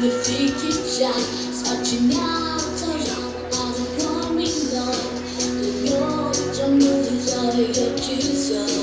beneficia, sfacinato ad un pomino, del mio giorno di sole che ci sono.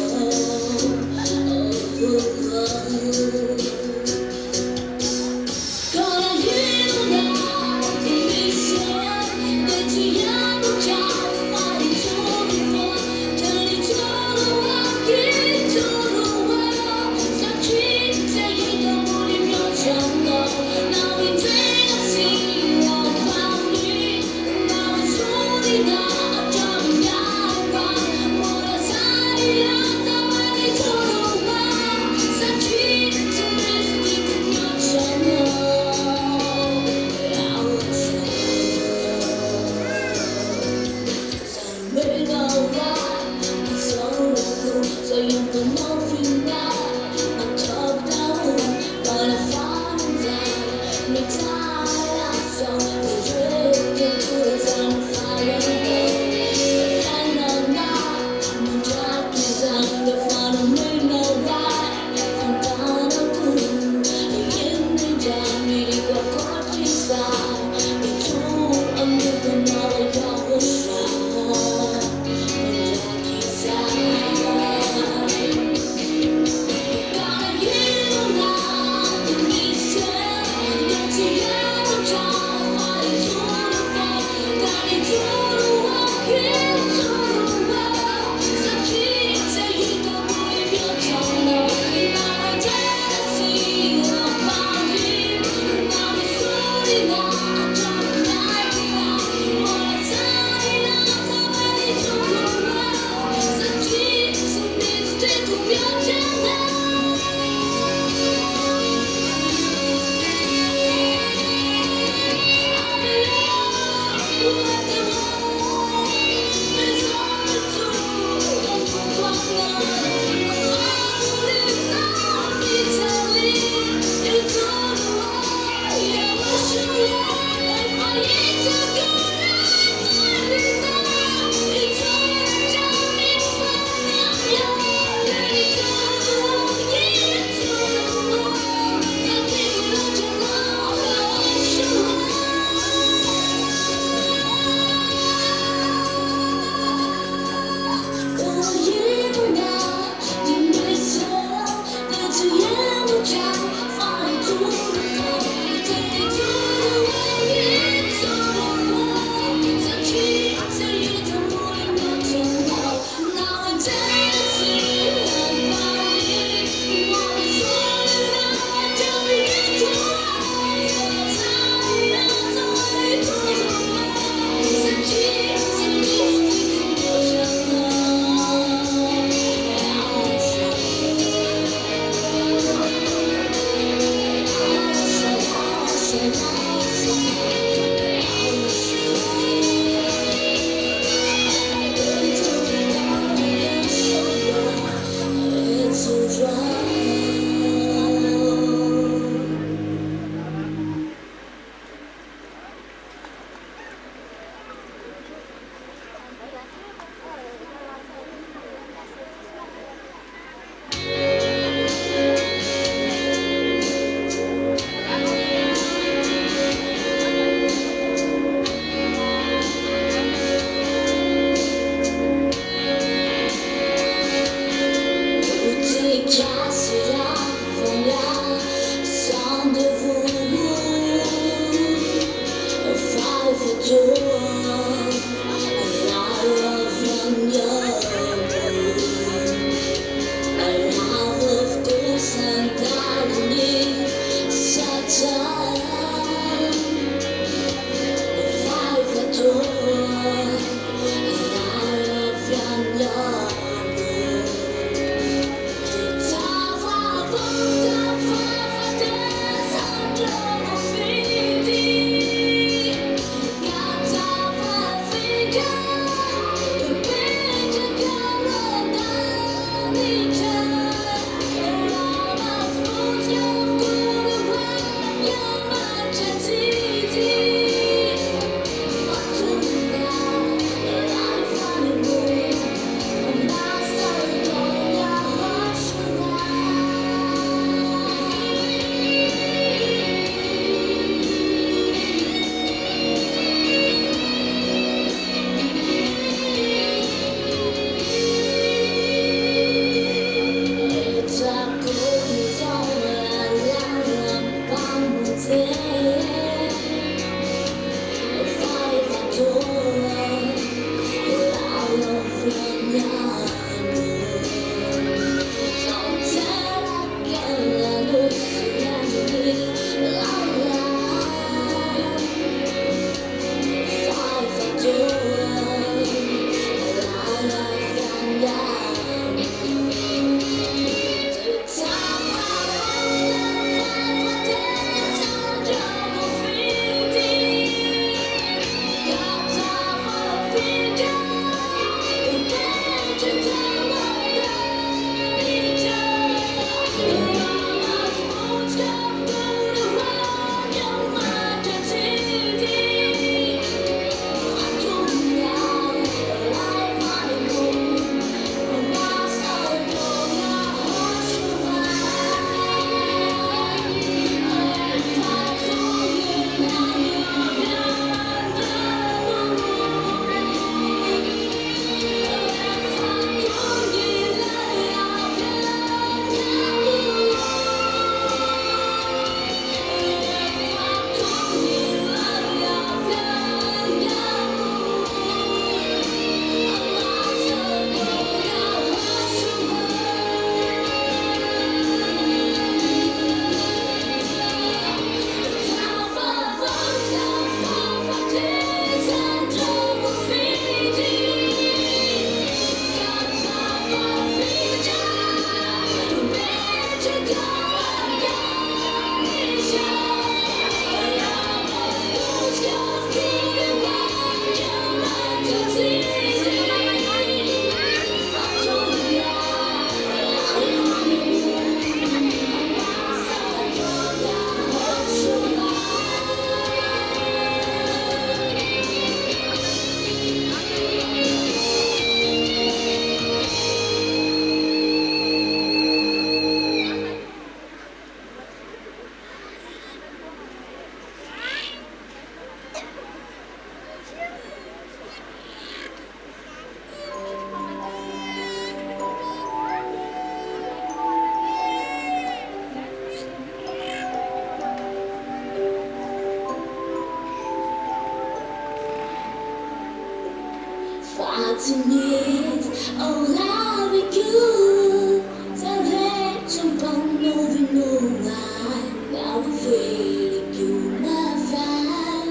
needs, oh I'll be good. Sao thế trong con nô vì nô ngài, nào về để cứu ma phai,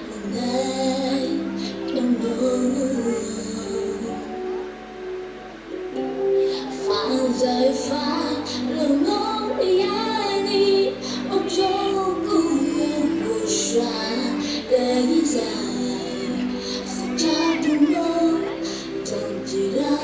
mà nay trong mơ. Phai rơi phai, lời nói ai đi, ông cho cô YAHOSHUA để dài, cha buồn mơ, chẳng chỉ là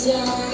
Yeah.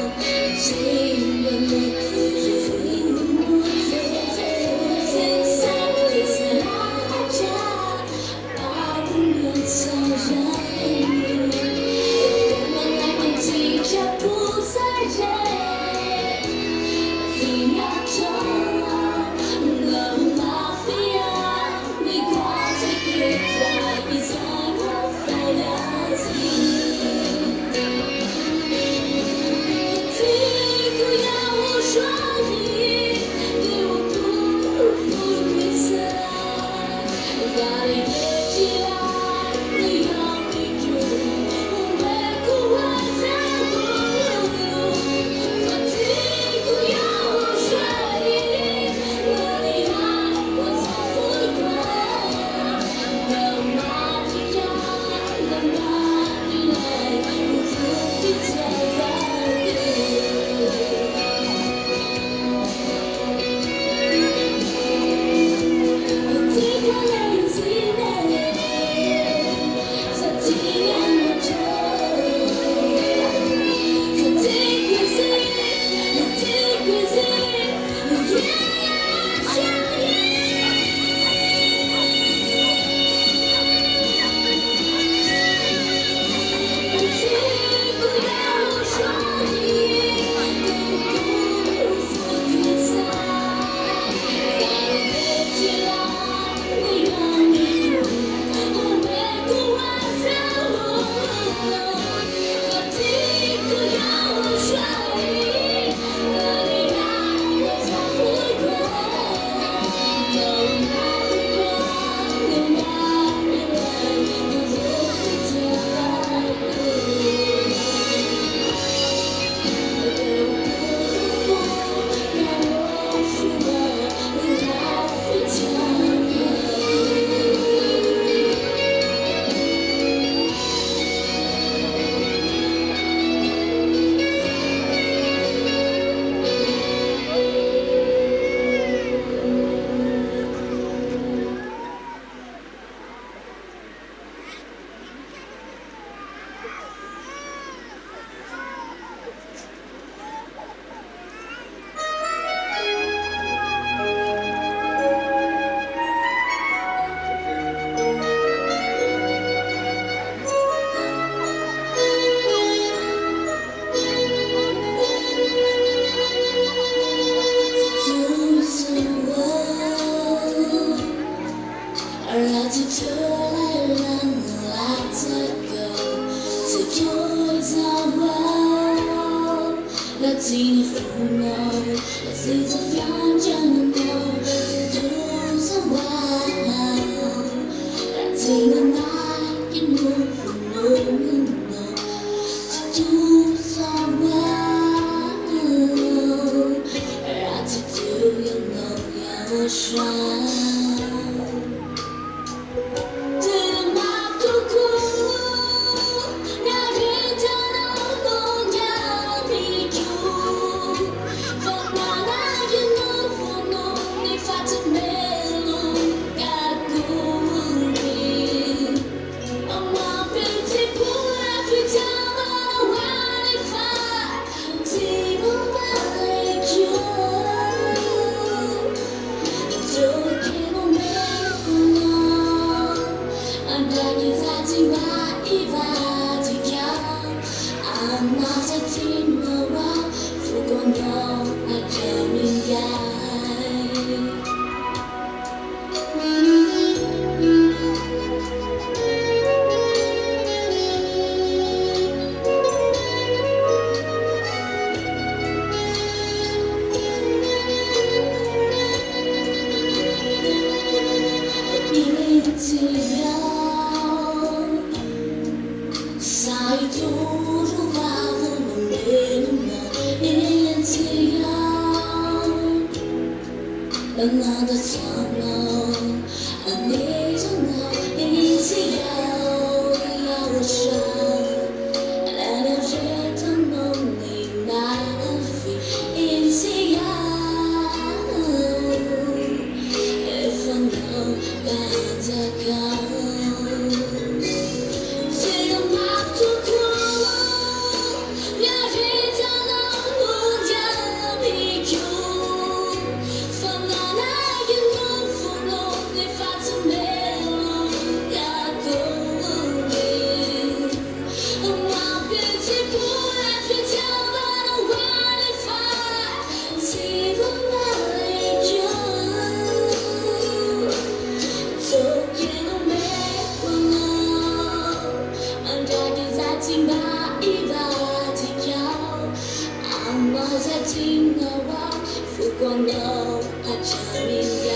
情难忘，浮光都怕这明亮。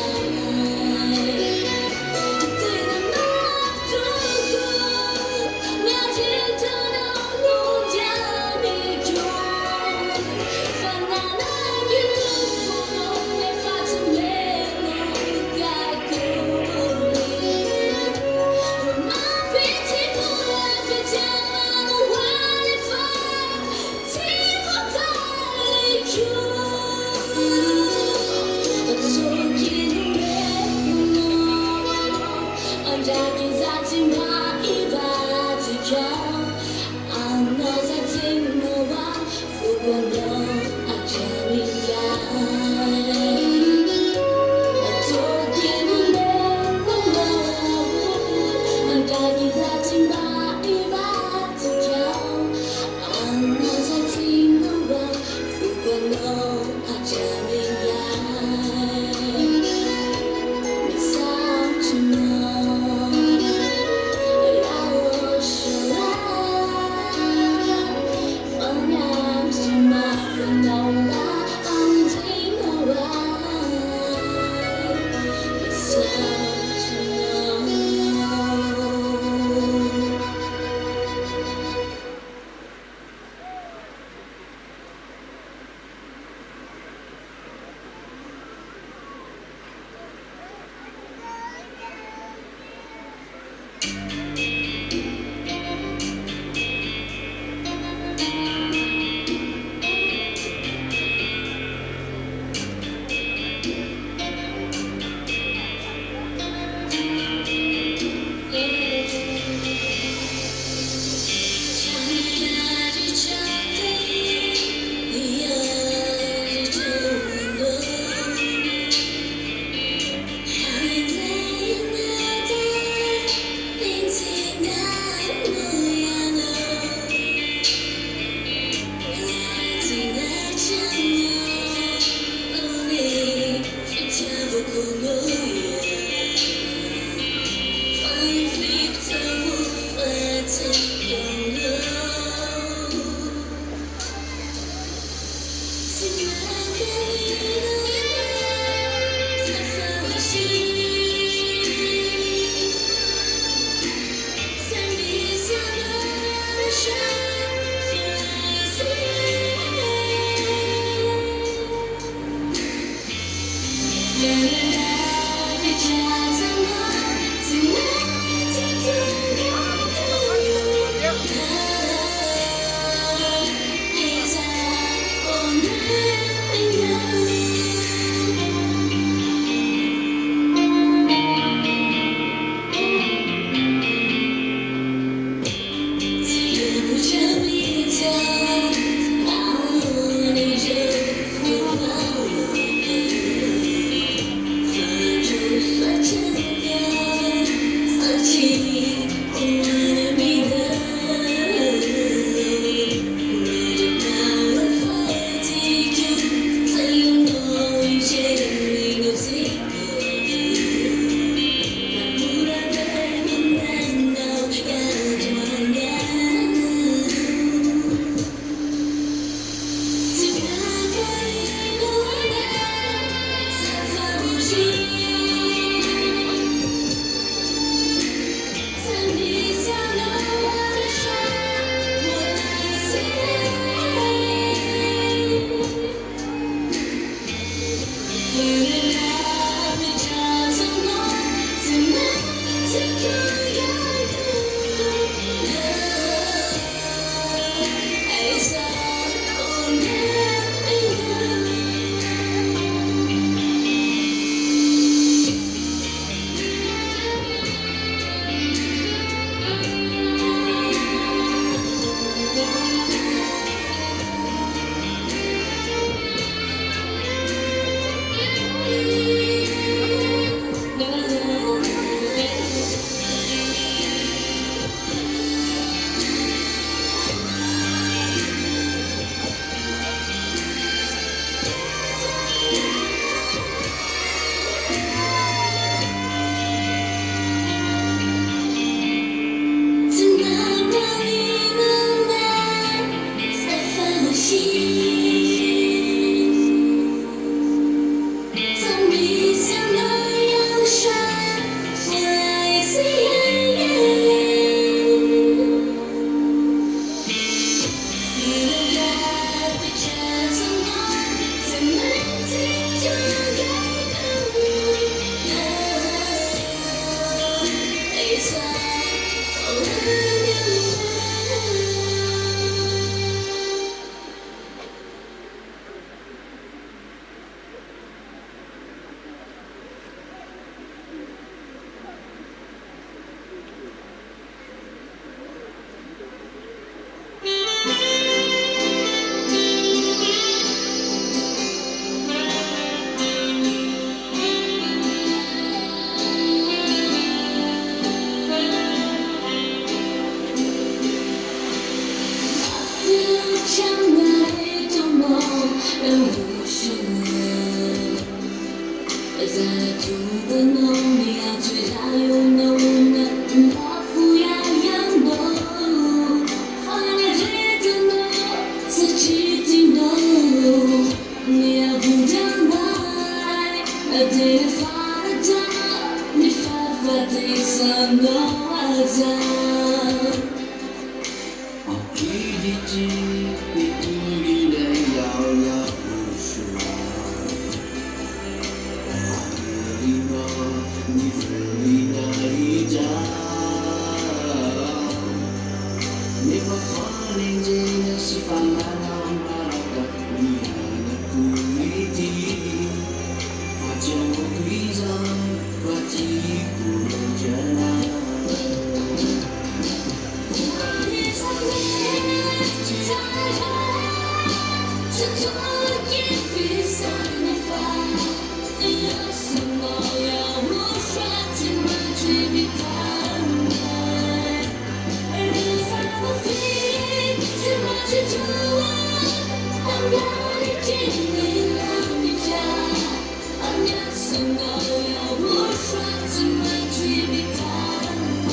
这昨夜披上你发，有什么要我说，怎么去比他们？人生的飞，怎么去做我？当要你经历了你家，有什么要我说，怎么去比他们？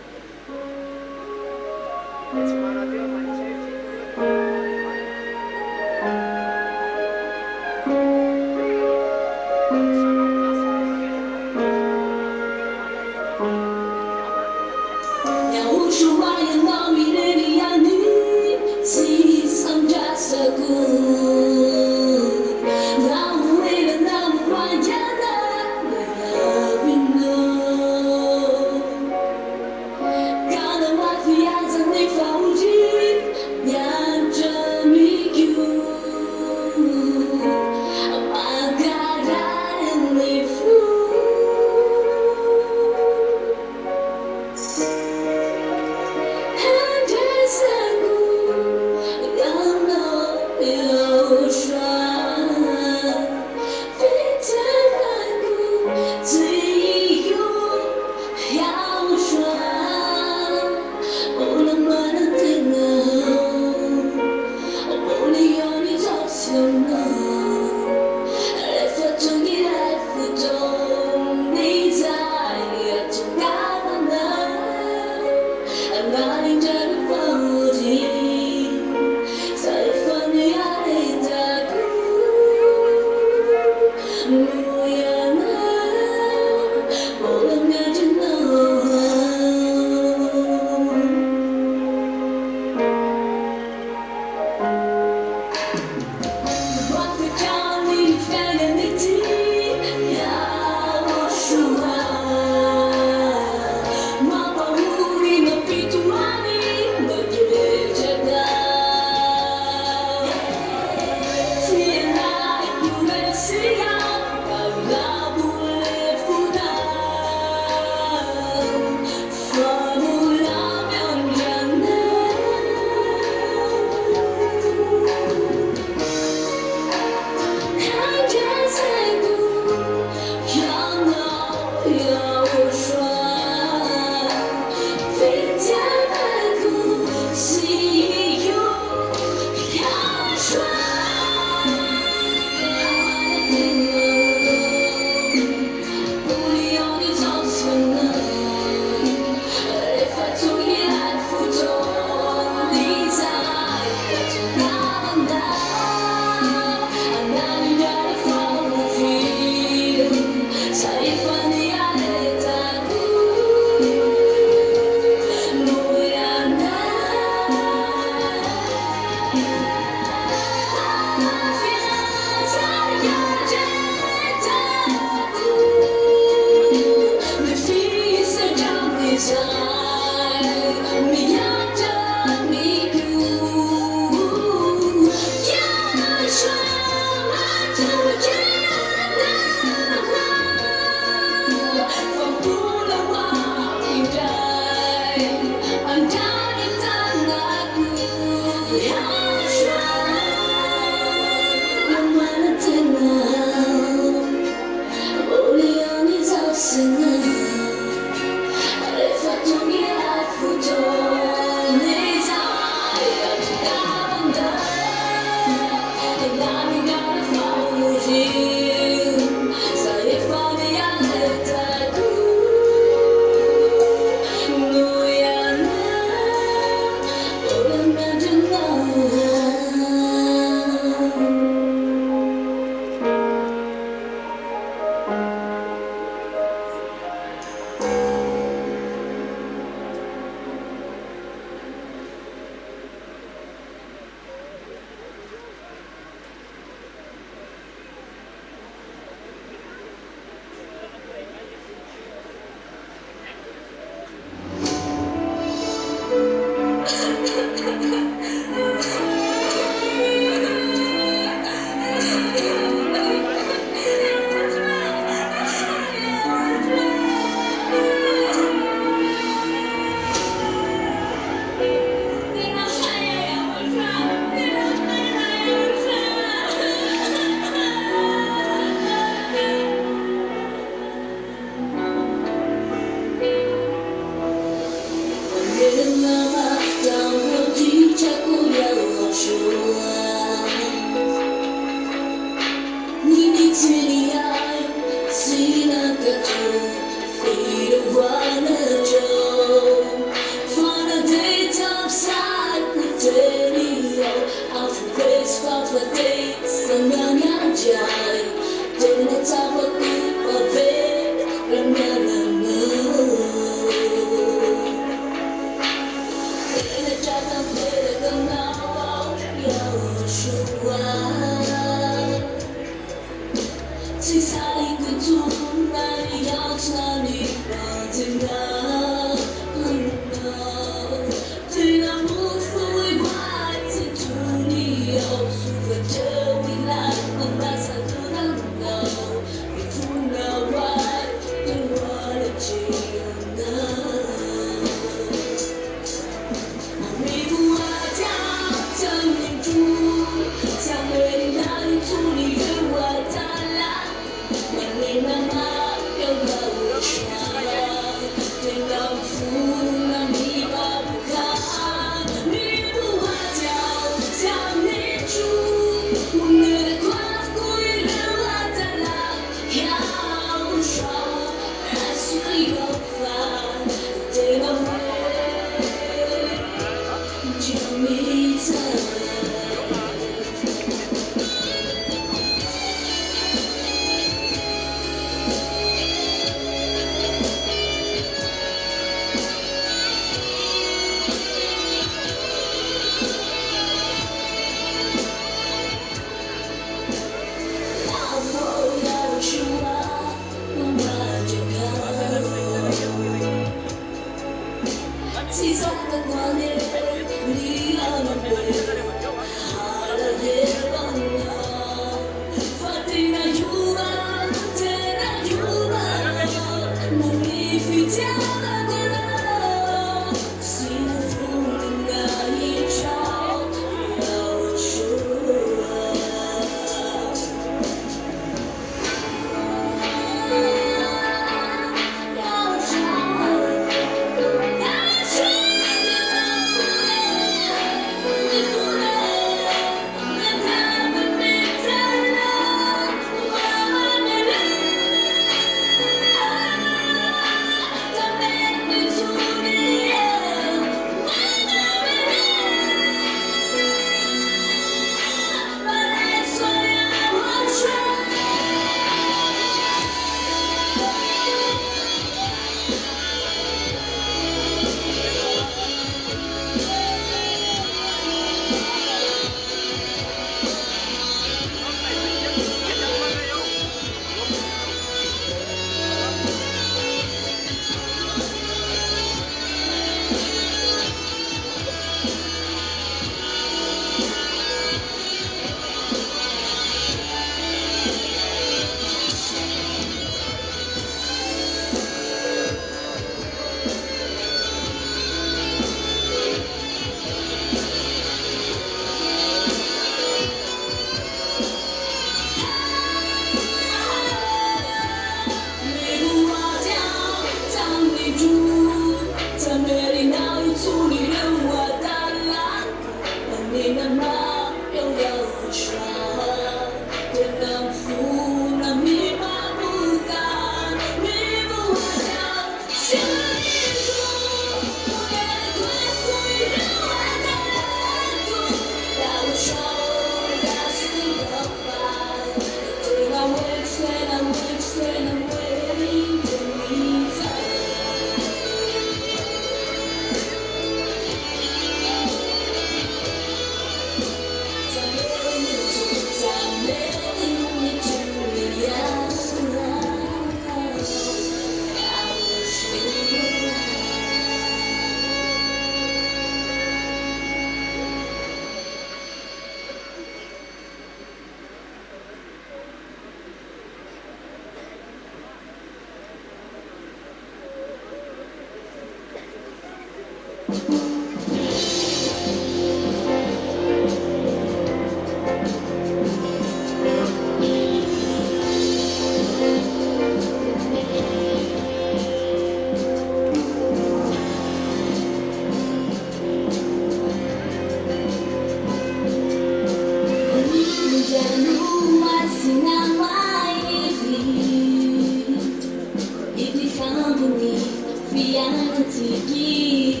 yang sedikit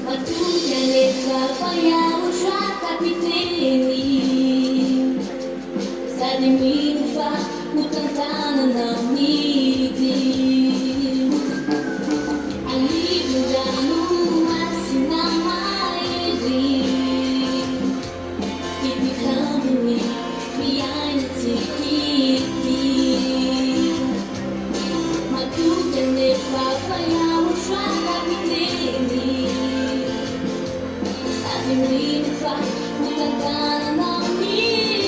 Matunya leva YAHOSHUAH kapiteni Sadimifa utang tangan ng ngiti Alibong danumas sinamairi Ibigami biyay na tikiti Matunya leva YAHOSHUAH kapiteni Sadimifa utang tangan ng ngiti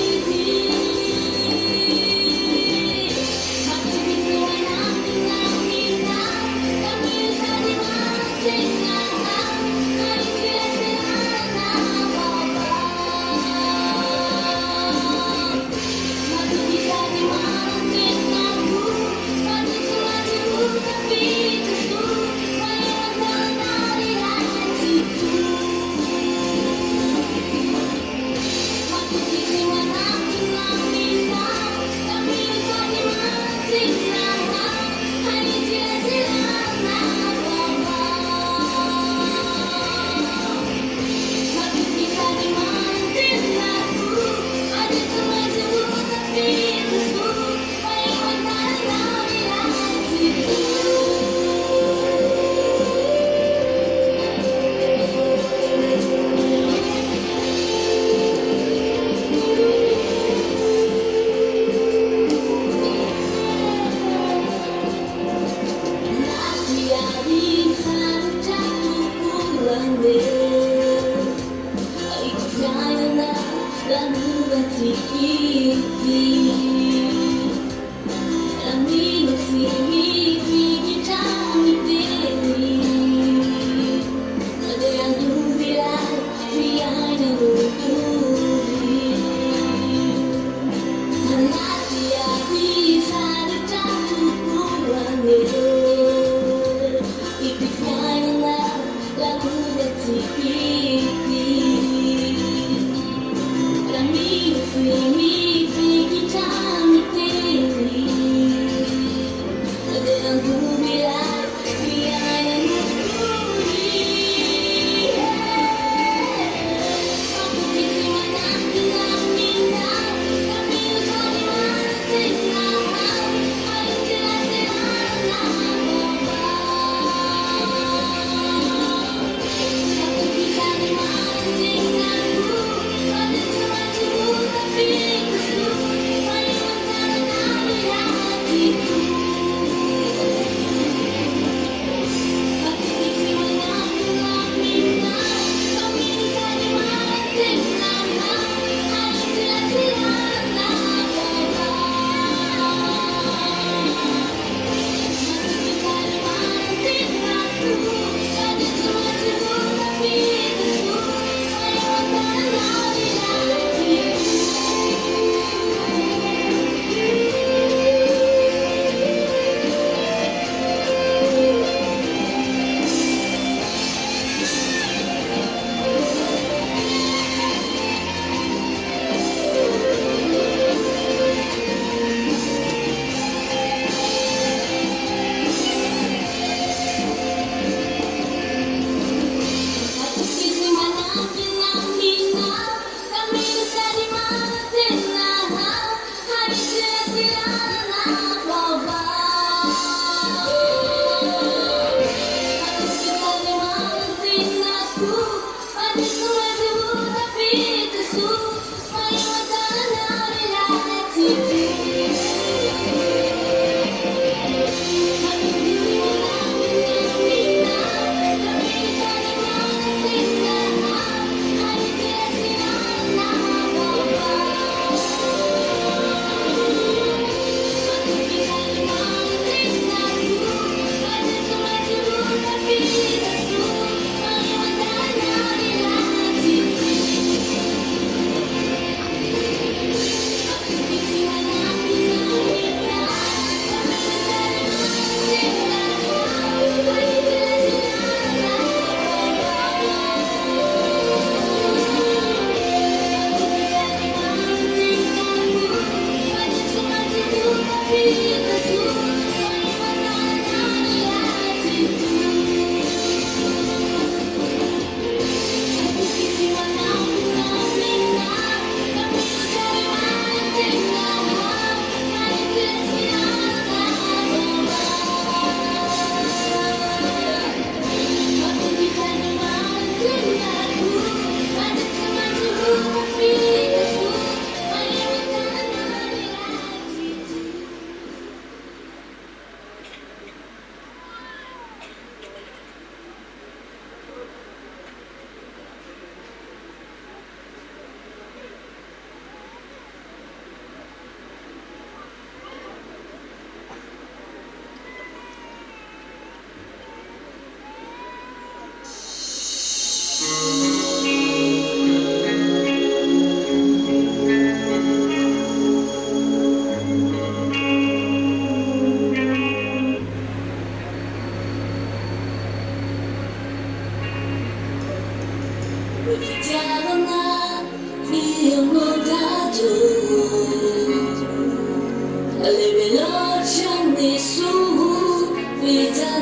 alle veloci anni su vita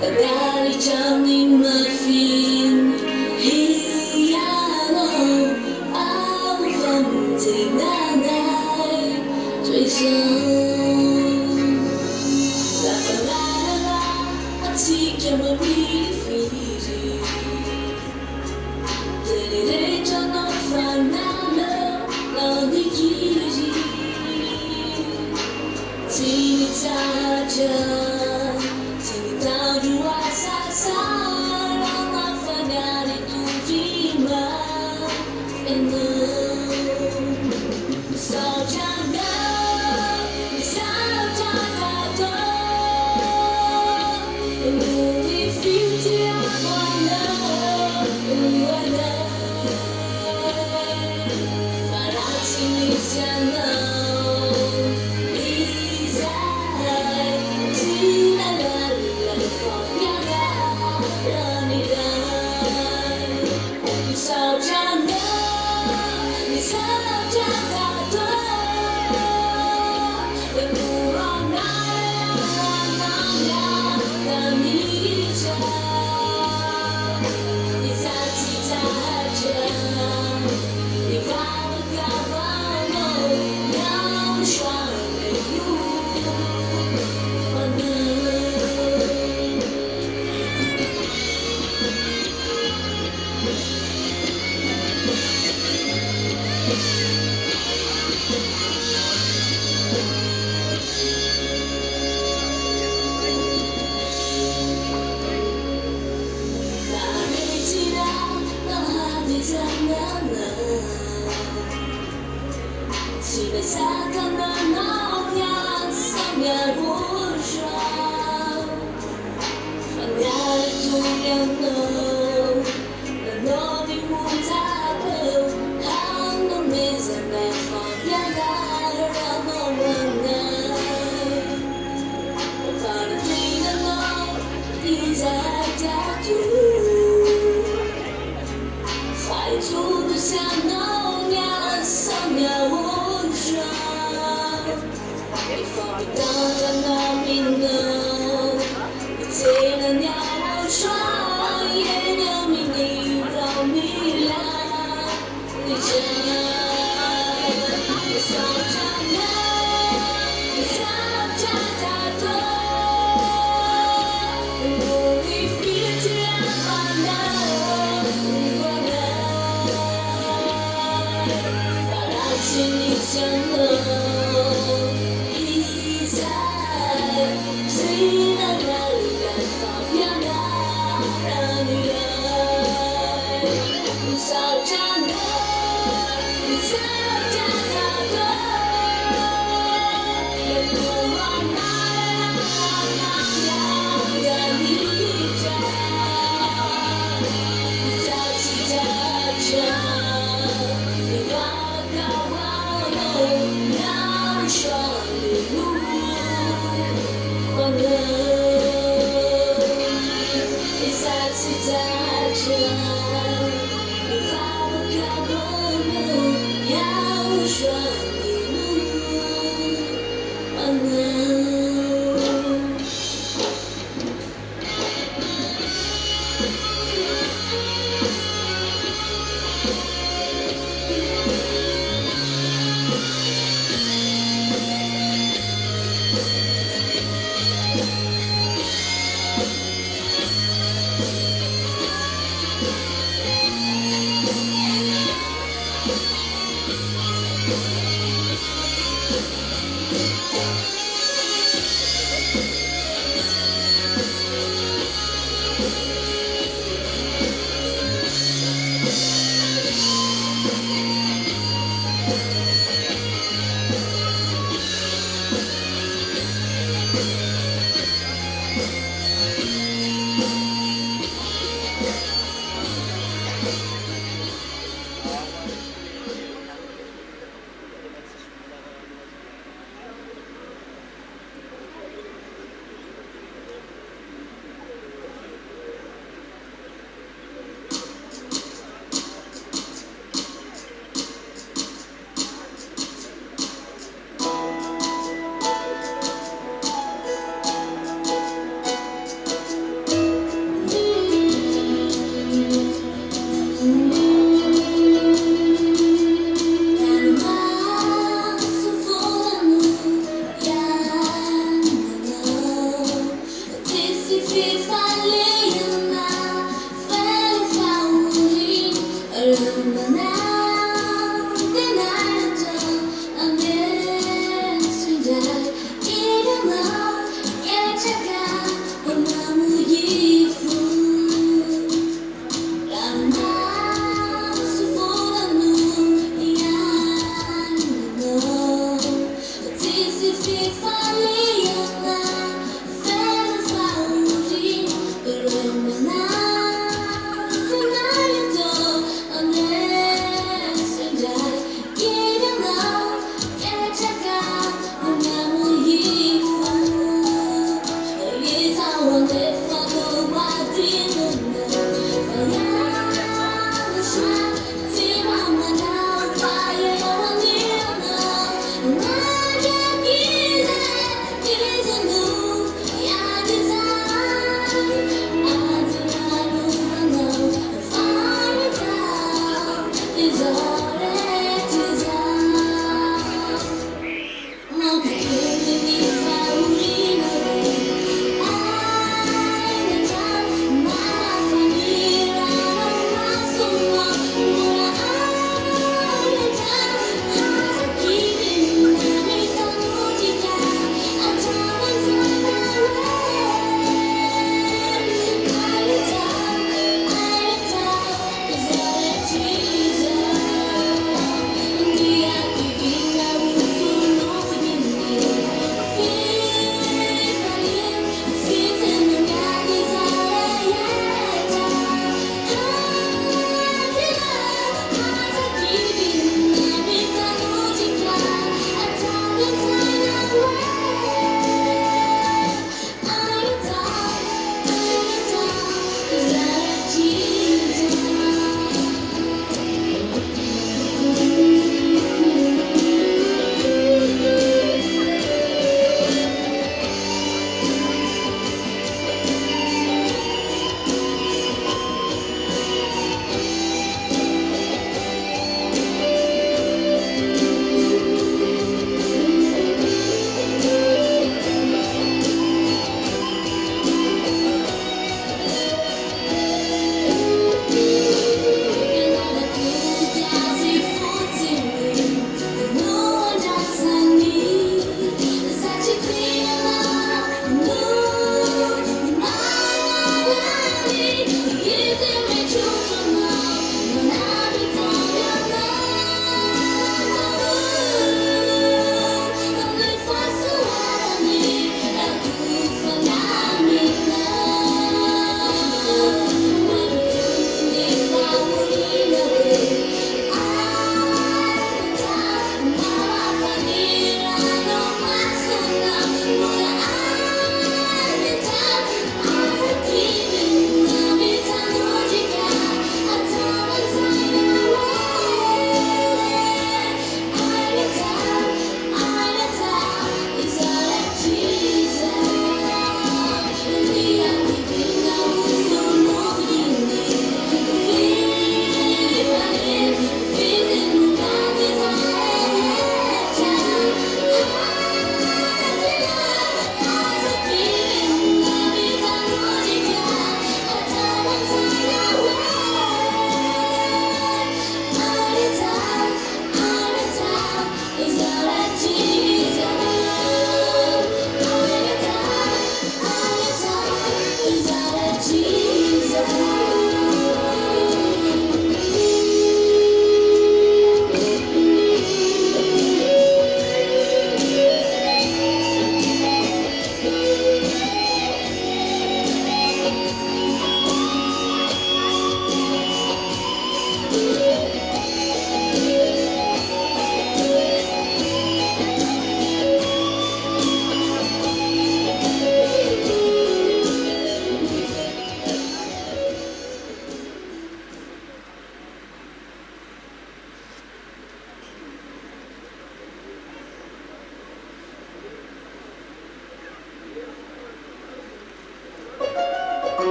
dari gianni mafin hiano au fanti nanai最深 la fanala si chiama fiji delle giorno fanalo non di chiesi si ZHYAH si ZHYAH sa la fanale tu prima e non so già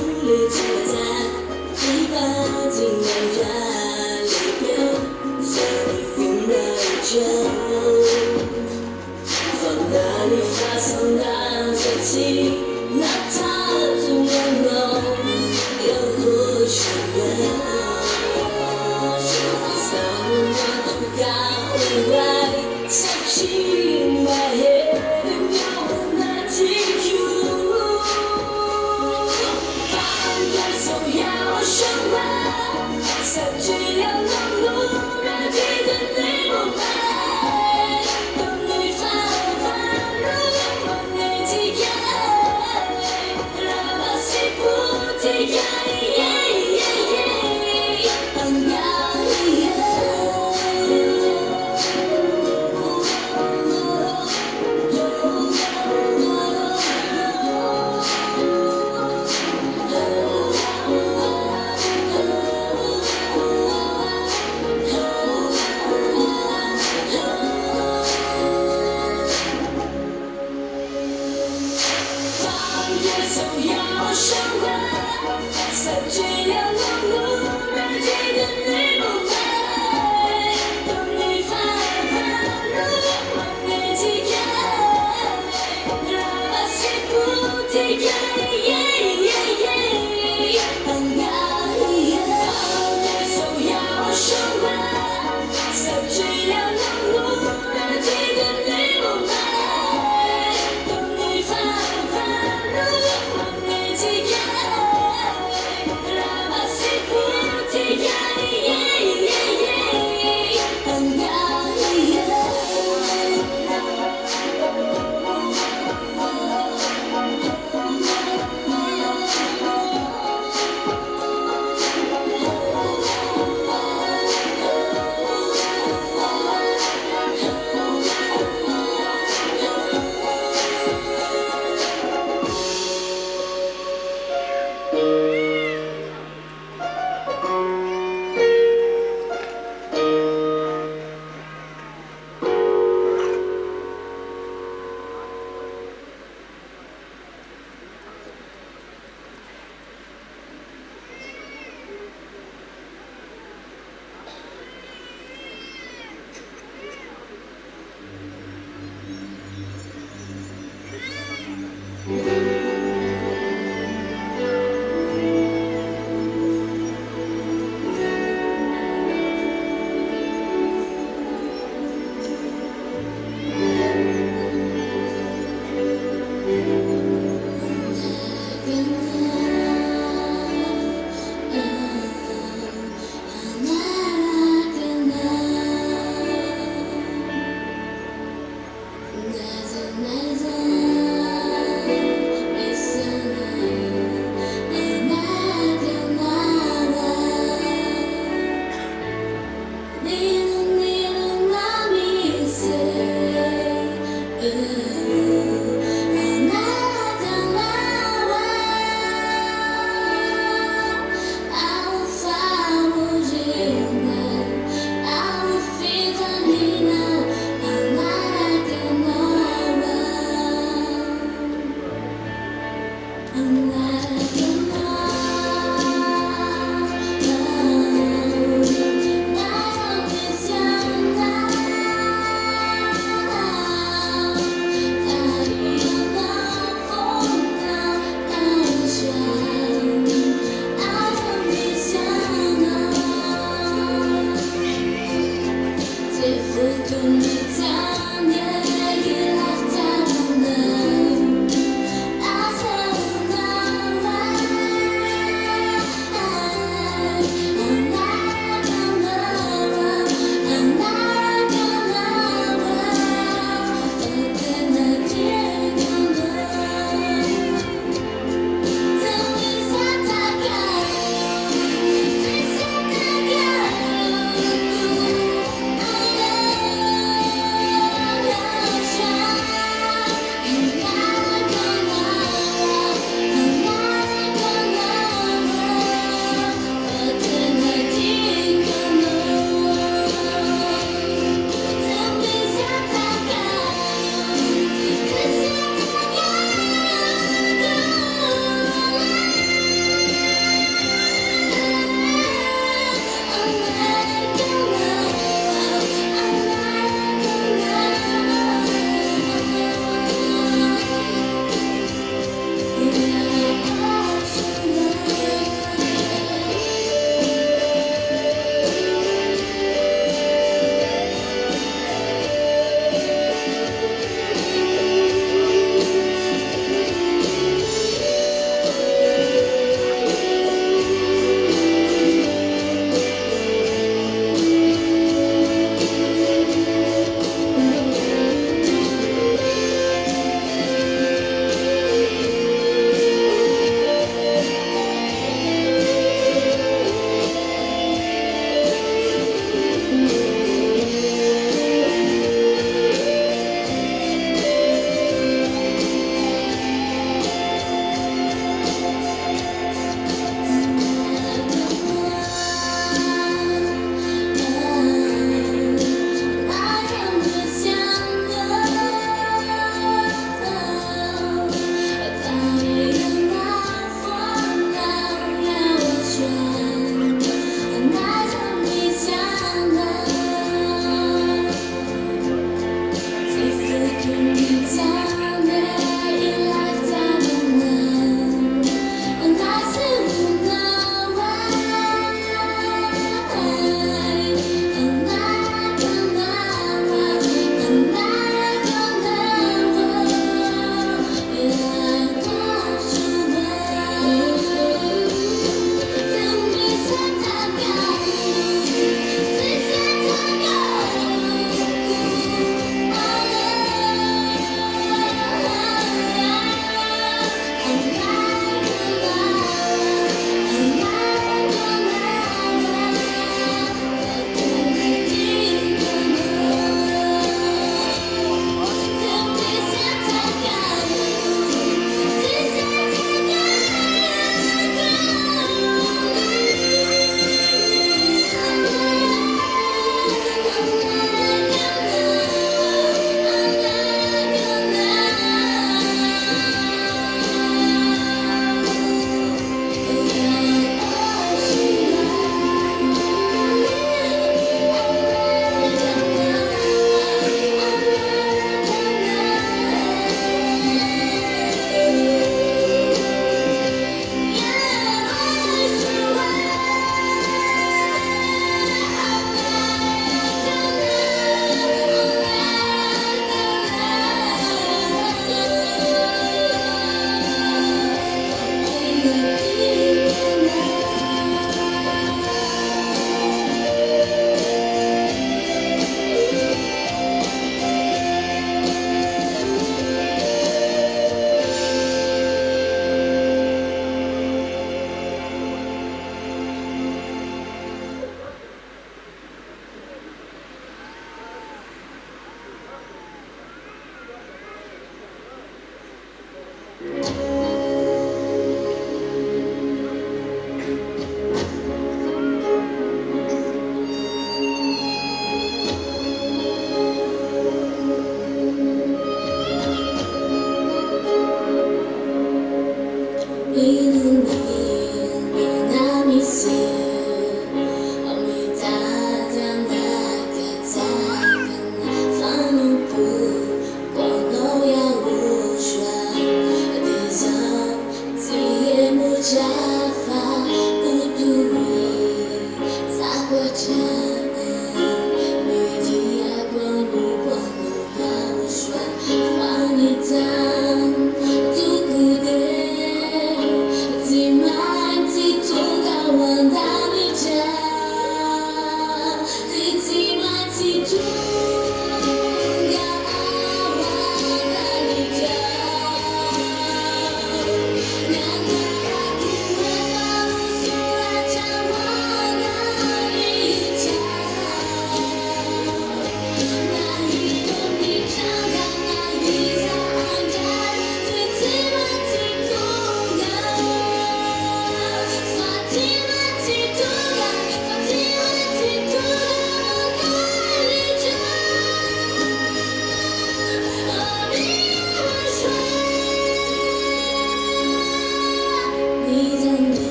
里存在一把金面站里边，在你用的酒，放那里发送的热气，那它最温柔，又或许Touching my head and you're letting you 八月总要升温，三句要冷露热气的你不配，等你发如果你体验，让把幸福体验。总要升温，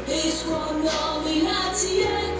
It's one of me, not yet,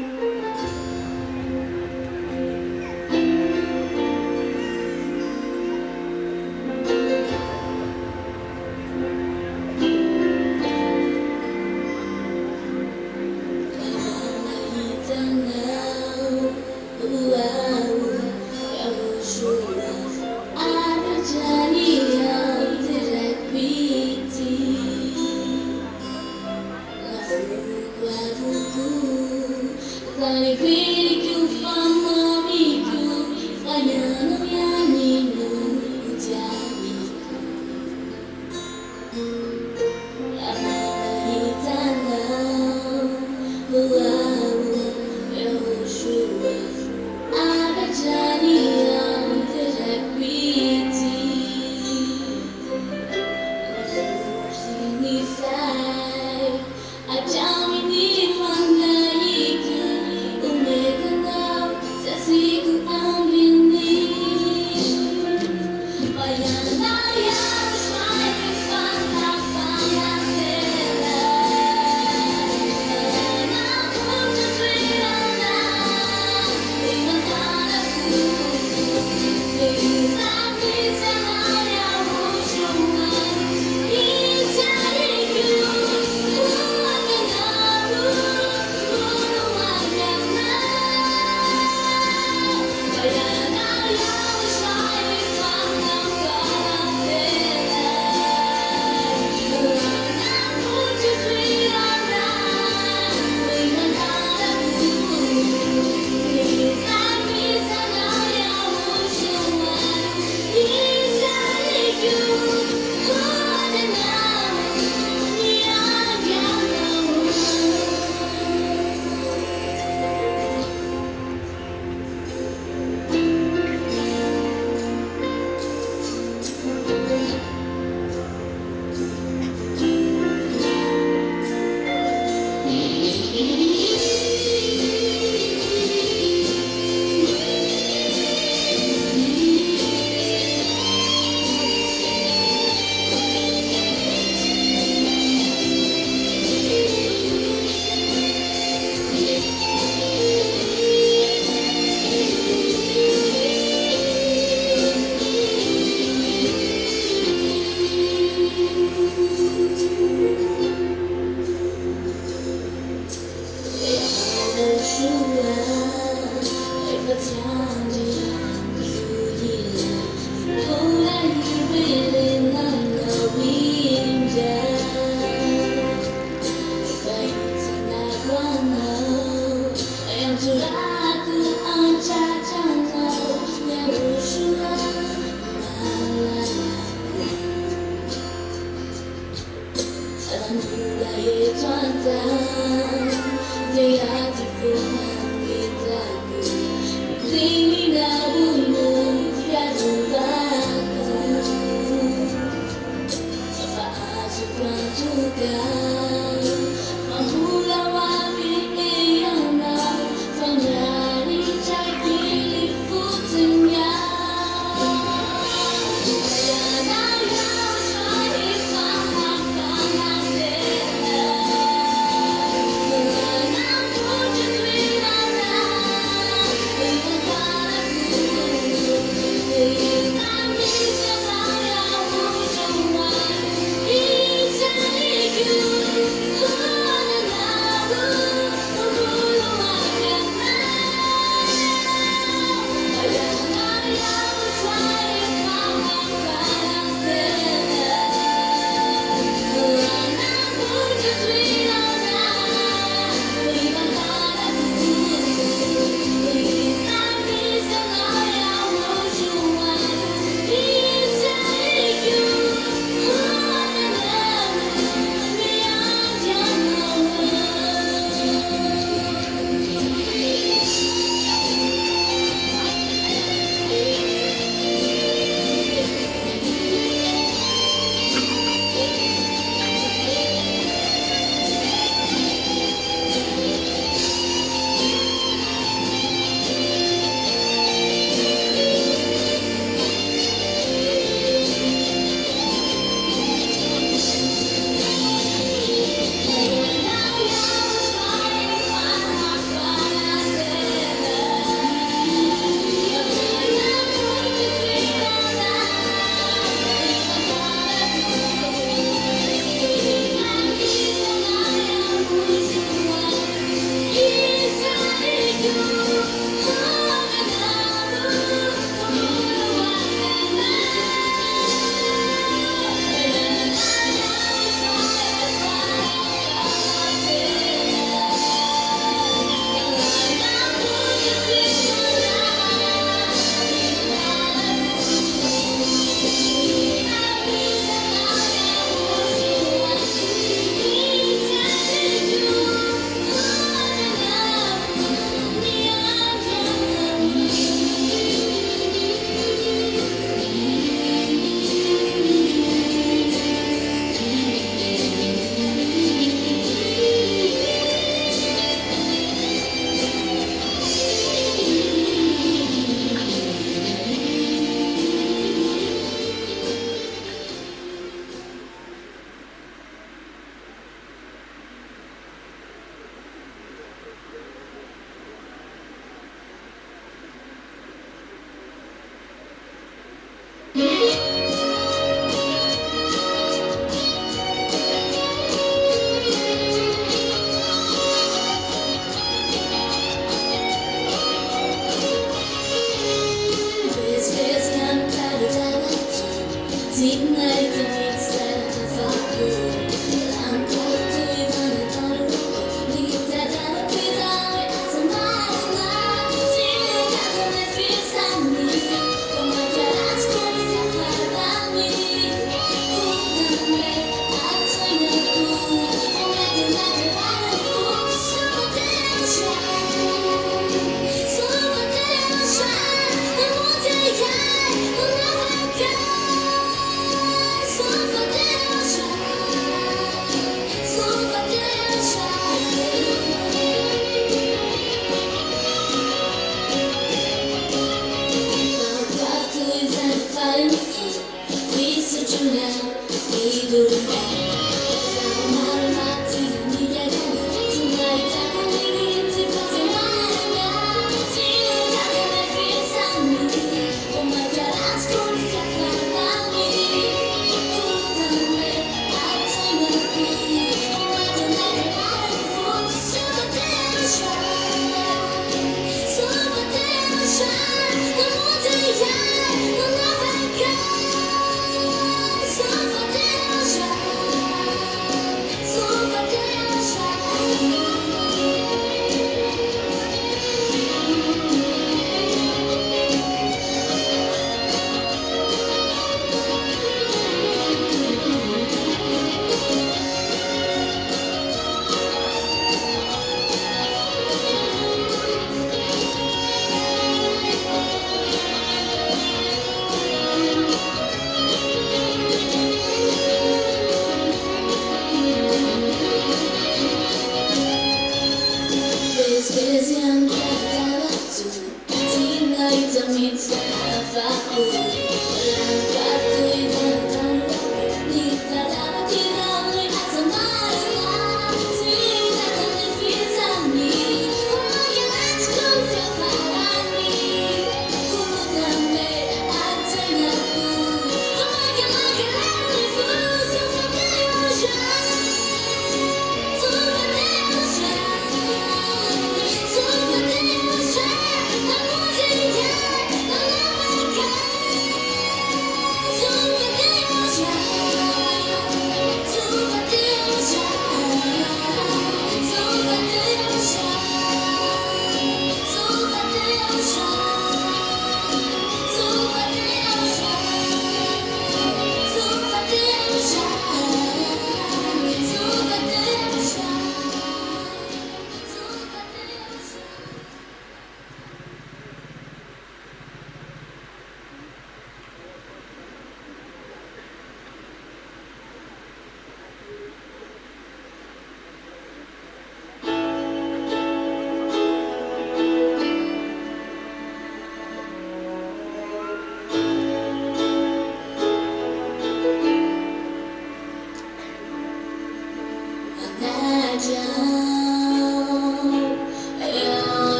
You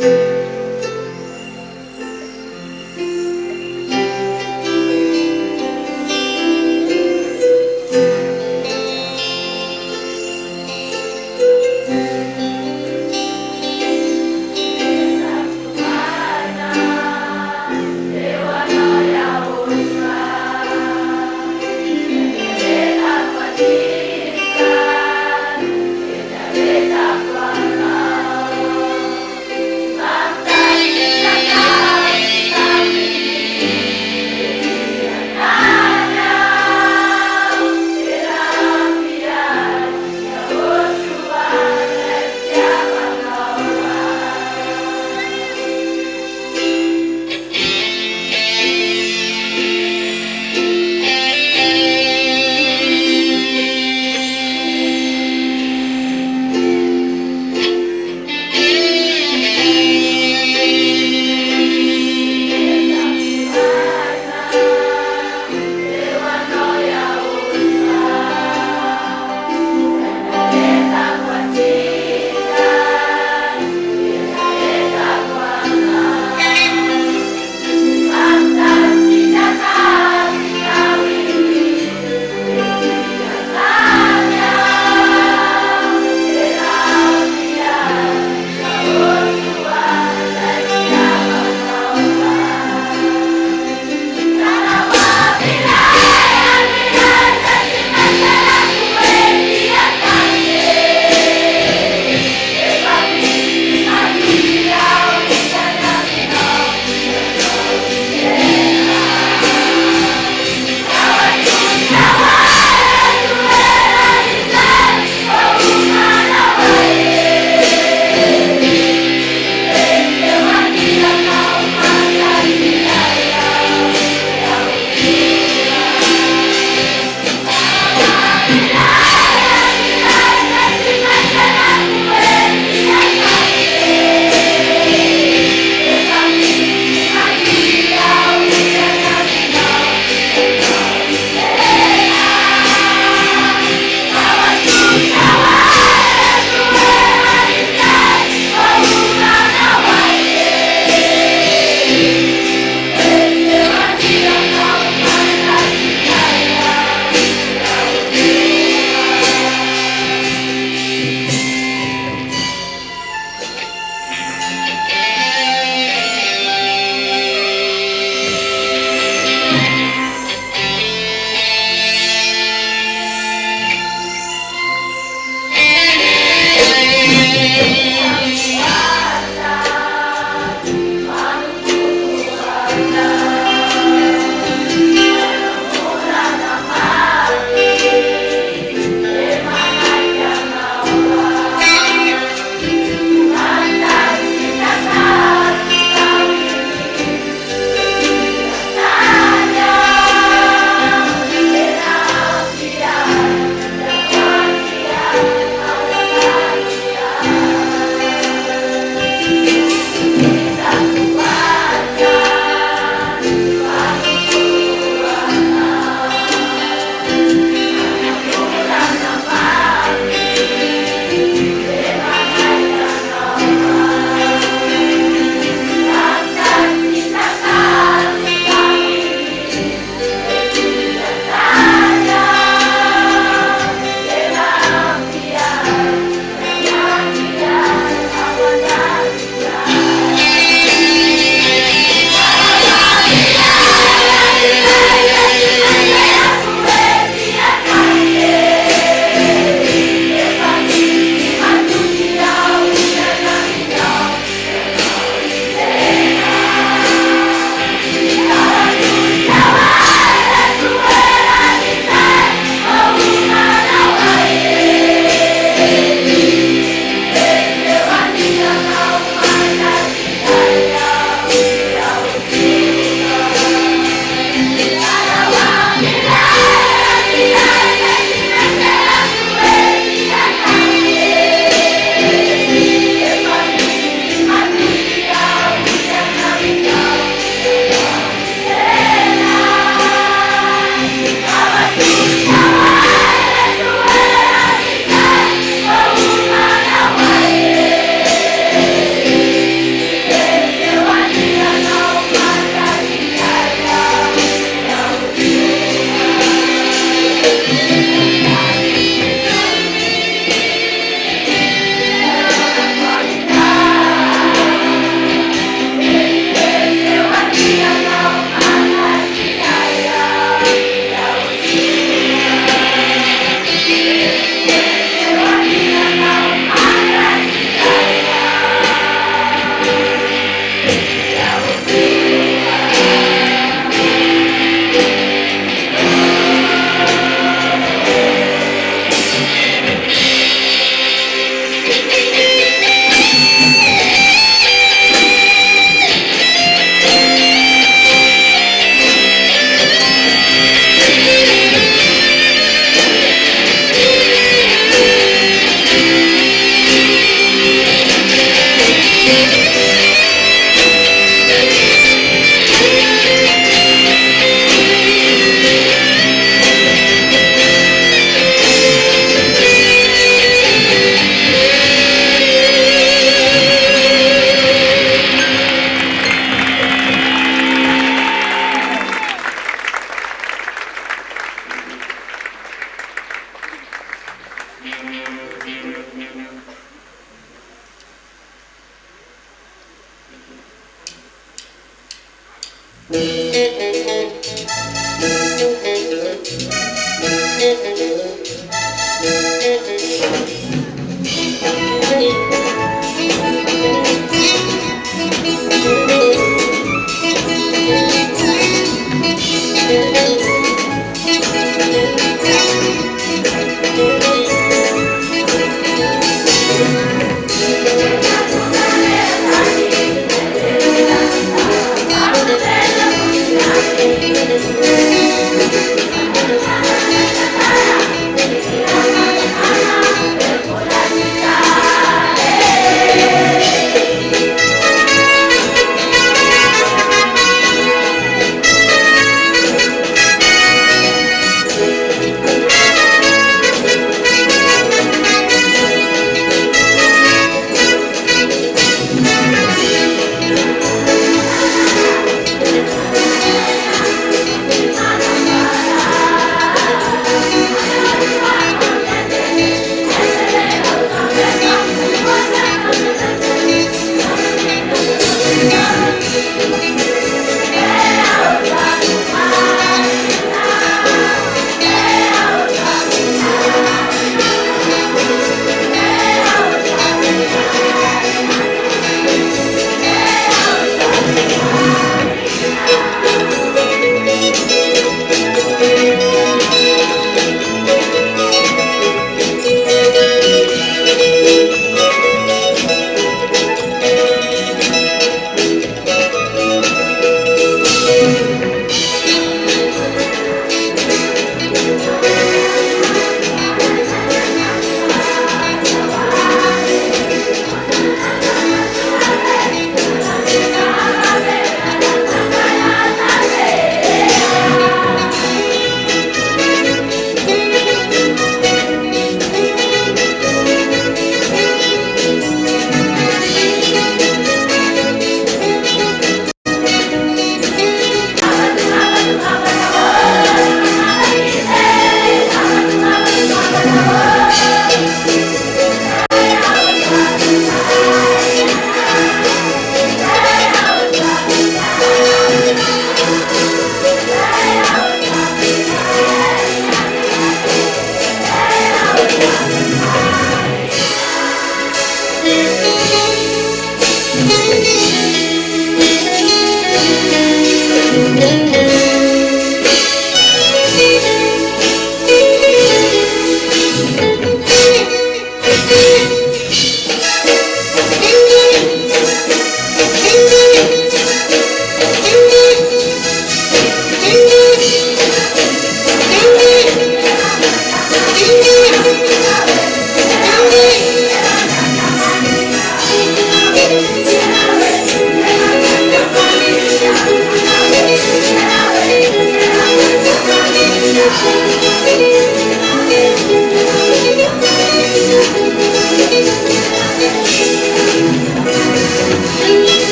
Bye.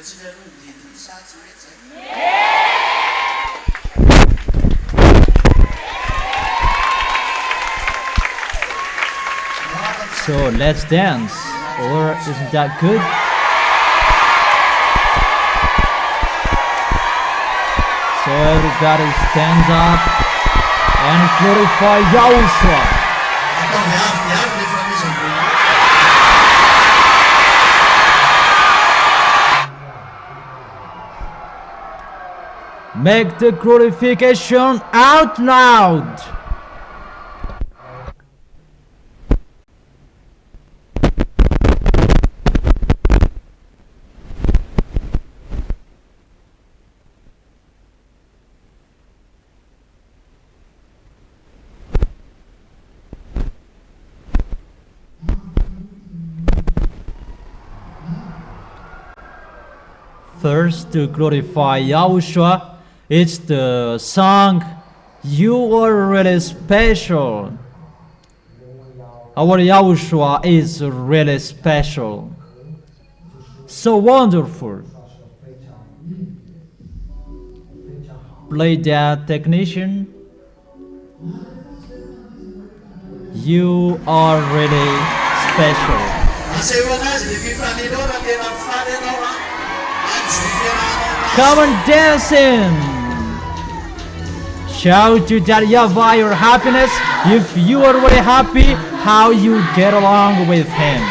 So let's dance, or isn't that good? So everybody stands up and glorify YAHOSHUAH. Make the glorification out loud. First, to glorify YAHOSHUAH, it's the song "You Are Really Special." Our YAHOSHUAH is really special, so wonderful. Play that, technician. You are really special. Come on, dancing! Shout to that YAHVAH your happiness. If you are really happy, how you get along with him.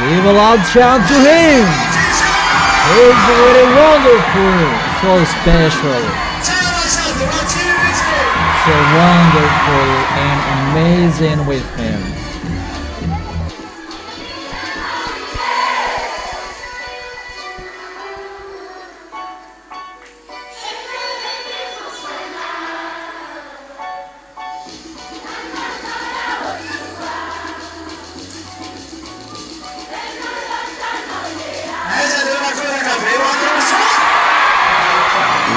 Give a loud shout to him. He's really wonderful, so special, so wonderful and amazing with him.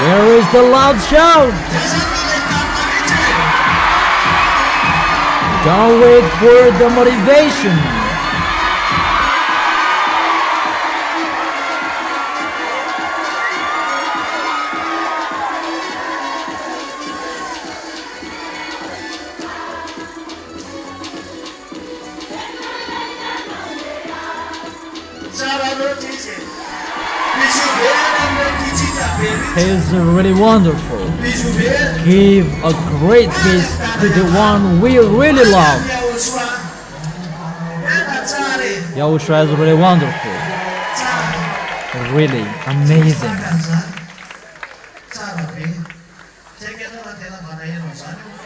Where is the loud shout? Don't wait for the motivation. He's really wonderful. Give a great kiss to the one we really love. YAHOSHUAH is really wonderful. Really amazing.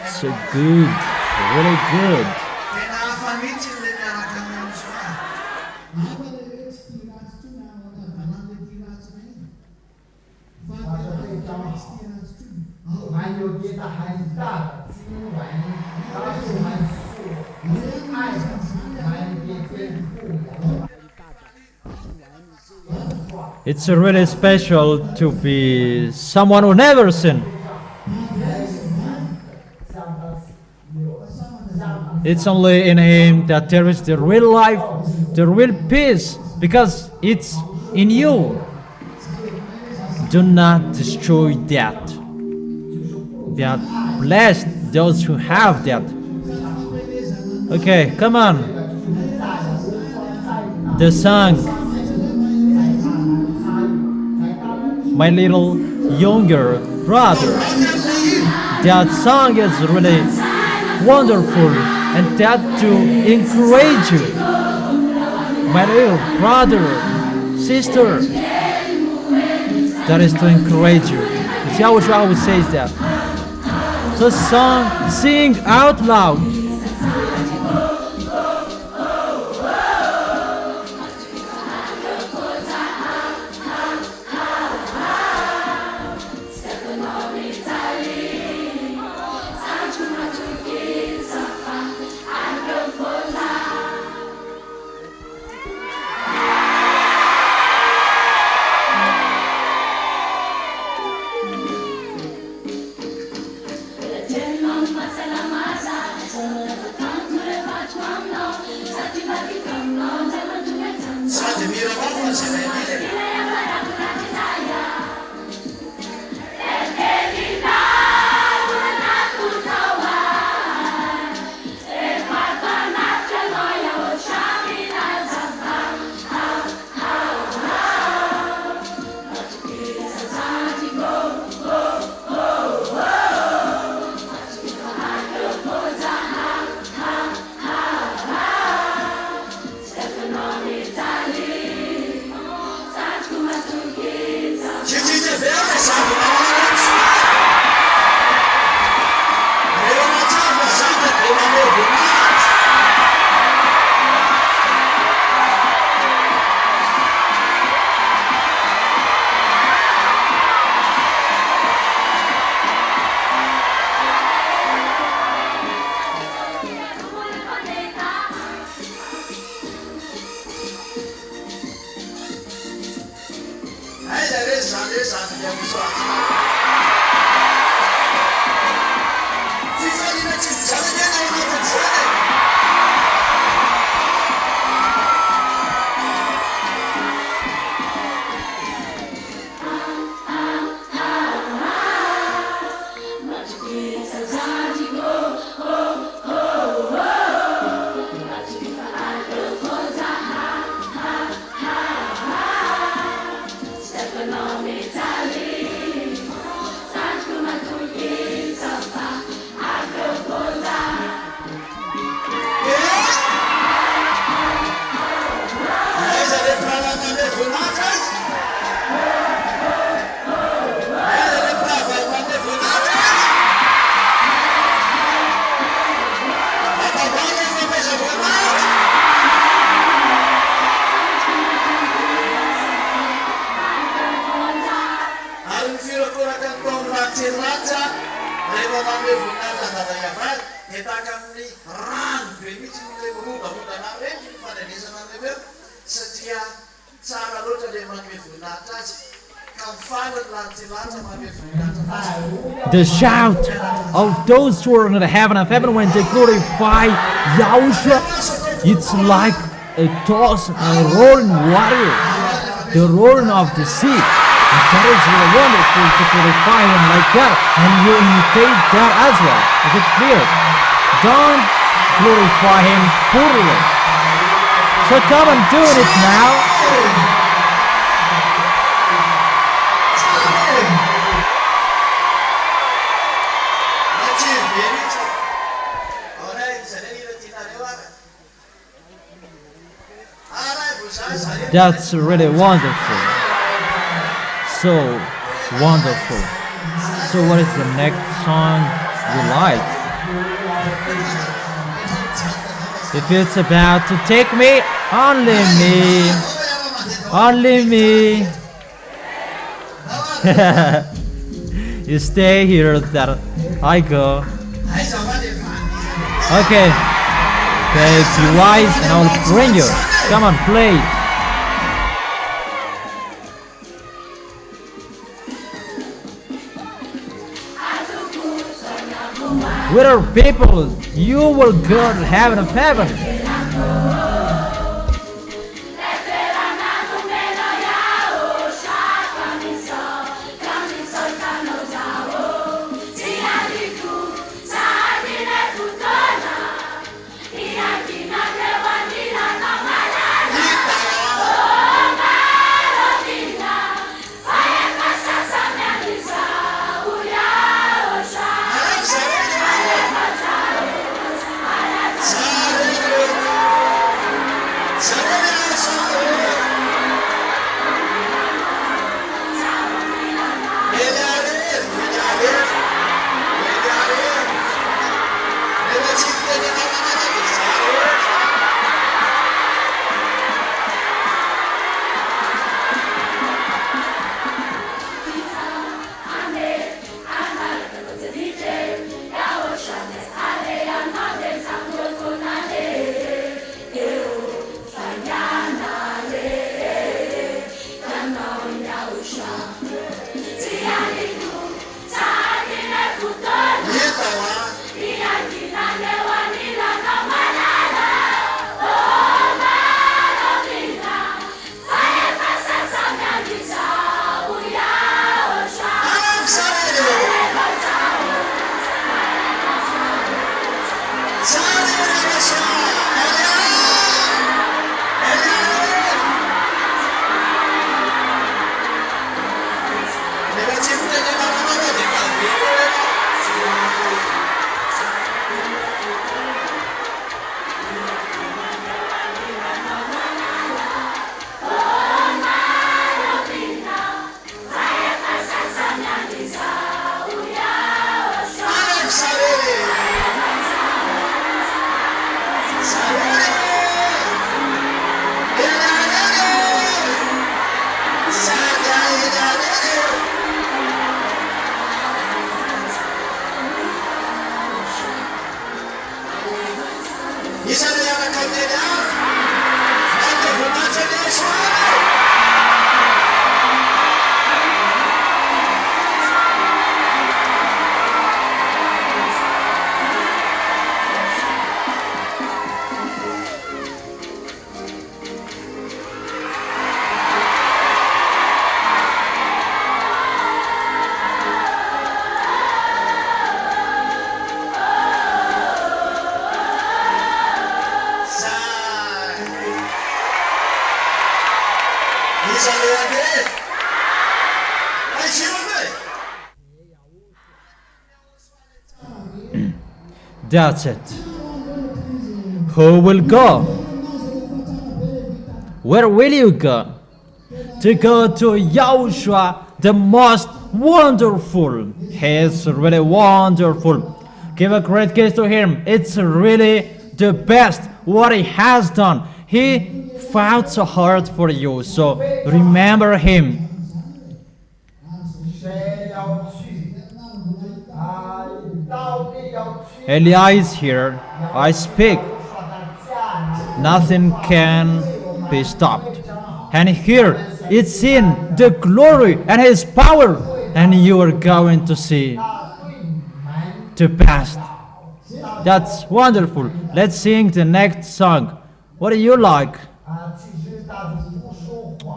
So good. Really good. It's really special to be someone who never sinned. It's only in Him that there is the real life, the real peace, because it's in you. Do not destroy that. That blessed those who have that. Okay, come on. The song, my little younger brother. That song is really wonderful, and that to encourage you, my little brother, sister. That is to encourage you. It's YAHOSHUA who says that. So song, sing out loud. The shout of those who are in the heaven of heaven when they glorify YAHOSHUA, it's like a toss, a roaring water, the roaring of the sea. And that is really wonderful to glorify Him like that, and you imitate that as well. Is it clear? Don't glorify Him poorly. So come and do it now. That's really wonderful. So wonderful. So what is the next song you like? If it's about to take me, only me. Only me. You stay here that I go. Okay. Okay, be wise and I'll bring you. Come on, play. With our people, you will go to heaven of heaven. That's it. Who will go? Where will you go? To go to YAHOSHUA, the most wonderful. He is really wonderful. Give a great kiss to him. It's really the best what he has done. He fought so hard for you, so remember him. YAH is here. I speak. Nothing can be stopped. And here it's in the glory and his power, and you are going to see the best. That's wonderful. Let's sing the next song. What do you like?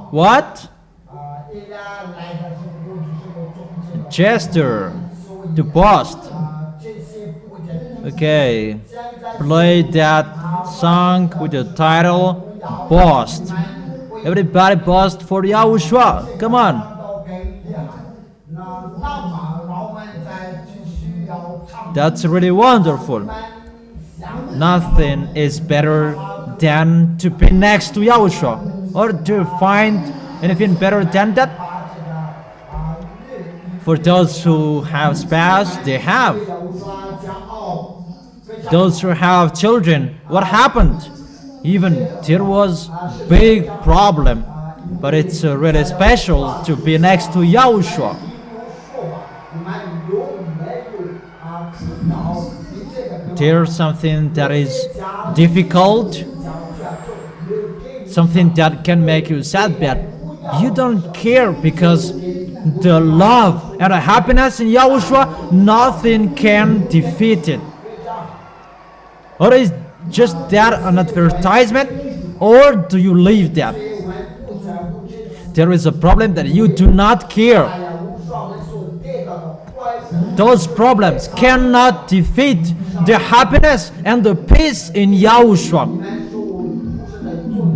What? Jester, the boss. Okay, play that song with the title Boast. Everybody boast for YAHOSHUA. Come on. That's really wonderful. Nothing is better than to be next to YAHOSHUA, or to find anything better than that. For those who have spouse, they have. Those who have children, what happened? Even there was big problem, but it's really special to be next to YAHOSHUA. There's something that is difficult, something that can make you sad, but you don't care because the love and the happiness in Yahushua, nothing can defeat it. Or is just that an advertisement, or do you live that? There is a problem that you do not care. Those problems cannot defeat the happiness and the peace in Yahushua.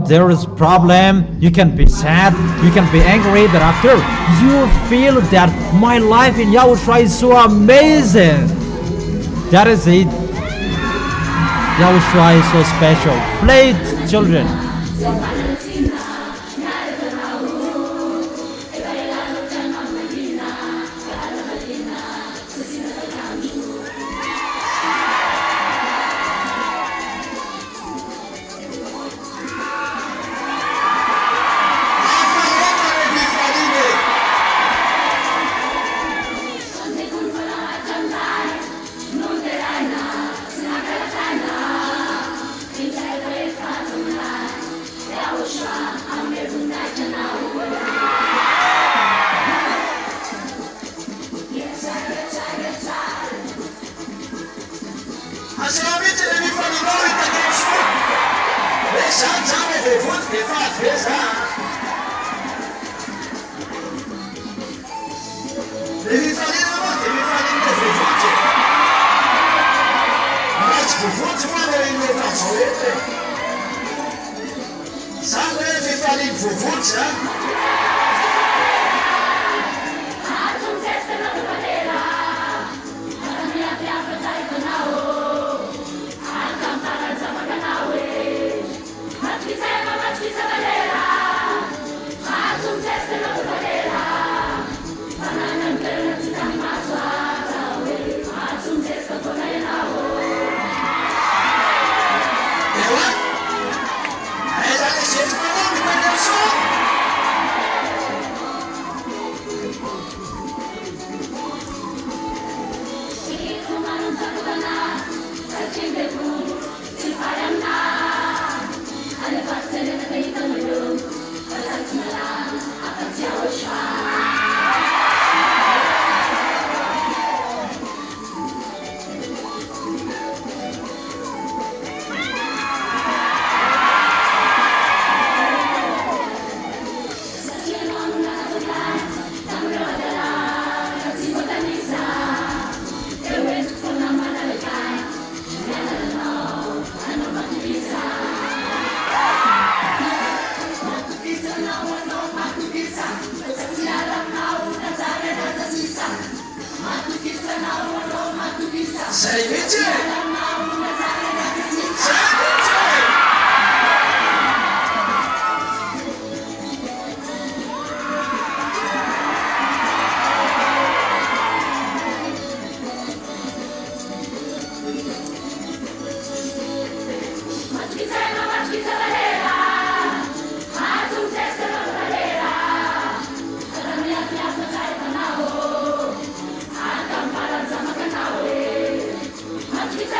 There is a problem, you can be sad, you can be angry, but after you feel that my life in Yahushua is so amazing. That is it. Yahushua is so special. Play it, children. Matki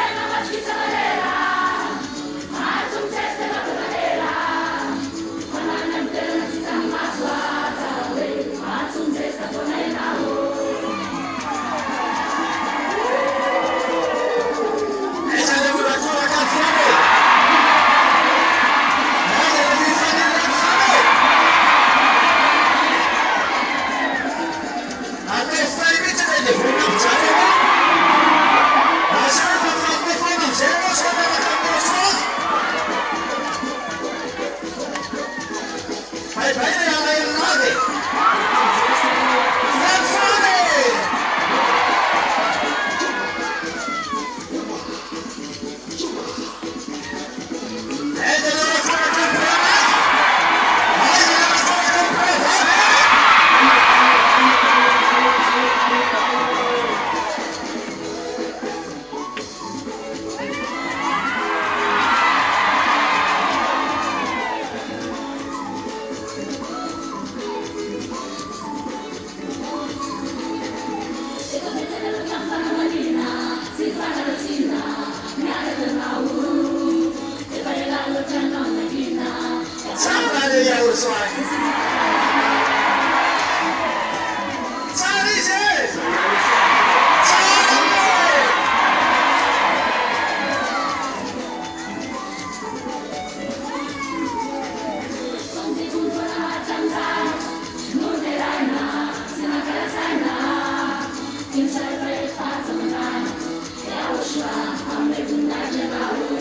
YAHOSHUA, I'm making that Yahu.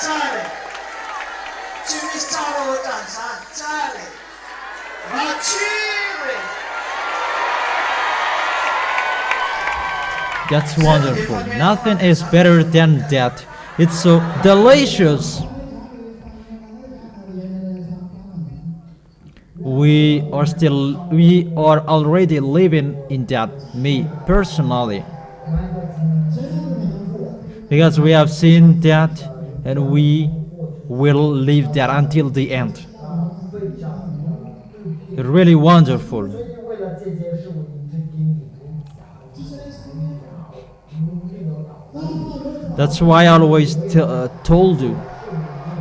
在嘞，今天照了我掌声，在嘞，我去嘞。 That's wonderful. Nothing is better than that. It's so delicious. We are already living in that, me personally. Because we have seen that and we will live that until the end. Really wonderful. That's why I always told you,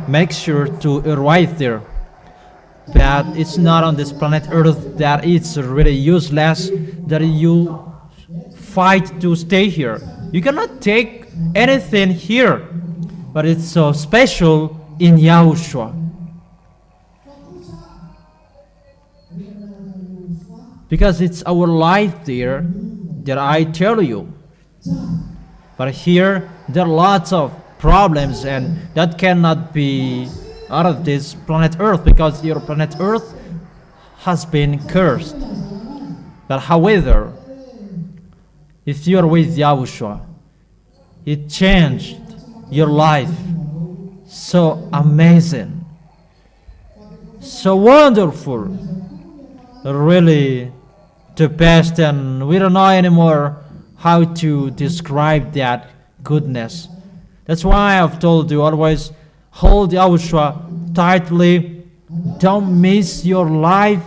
make sure to arrive there. But it's not on this planet Earth that it's really useless that you fight to stay here. You cannot take anything here, but it's so special in Yahushua. Because it's our life there that I tell you. But here, there are lots of problems and that cannot be out of this planet Earth because your planet Earth has been cursed. But however, if you are with Yahushua, it changed your life. So amazing. So wonderful. Really the best, and we don't know anymore how to describe that goodness. That's why I've told you always hold Yahushua tightly. Don't miss your life.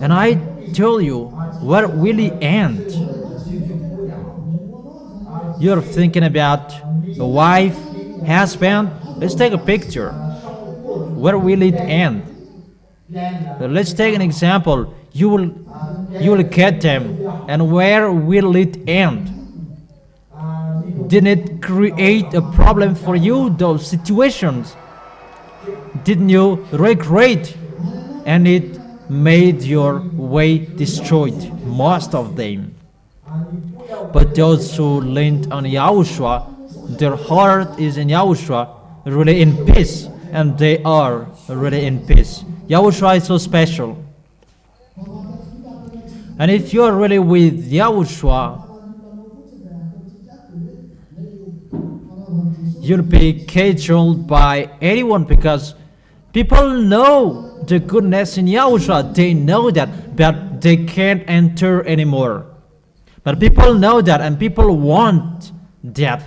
And I tell you, where will it end? You're thinking about a wife, husband. Let's take a picture. Where will it end? Let's take an example. You will get them, and where will it end? Didn't it create a problem for you, those situations? Didn't you regret? And it made your way destroyed, most of them. But those who leaned on Yahushua, their heart is in Yahushua, really in peace, and they are really in peace. Yahushua is so special. And if you are really with Yahushua, you'll be cajoled by anyone because people know the goodness in Yahushua. They know that, but they can't enter anymore. But people know that, and people want that.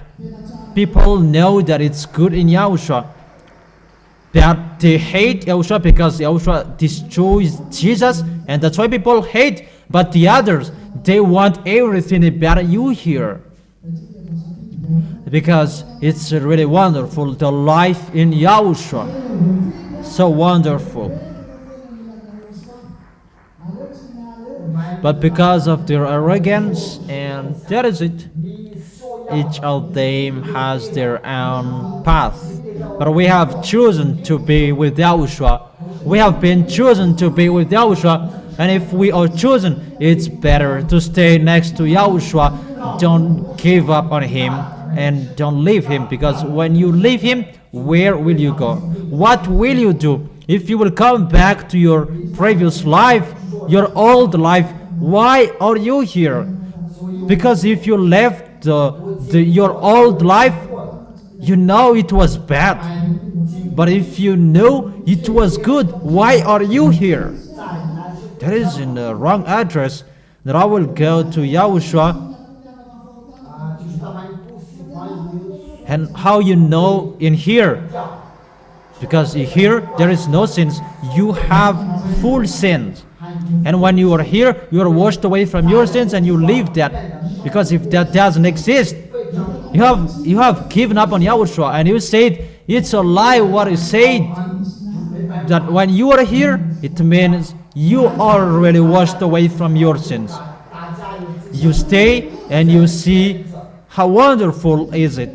People know that it's good in Yahushua. But they hate Yahushua because Yahushua destroys Jesus, and that's why people hate. But the others, they want everything about you here. Because it's really wonderful, the life in Yahushua. So wonderful. But because of their arrogance, and that is it, each of them has their own path. But we have chosen to be with Yahushua. We have been chosen to be with Yahushua. And if we are chosen, it's better to stay next to Yahushua. Don't give up on him and don't leave him. Because when you leave him, where will you go? What will you do? If you will come back to your previous life, your old life, why are you here? Because if you left your old life, you know it was bad. But if you knew it was good, why are you here? That is in the wrong address. That I will go to Yahushua. And how you know in here? Because in here there is no sins. You have full sins. And when you are here, you are washed away from your sins and you leave that. Because if that doesn't exist, you have given up on Yahushua, and you said it's a lie what you said. That when you are here, it means you are really washed away from your sins. You stay and you see how wonderful is it.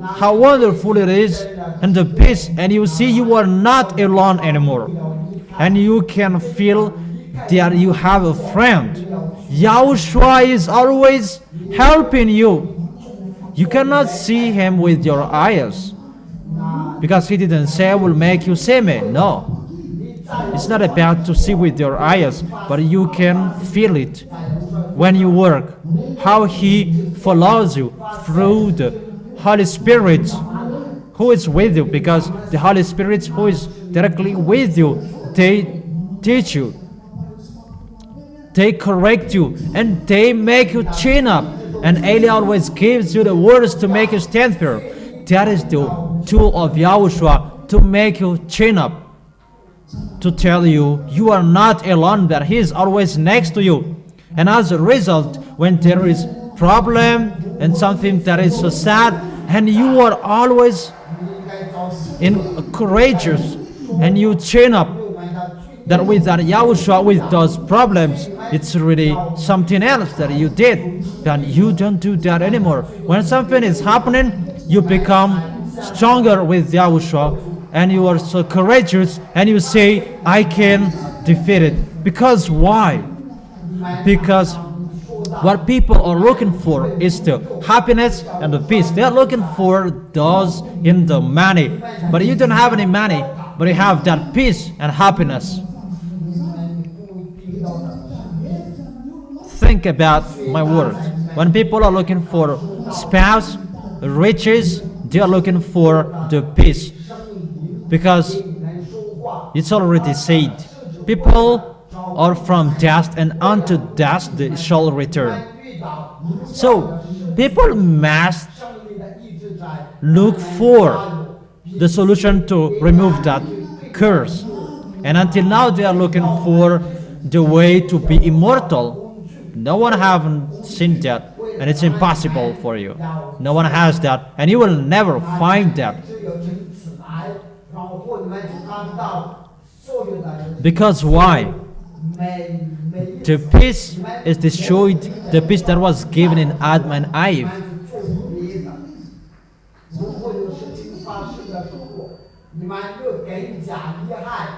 How wonderful it is, and the peace, and you see you are not alone anymore. and you can feel that you have a friend. Yahushua is always helping you. You cannot see him with your eyes, because he didn't say, I will make you see me. No. It's not about to see with your eyes, but you can feel it when you work. How he follows you through the Holy Spirit who is with you, because the Holy Spirit who is directly with you, they teach you, they correct you, and they make you chin up. And Eli always gives you the words to make you stand firm. That is the tool of Yahushua, to make you chin up, to tell you you are not alone, that he is always next to you. And as a result, when there is problem and something that is so sad, and you are always courageous, and you chin up, that with that Yahushua, with those problems, it's really something else that you did, and you don't do that anymore. When something is happening, you become stronger with Yahushua, and you are so courageous, and you say, I can defeat it. Because why? Because what people are looking for is the happiness and the peace. They are looking for those in the money, but you don't have any money, but you have that peace and happiness. Think about my words. When people are looking for spouse, riches, they are looking for the peace, because it's already said, people are from dust, and unto dust they shall return. So people must look for the solution to remove that curse, and until now they are looking for the way to be immortal. No one haven't seen that, and it's impossible for you. No one has that, and you will never find that. Because why? The peace is destroyed, the peace that was given in Adam and Eve.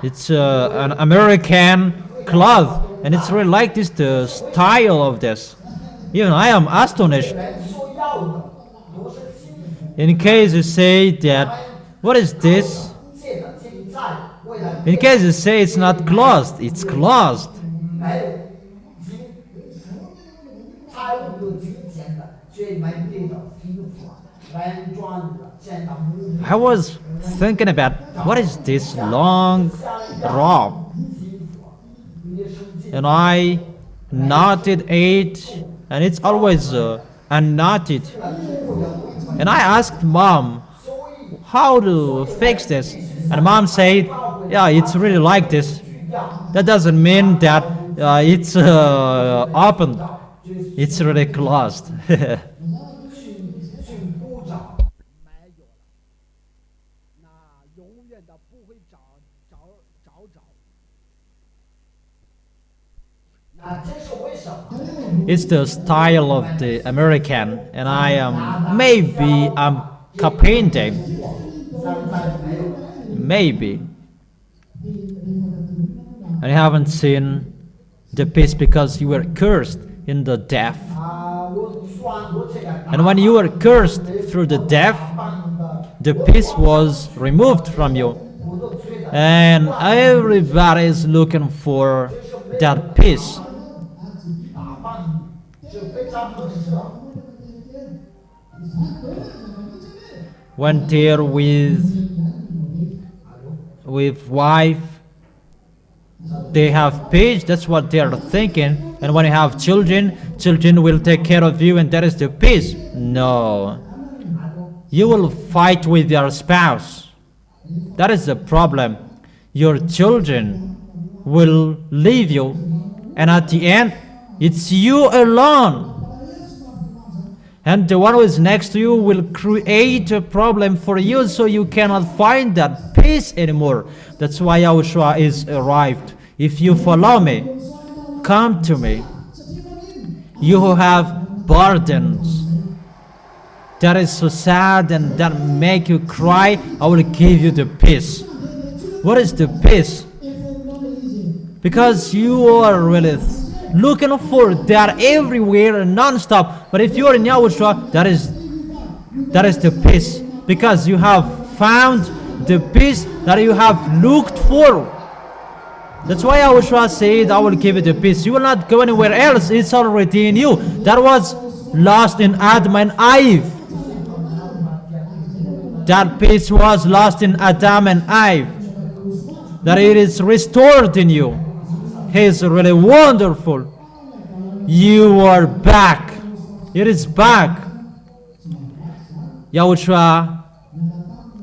It's an American cloth, and it's really like this, the style of this. Even I am astonished. In case you say that, what is this? In case you say it's not closed, it's closed. I was thinking about, what is this long rope? And I knotted it, and it's always unknotted. And I asked Mom, how to fix this? And Mom said, yeah, it's really like this. That doesn't mean that it's open. It's really closed. It's the style of the American, and I am maybe I'm copying them. Maybe. I haven't seen the peace because you were cursed in the death. And when you were cursed through the death, the peace was removed from you. And everybody is looking for that peace. When they're with wife, they have peace, that's what they're thinking. And when you have children, children will take care of you, and that is the peace. No. You will fight with your spouse. That is the problem. Your children will leave you, and at the end, it's you alone. And the one who is next to you will create a problem for you, so you cannot find that peace anymore. That's why Yahushua is arrived. If you follow me, come to me. You who have burdens that is so sad and that make you cry, I will give you the peace. What is the peace? because you are really looking for that everywhere and non-stop. But if you are in Yahushua, that is the peace, because you have found the peace that you have looked for. That's why Yahushua said, I will give you the peace. You will not go anywhere else. It's already in you. That was lost in Adam and Eve. That peace was lost in Adam and Eve. That it is restored in you. He is really wonderful. You are back. It is back. Yahushua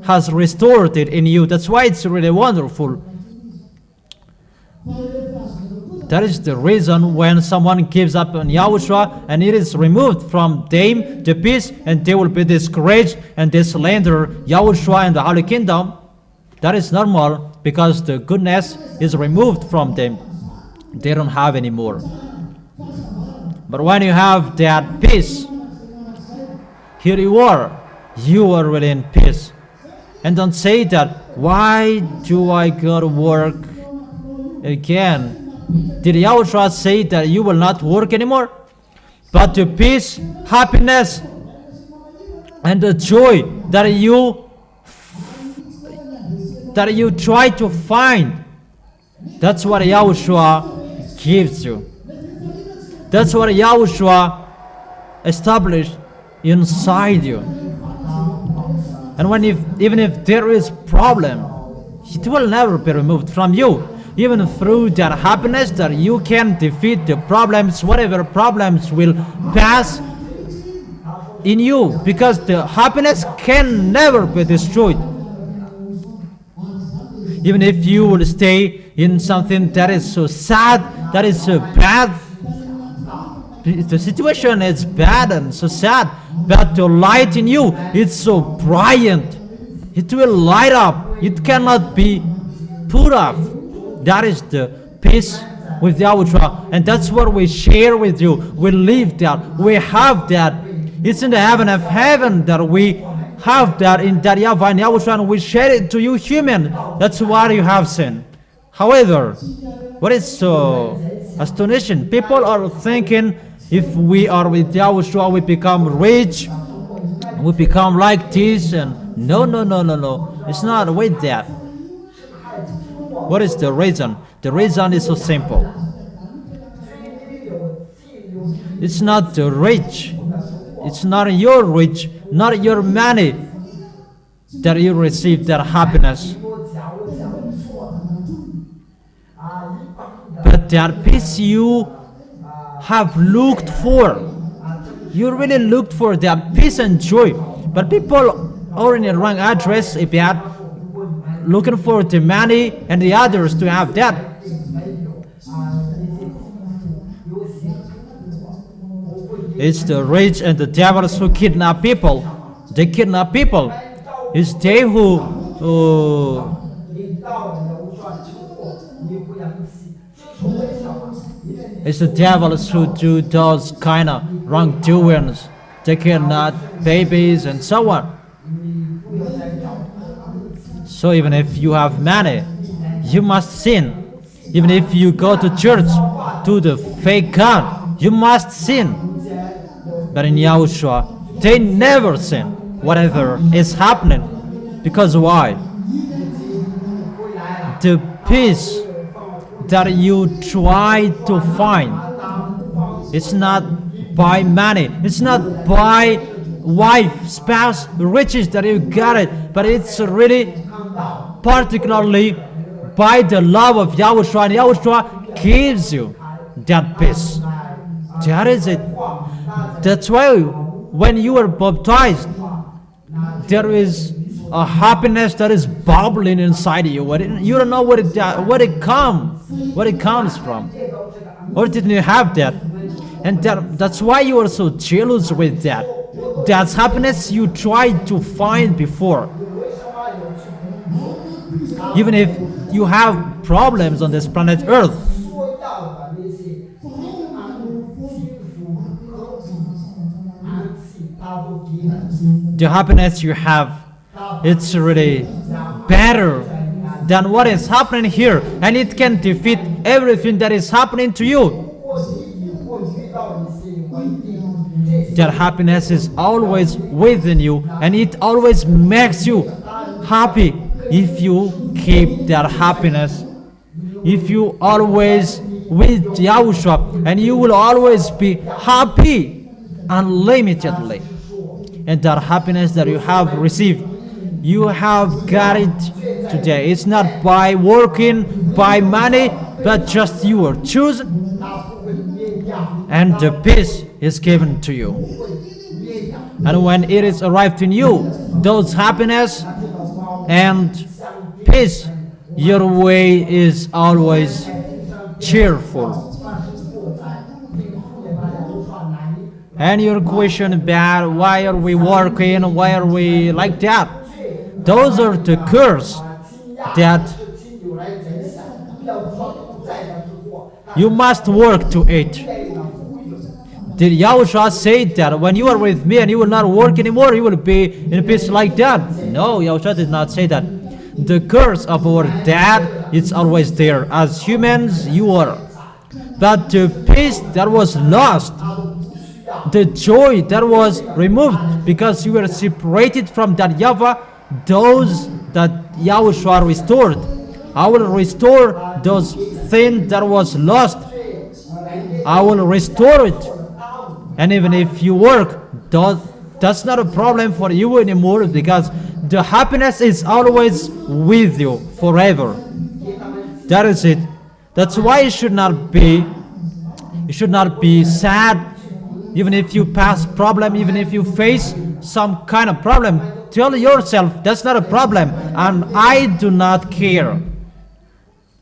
has restored it in you. That's why it's really wonderful. That is the reason when someone gives up on Yahushua and it is removed from them the peace, and they will be discouraged and they slander Yahushua and the Holy Kingdom. That is normal, because the goodness is removed from them. They don't have anymore. But when you have that peace, here you are really in peace. And don't say that, why do I go to work again? Did Yahushua say that you will not work anymore? But the peace, happiness, and the joy that you try to find, that's what Yahushua gives you. That's what Yahushua established inside you. And even if there is problem, it will never be removed from you. Even through that happiness, that you can defeat the problems, whatever problems will pass in you, because the happiness can never be destroyed. Even if you will stay in something that is so sad, that is so bad, the situation is bad and so sad, but the light in you, it's so brilliant. It will light up. It cannot be put off. That is the peace with Yahushua, and that's what we share with you. We live that. We have that. It's in the heaven of heaven that we have that in that YAHVAH and Yahushua, and we share it to you human. That's what you have seen. However, what is so astonishing, people are thinking if we are with Yahushua, we become rich, we become like this, and no. It's not with that. What is the reason? The reason is so simple. It's not the rich. It's not your rich, not your money that you receive that happiness. But that peace you have looked for. You really looked for that peace and joy. But people are in the wrong address about looking for the money and the others to have that. It's the rich and the devils who kidnap people. They kidnap people. It's they who it's the devils who do those kind of wrongdoings. They kidnap babies and so on. So even if you have money, you must sin. Even if you go to church, to the fake God, you must sin. But in Yahushua, they never sin, whatever is happening. Because why? The peace that you try to find, it's not by money, it's not by wife, spouse, riches that you got it, but it's really particularly by the love of Yahushua, and Yahushua gives you that peace. That is it. That's why when you are baptized, there is a happiness that is bubbling inside you. You don't know what it comes from. Or didn't you have that? And that's why you are so jealous with that. That's happiness you tried to find before. Even if you have problems on this planet Earth, the happiness you have, it's really better than what is happening here, and it can defeat everything that is happening to you. That happiness is always within you, and it always makes you happy if you keep that happiness. If you always with Yahushua, and you will always be happy unlimitedly. And that happiness that you have received, you have got it today. It's not by working, by money, but just you are chosen, and the peace is given to you. And when it is arrived in you, those happiness and peace, your way is always cheerful. And your question about why are we working, why are we like that? Those are the curse that you must work to eat. Did Yahushua say that when you are with me and you will not work anymore, you will be in peace like that? No, Yahushua did not say that. The curse of our dad is always there. As humans, you are. But the peace that was lost, the joy that was removed because you were separated from that YAHVAH, those that Yahushua restored. I will restore those things that was lost. I will restore it. And even if you work, that's not a problem for you anymore, because the happiness is always with you forever. That is it. That's why you should not be sad. Even if you pass problem, even if you face some kind of problem, tell yourself that's not a problem and I do not care.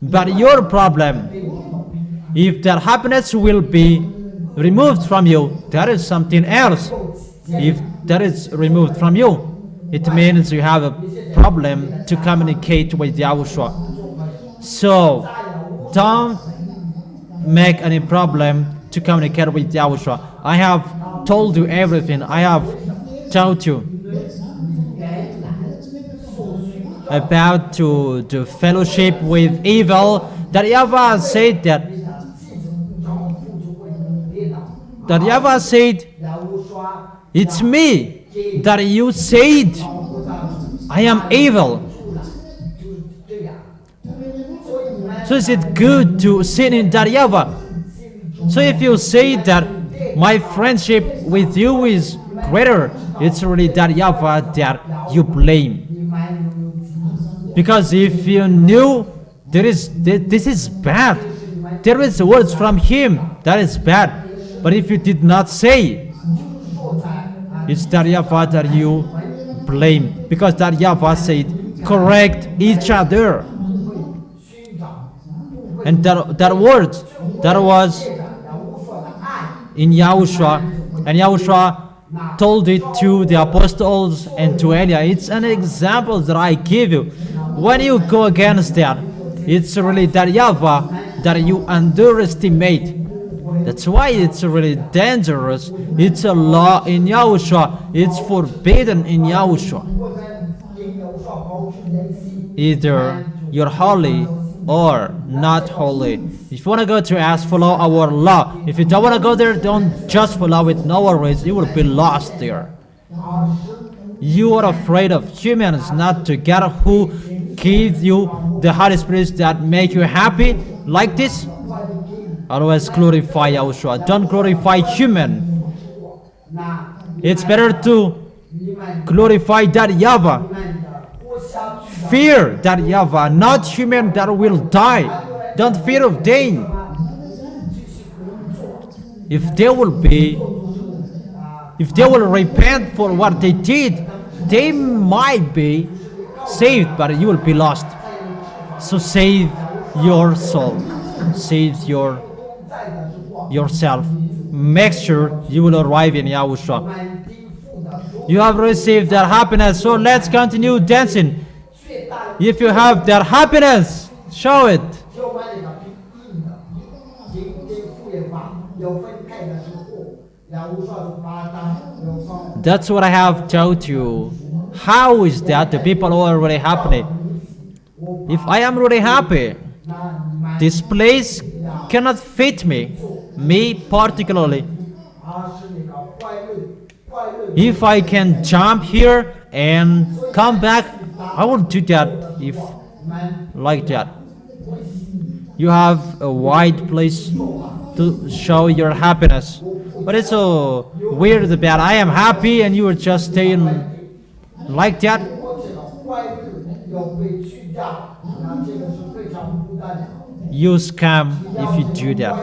But your problem, if that happiness will be removed from you, that is something else. If that is removed from you, it means you have a problem to communicate with Yahushua. So don't make any problem to communicate with Yahushua. I have told you everything. I have told you about the fellowship with evil. That YAHVAH said that YAHVAH said, it's me that you said I am evil. So is it good to sin in that YAHVAH? So if you say that my friendship with you is greater, it's really that YAHVAH that you blame. Because if you knew this is bad, there is words from him that is bad. But if you did not say, it's that YAHVAH that you blame. Because that YAHVAH said, correct each other. And that word, that was in Yahushua, and Yahushua told it to the apostles and to Eliah. It's an example that I give you. When you go against that, it's really that YAHVAH that you underestimate. That's why it's really dangerous. It's a law in Yahushua. It's forbidden in Yahushua. Either you're holy or not holy. If you want to go to ask, follow our law. If you don't want to go there, don't just follow it. No worries, you will be lost there. You are afraid of humans, not to God who gives you the Holy Spirit that make you happy like this. Always glorify Yahushua. Don't glorify human. It's better to glorify that YAHVAH. Fear that YAHVAH, not human that will die. Don't fear of them. If they will repent for what they did, they might be saved, but you will be lost. So save your soul. Save yourself. Make sure you will arrive in Yahushua. You have received that happiness, so let's continue dancing. If you have that happiness, show it. That's what I have told you. How is that the people who are really happy? If I am really happy, this place cannot fit me particularly. If I can jump here and come back, I will do that if like that. You have a wide place to show your happiness. But it's so weird that I am happy and you are just staying like that. You scam if you do that.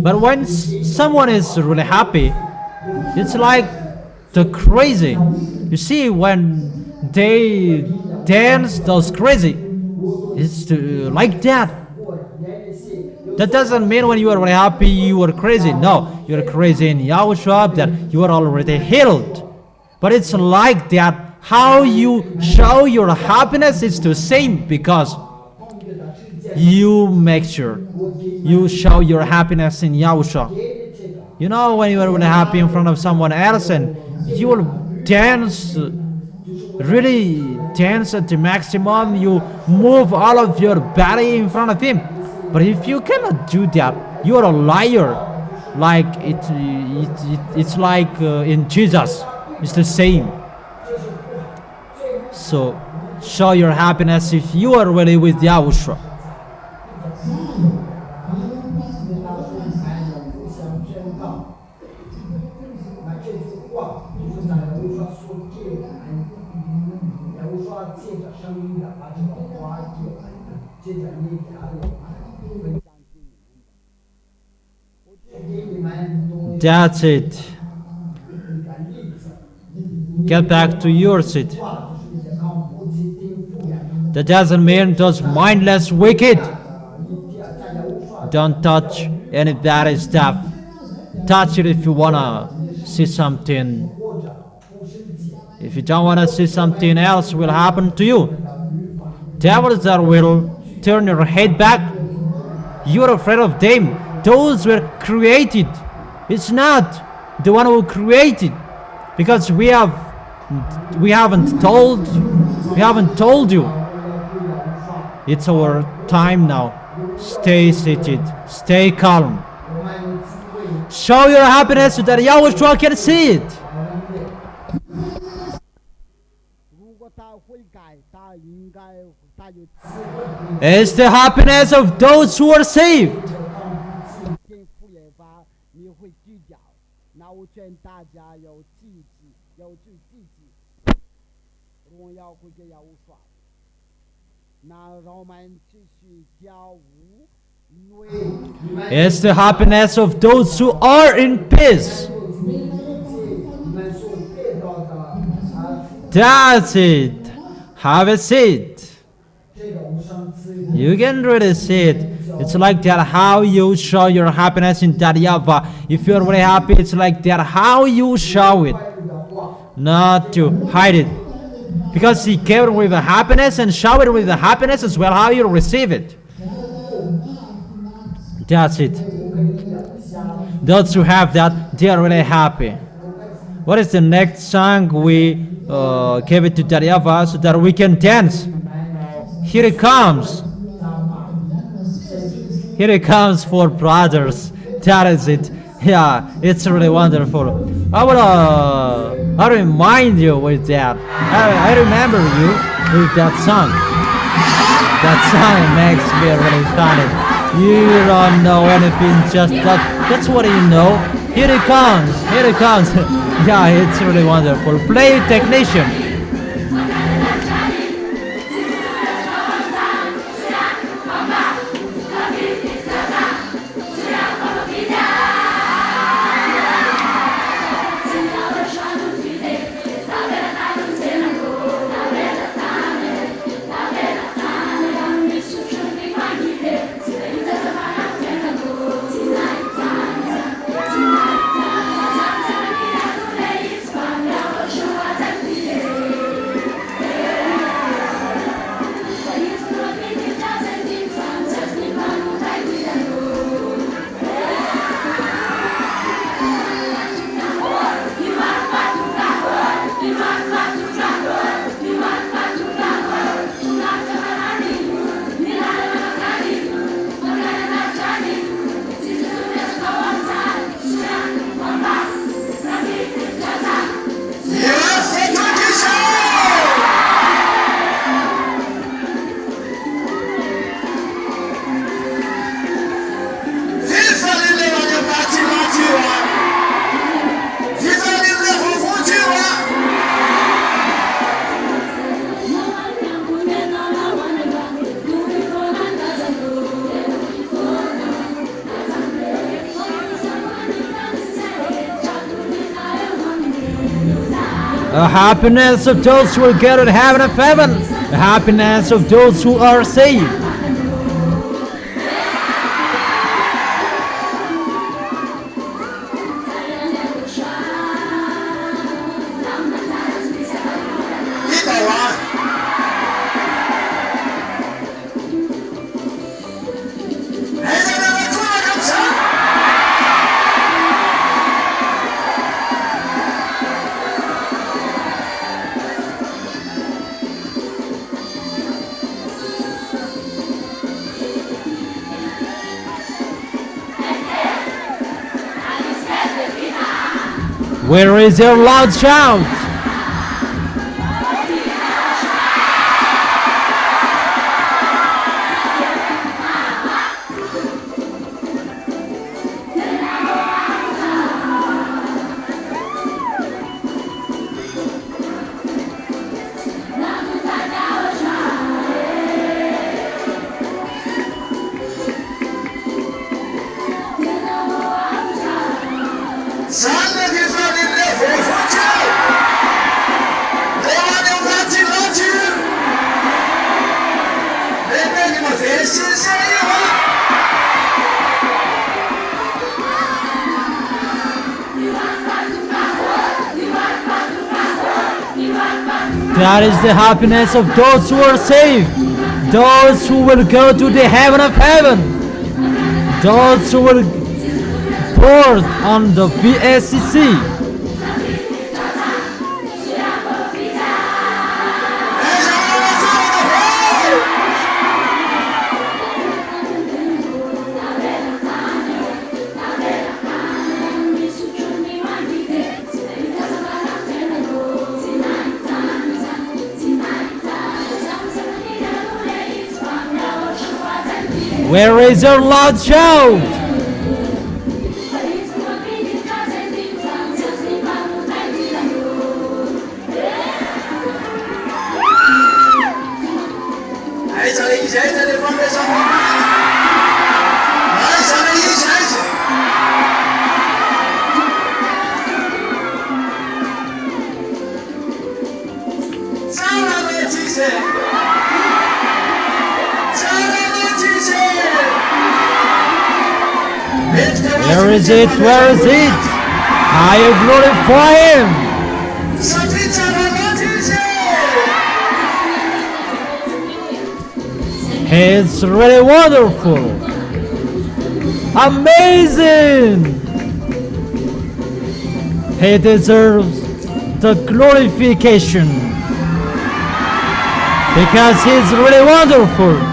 But when someone is really happy, it's like the crazy. You see, when they dance those crazy, it's like that. That doesn't mean when you are really happy you are crazy. No, you are crazy in Yahushua, that you are already healed. But it's like that. How you show your happiness is the same, because you make sure you show your happiness in Yahushua. You know, when you are really happy in front of someone else and you will dance, really dance at the maximum, you move all of your body in front of him. But if you cannot do that, you are a liar. Like it's like in Jesus, it's the same. So show your happiness if you are really with Yahushua. That's it. Get back to your seat. That doesn't mean those mindless wicked. Don't touch any bad stuff. Touch it if you wanna see something. If you don't wanna see something else will happen to you. Devils that will turn your head back. You're afraid of them. Those were created. It's not the one who created, because we haven't told you. It's our time now. Stay seated. Stay calm. Show your happiness so that Yahushua can see it. It's the happiness of those who are saved. It's the happiness of those who are in peace. That's it. Have a seat. You can really see it. It's like that how you show your happiness in that YAHVAH. If you're really happy, it's like that how you show it. Not to hide it. Because he gave it with the happiness and show it with the happiness as well, how you receive it. That's it. Those who have that, they are really happy. What is the next song? We gave it to YAHVAH so that we can dance. Here it comes. Here it comes for brothers. That is it. Yeah, it's really wonderful. I remind you with that. I remember you with that song. That song makes me really funny. You don't know anything, just that's what you know. Here it comes. Here it comes. Yeah, it's really wonderful. Play technician. The happiness of those who will get to heaven of heaven. The happiness of those who are saved. Where is your loud shout? That is the happiness of those who are saved, those who will go to the heaven of heaven, those who will board on the VSCC. Where is your loud shout? Where is it? Where is it? I glorify Him. It's really wonderful. Amazing. He deserves the glorification because He's really wonderful.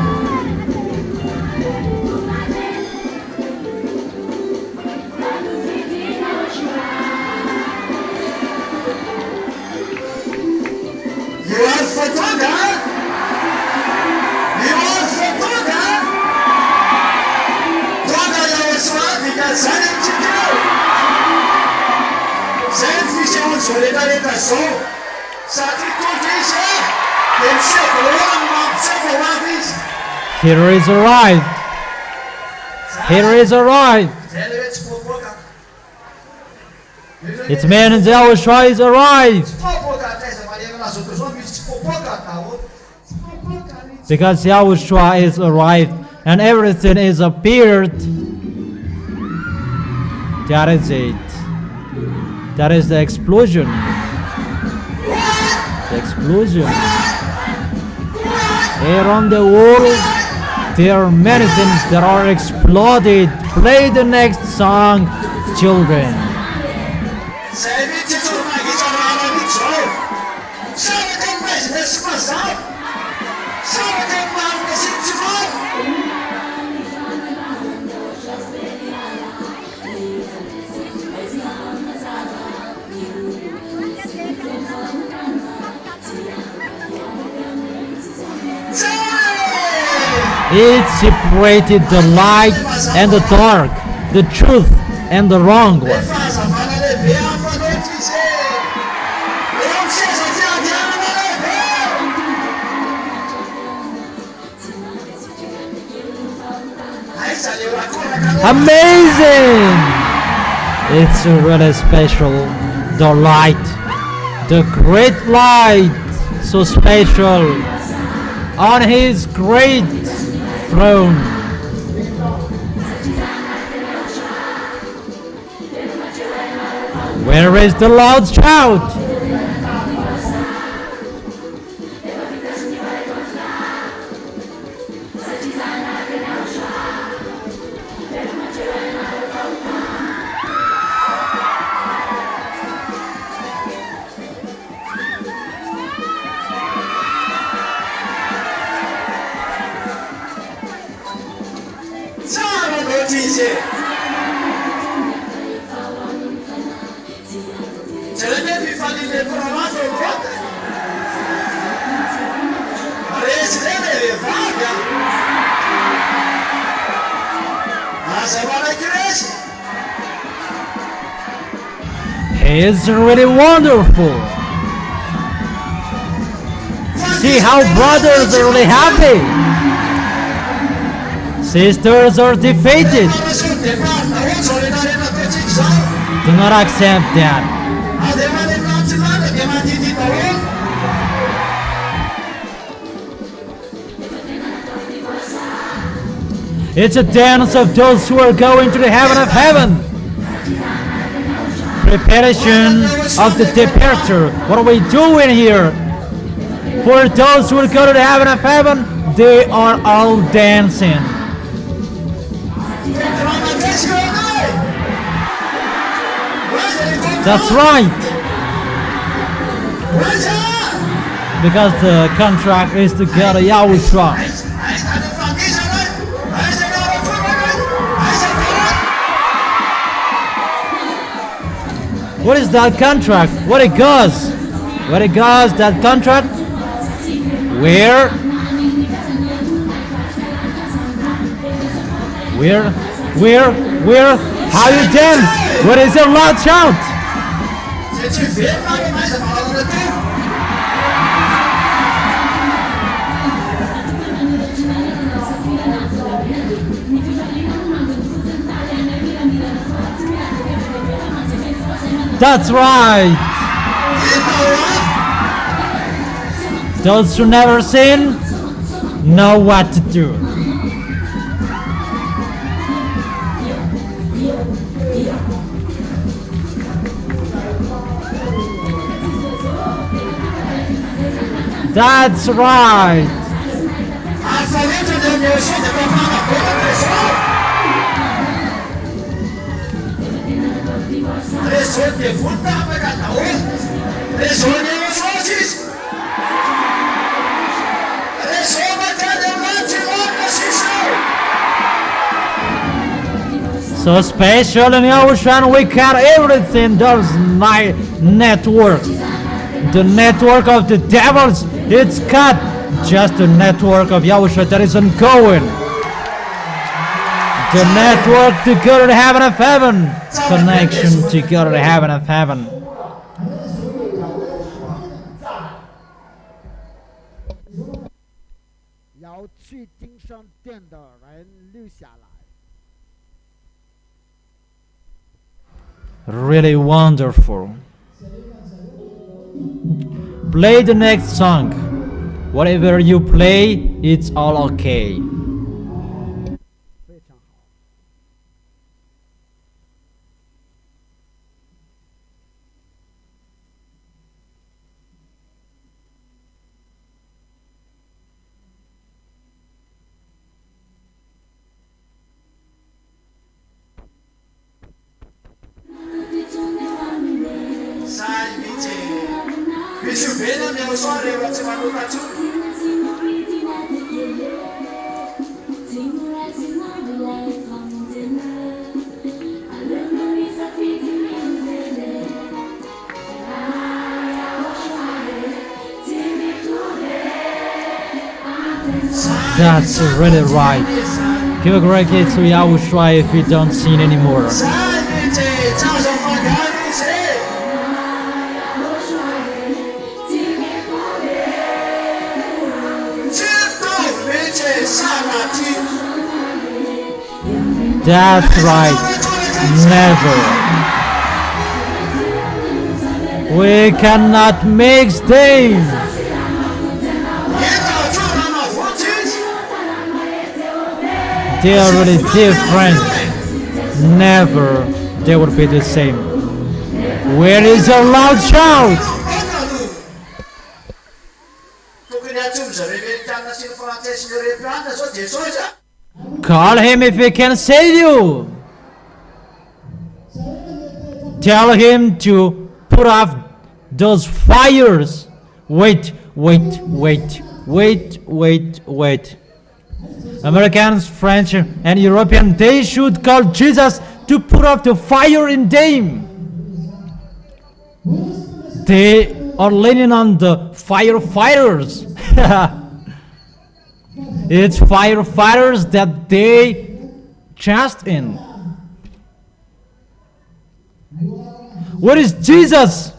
Here is arrived. Here is arrived. Its man and YAHOSHUAH is arrived. Because YAHOSHUAH is arrived and everything is appeared. That is it. That is the explosion. The explosion. Around the world, there are many things that are exploded. Play the next song, children. It separated the light and the dark, the truth and the wrong one. Amazing! It's really special. The light, The great light, so special, on his great throne. Where is the loud shout? He is really wonderful. See how brothers are really happy. Sisters are defeated. Do not accept that. It's a dance of those who are going to the heaven of heaven. Preparation of the departure. What are we doing here? For those who will go to the heaven of heaven, they are all dancing. That's right. Because the contract is to go to YAHOSHUA. What is that contract? What it goes? What it goes, that contract? Where? How you dance? What is your loud shout? That's right. Those who never sin know what to do. That's right. So special in YAHOSHUA, and we cut everything. There's my network. The network of the devils, it's cut. Just the network of YAHOSHUA that isn't going. The network to go to the heaven of heaven. Connection to go to the heaven of heaven. Really wonderful. Play the next song. Whatever you play, it's all okay. That's really right. Give a great gift to YAHOSHUA if you don't sing anymore. That's right. Never. We cannot mix them. 引导出他们夫妻， They are really different. Never they will be the same. Where is your loud shout? 特别좀 저를 장난치는 프란체스 노래 앉아서 제소자. Call him if he can save you. Tell him to put off those fires. Wait. Americans, French, and European, they should call Jesus to put off the fire in them. They are leaning on the firefighters. It's firefighters that they trust in. What is Jesus?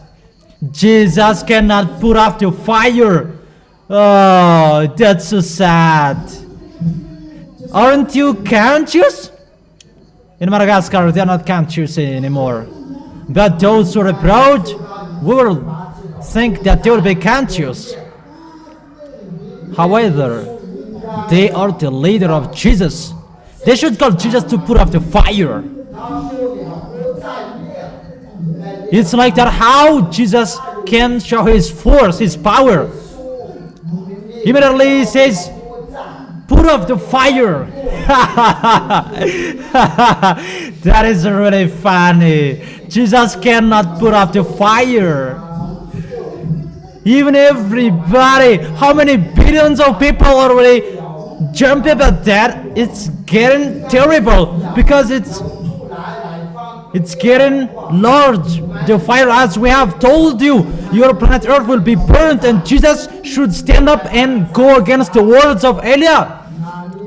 Jesus cannot put off the fire. Oh, that's so sad. Aren't you conscious? In Madagascar, they are not conscious anymore. But those who are abroad will think that they will be conscious. However, they are the leader of Jesus. They should call Jesus to put off the fire. It's like that how Jesus can show his force, his power. Immediately he says, put off the fire. That is really funny. Jesus cannot put off the fire. Even everybody, how many billions of people already jump about that? It's getting terrible because it's getting large. The fire, as we have told you, your planet Earth will be burnt, and Jesus should stand up and go against the words of Eliah.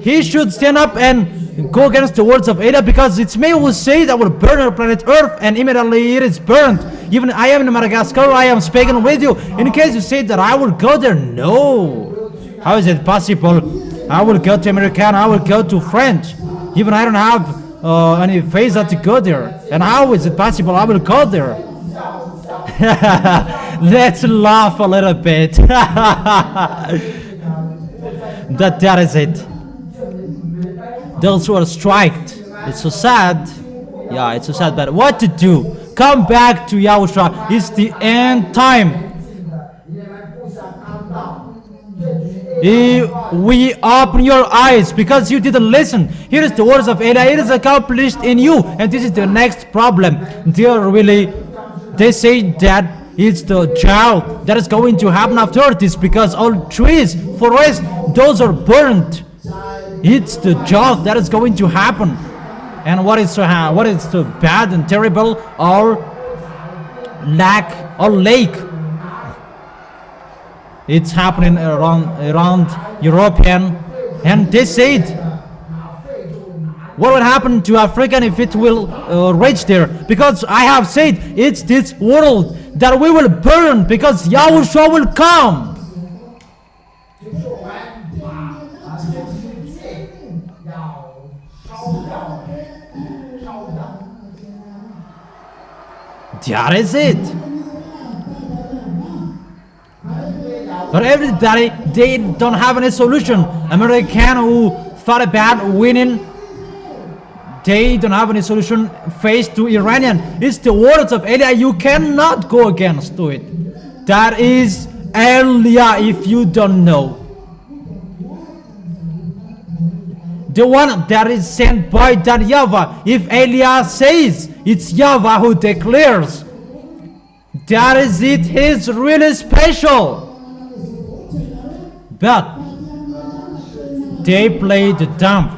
He should stand up and go against the words of Eliah, because it's me who says I will burn our planet Earth, and immediately it is burnt. Even I am in Madagascar, I am speaking with you. In case you say that I will go there, no. How is it possible? I will go to America, I will go to French. Even I don't have any visa to go there. And how is it possible I will go there? Let's laugh a little bit. That is it. Those who are striked, it's so sad. Yeah, it's so sad, but what to do? Come back to Yahushua. It's the end time. We open your eyes because you didn't listen. Here is the words of Eliah. It is accomplished in you, and this is the next problem. They say that it's the ZHYAH that is going to happen after this, because all trees, forests, those are burnt. It's the ZHYAH that is going to happen. And what is so bad and terrible? Our lake. It's happening around European, and they said, what will happen to African if it will reach there? Because I have said it's this world that we will burn, because Yahushua will come. That is it. But everybody, they don't have any solution. American who thought about winning, they don't have any solution faced to Iranian. It's the words of Eliah. You cannot go against to it. That is Eliah, if you don't know. The one that is sent by that YAHVAH. If Eliah says, it's YAHVAH who declares. That is it. He's really special. But they play the dumb.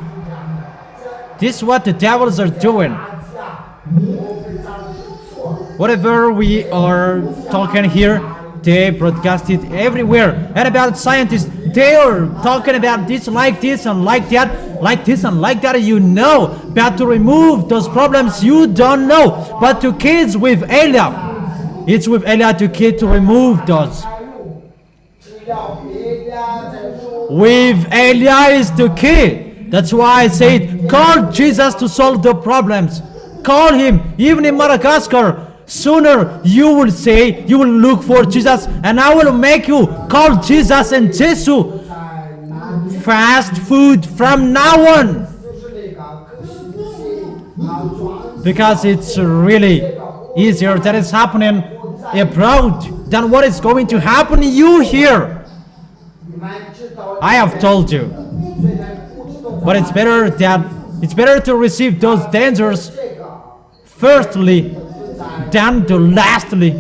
This is what the devils are doing. Whatever we are talking here, they broadcast it everywhere. And about scientists, they are talking about this and like that, like this and like that, you know. But to remove those problems, you don't know. But to kids with Eliah, it's with Eliah to remove those. With Eliah is the key. That's why I said, call Jesus to solve the problems. Call him. Even in Madagascar, sooner you will say, you will look for Jesus, and I will make you call Jesus and Jesus fast food from now on. Because it's really easier that is happening abroad than what is going to happen to you here. I have told you. But it's better to receive those dangers firstly than to lastly,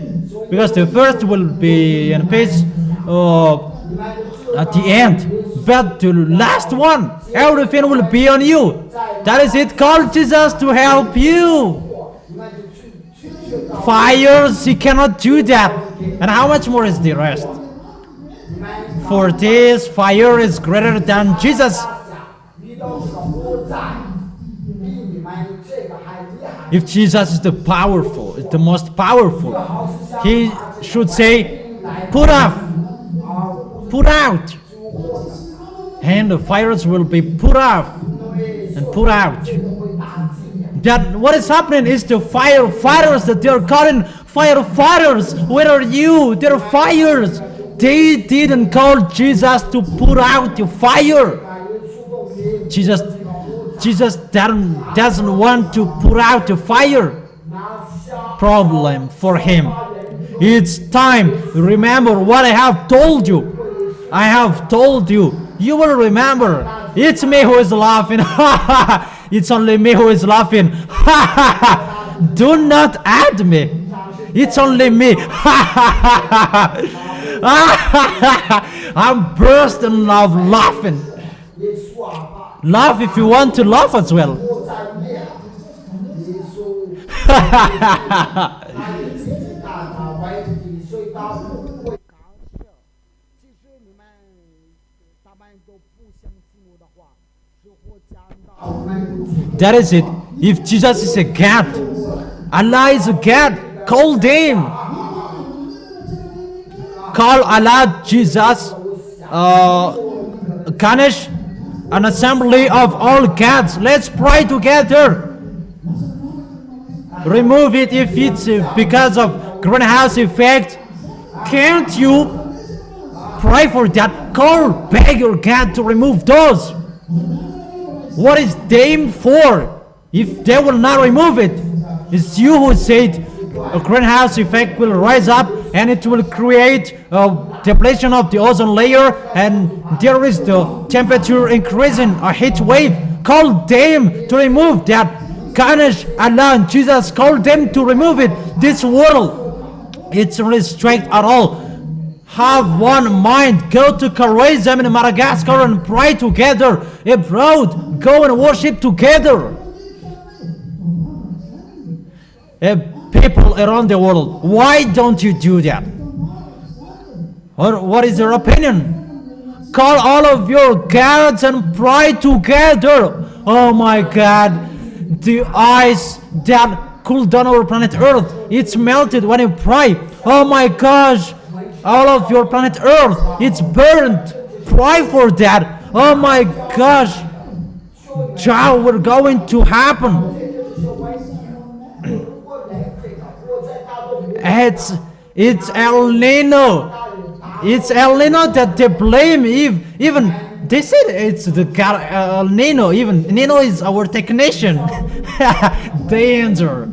because the first will be in peace at the end, but the last one, everything will be on you. That is it. Call Jesus to help you. Fires, he cannot do that. And how much more is the rest? For this, fire is greater than Jesus. If Jesus is the powerful, is the most powerful, he should say, put off, put out. And the fires will be put off and put out. That what is happening is the firefighters that they are calling firefighters. Where are you? They're fires. They didn't call Jesus to put out the fire. Jesus doesn't want to put out the fire problem for him. It's time. Remember what I have told you. I have told you. You will remember. It's me who is laughing. It's only me who is laughing. Do not add me. It's only me. I'm bursting of laughing. Laugh if you want to laugh as well. That is it. If Jesus is a God, Allah is a God, call them. Call Allah, Jesus, Ganesh, an assembly of all gods. Let's pray together. Remove it if it's because of greenhouse effect. Can't you pray for that? Call, beg your God to remove those. What is them for? If they will not remove it, it's you who said a greenhouse effect will rise up and it will create a depletion of the ozone layer, and there is the temperature increasing, a heat wave. Call them to remove that. Ganesh, Allah, and Jesus, call them to remove it. This world, it's restrict at all. Have one mind. Go to Karaizam in Madagascar and pray together. Abroad, go and worship together. People around the world, why don't you do that? Or what is your opinion? Call all of your gods and pray together. Oh my God, the ice that cooled down our planet Earth, it's melted when you pray. Oh my gosh, all of your planet Earth, it's burned. Pray for that. Oh my gosh, How we're going to happen? It's El Nino. It's El Nino that they blame. Even they said it's the God El Nino. Even Nino is our technician. Danger.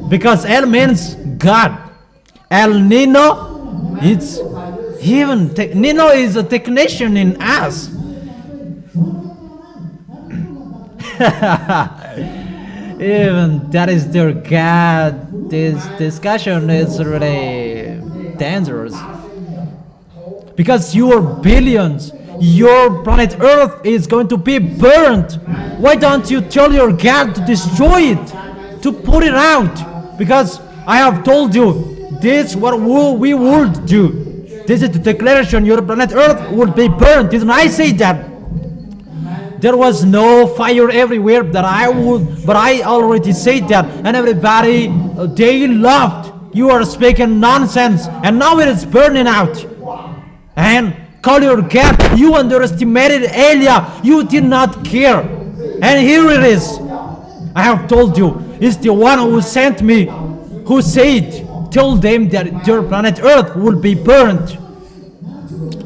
Because El means God. El Nino, it's even Nino is a technician in us. Even that is their God. This discussion is really dangerous. Because your billions, your planet Earth is going to be burned. Why don't you tell your God to destroy it, to put it out? Because I have told you, this is what we would do. This is the declaration, your planet Earth would be burned. Didn't I say that? There was no fire everywhere that I would, but I already said that, and everybody, they laughed. You are speaking nonsense, and now it is burning out. And call your God, you underestimated Elia, you did not care. And here it is. I have told you, it's the one who sent me who said, told them that your planet Earth will be burned.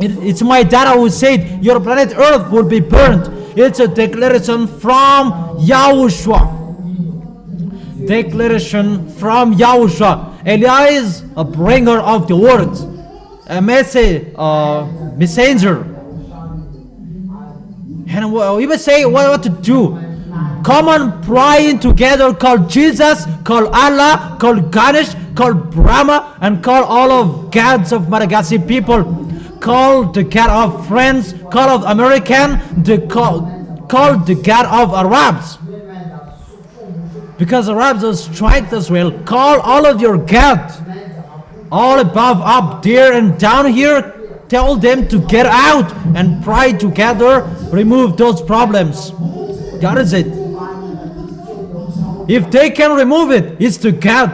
It's my dad who said your planet Earth will be burned. It's a declaration from YAHOSHUA. Declaration from YAHOSHUA. Elijah is a bringer of the words, a messenger. And we will say what to do. Come on, praying together, call Jesus, call Allah, call Ganesh, call Brahma, and call all of gods of Madagascar people. Call the God of France, call of American, call the God of Arabs. Because Arabs are striked as well. Call all of your gods. All above, up there, and down here. Tell them to get out and pray together. Remove those problems. That is it. If they can remove it, it's to God.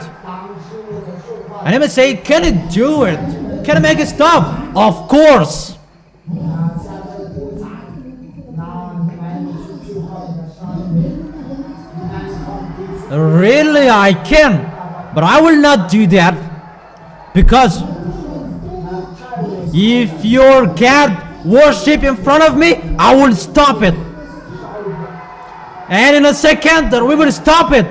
And I may say, can it do it? Can it make it stop? Of course. Really, I can. But I will not do that. Because if your God worship in front of me, I will stop it. And in a second, that we will stop it.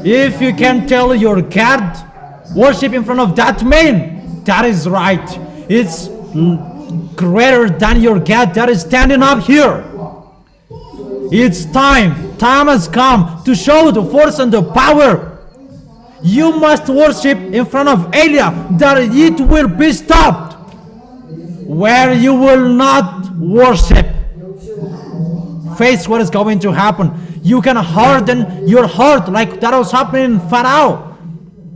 If you can tell your God worship in front of that man, that is right. It's greater than your God that is standing up here. It's time. Time has come to show the force and the power. You must worship in front of Elia, that it will be stopped. Where you will not worship, face what is going to happen. You can harden your heart like that was happening in Pharaoh.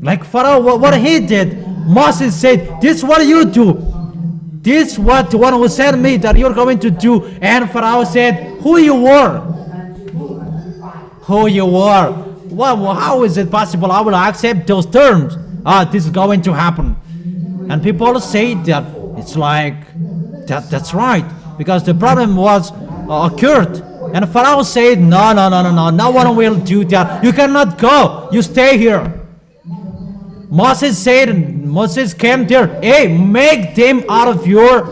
Like Pharaoh, what he did. Moses said, this is what you do. This is what the one who sent me that you're going to do. And Pharaoh said, who you were? Who you were? Well, how is it possible I will accept those terms? This is going to happen. And people say that it's like, that's right. Because the problem was occurred. And Pharaoh said, no one will do that. You cannot go. You stay here. Moses came there. Hey, make them out of your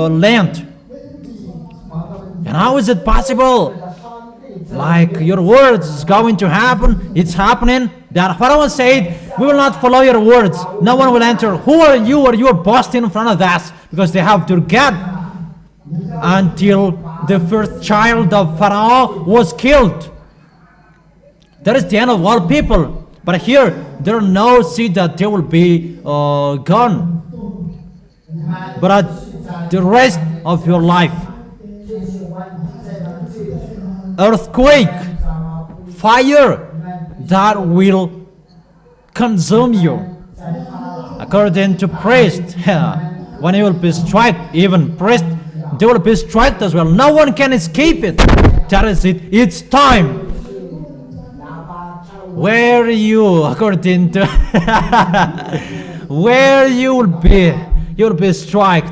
land. And how is it possible? Like your words is going to happen. It's happening. That Pharaoh said, we will not follow your words. No one will enter. Who are you? Or you are boasting in front of us? Because they have their God. Until the first child of Pharaoh was killed. That is the end of all people. But here, there are no seed that they will be gone. But the rest of your life, earthquake, fire, that will consume you. According to priest, when you will be struck, even priest, they will be struck as well. No one can escape it. That is it. It's time. Where you, according to where you will be, you'll be struck.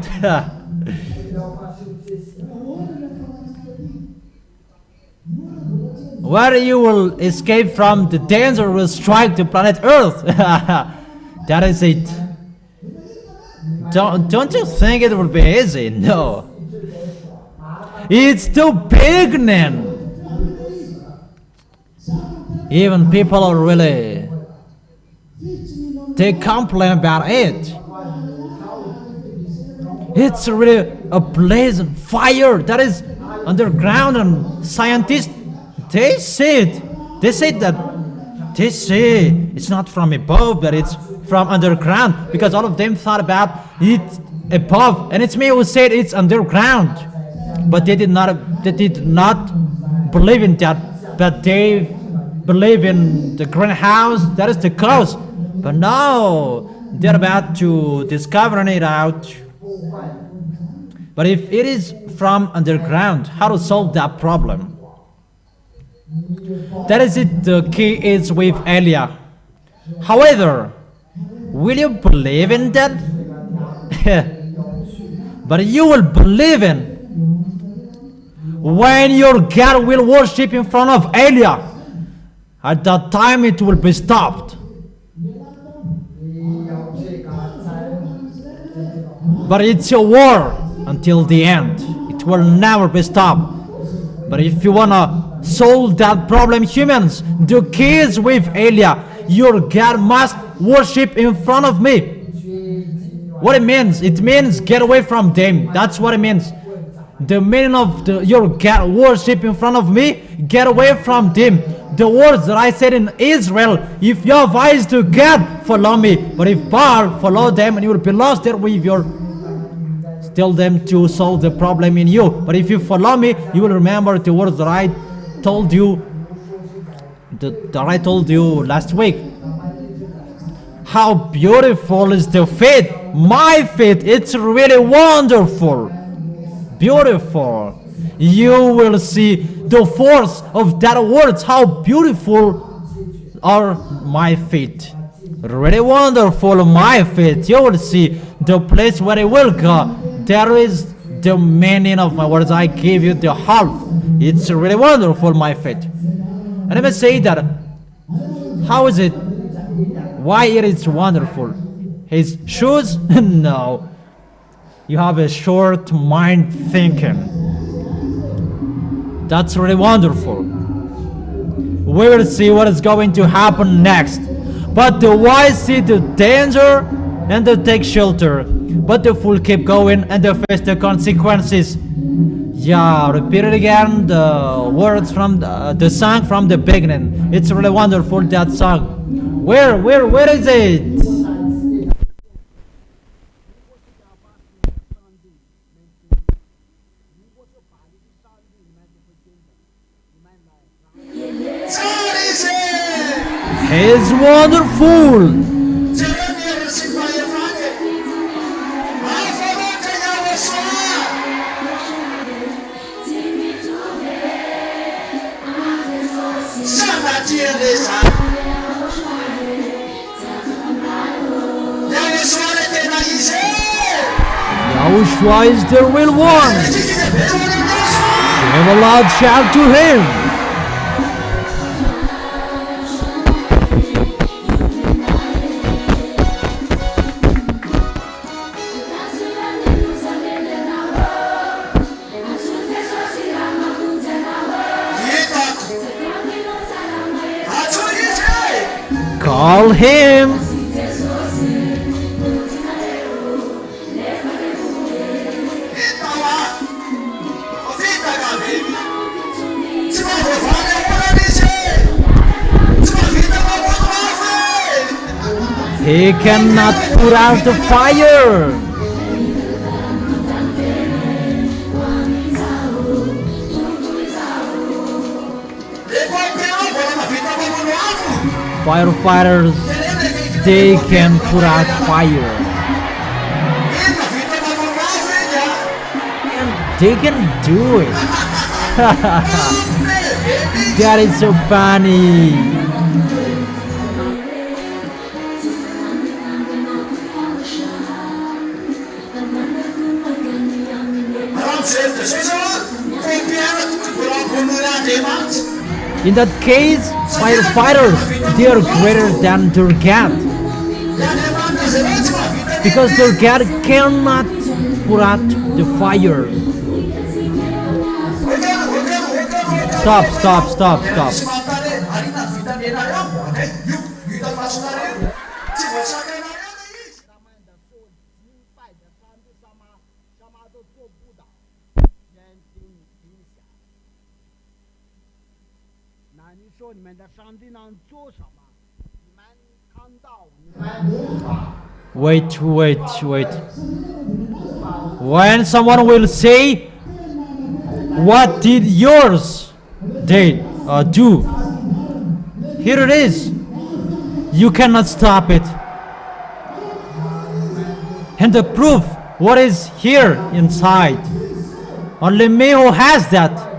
Where you will escape from the danger will strike the planet Earth. That is it. Don't you think it will be easy? No. It's too big, man. Even people are really, they complain about it. It's really a blazing fire that is underground, and scientists, they say that it's not from above, but it's from underground, because all of them thought about it above, and it's me who said it's underground. But they did not believe in that, but they believe in the greenhouse, that is the cause. But now they're about to discover it out. But if it is from underground, how to solve that problem? That is it. The key is with Elia. However, will you believe in that? But you will believe in when your God will worship in front of Elia. At that time it will be stopped. But it's a war until the end. It will never be stopped. But if you wanna solve that problem, humans, the case with Elia, your God must worship in front of me. What it means get away from them. That's what it means. The meaning of your God worship in front of me, get away from them. The words that I said in Israel, if YAHVAH is to God, follow me. But if Baal, follow them, and you will be lost there with your tell them to solve the problem in you. But if you follow me, you will remember the words that I told you last week. How beautiful is the faith, my faith. It's really wonderful, beautiful. You will see the force of that words. How beautiful are my feet, really wonderful my feet. You will see the place where I will go. There is the meaning of my words. I gave you the half. It's really wonderful my feet. And let me say that. How is it? Why it is wonderful? His shoes? No. You have a short mind thinking. That's really wonderful. We will see what is going to happen next. But the wise see the danger and they take shelter. But the fool keep going and they face the consequences. Yeah, repeat it again. The words from the song from the beginning. It's really wonderful, that song. Where is it? He's wonderful. Yahushua is the real one. Give a loud shout to him. Call him. He cannot put out the fire. Firefighters, they can put out fire. They can do it. That is so funny. In that case, firefighters, they are greater than their God. Because their God cannot put out the fire. Stop. Wait. When someone will say, what did yours do? Here it is. You cannot stop it. And the proof, what is here inside? Only me who has that.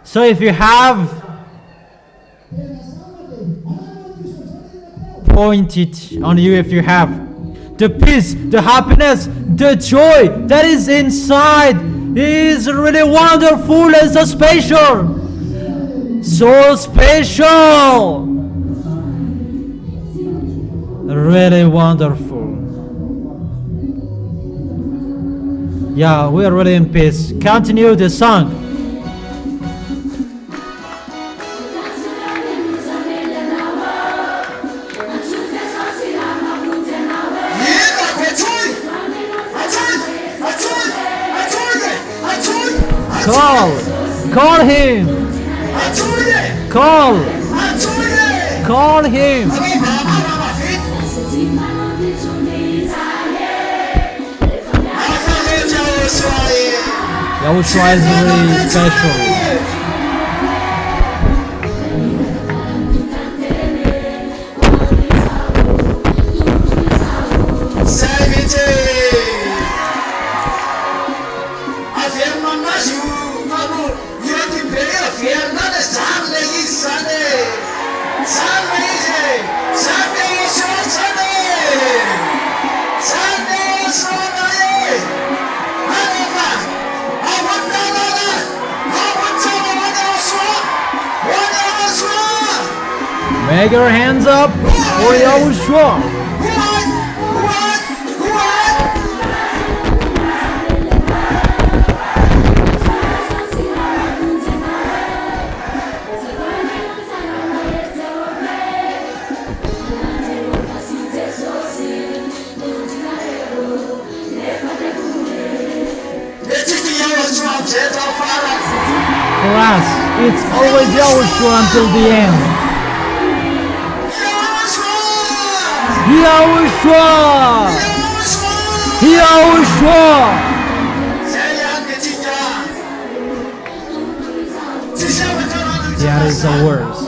So if you have, point it on you. If you have the peace, the happiness, the joy that is inside is really wonderful and so special. So special. Really wonderful. Yeah, we are really in peace. Continue the song. Call him. Call him. YAHOSHUAH is really special. Make your hands up for YAHOSHUAH. For us, it's always YAHOSHUAH until the end. YAHOSHUAH! YAHOSHUAH! That is the worst.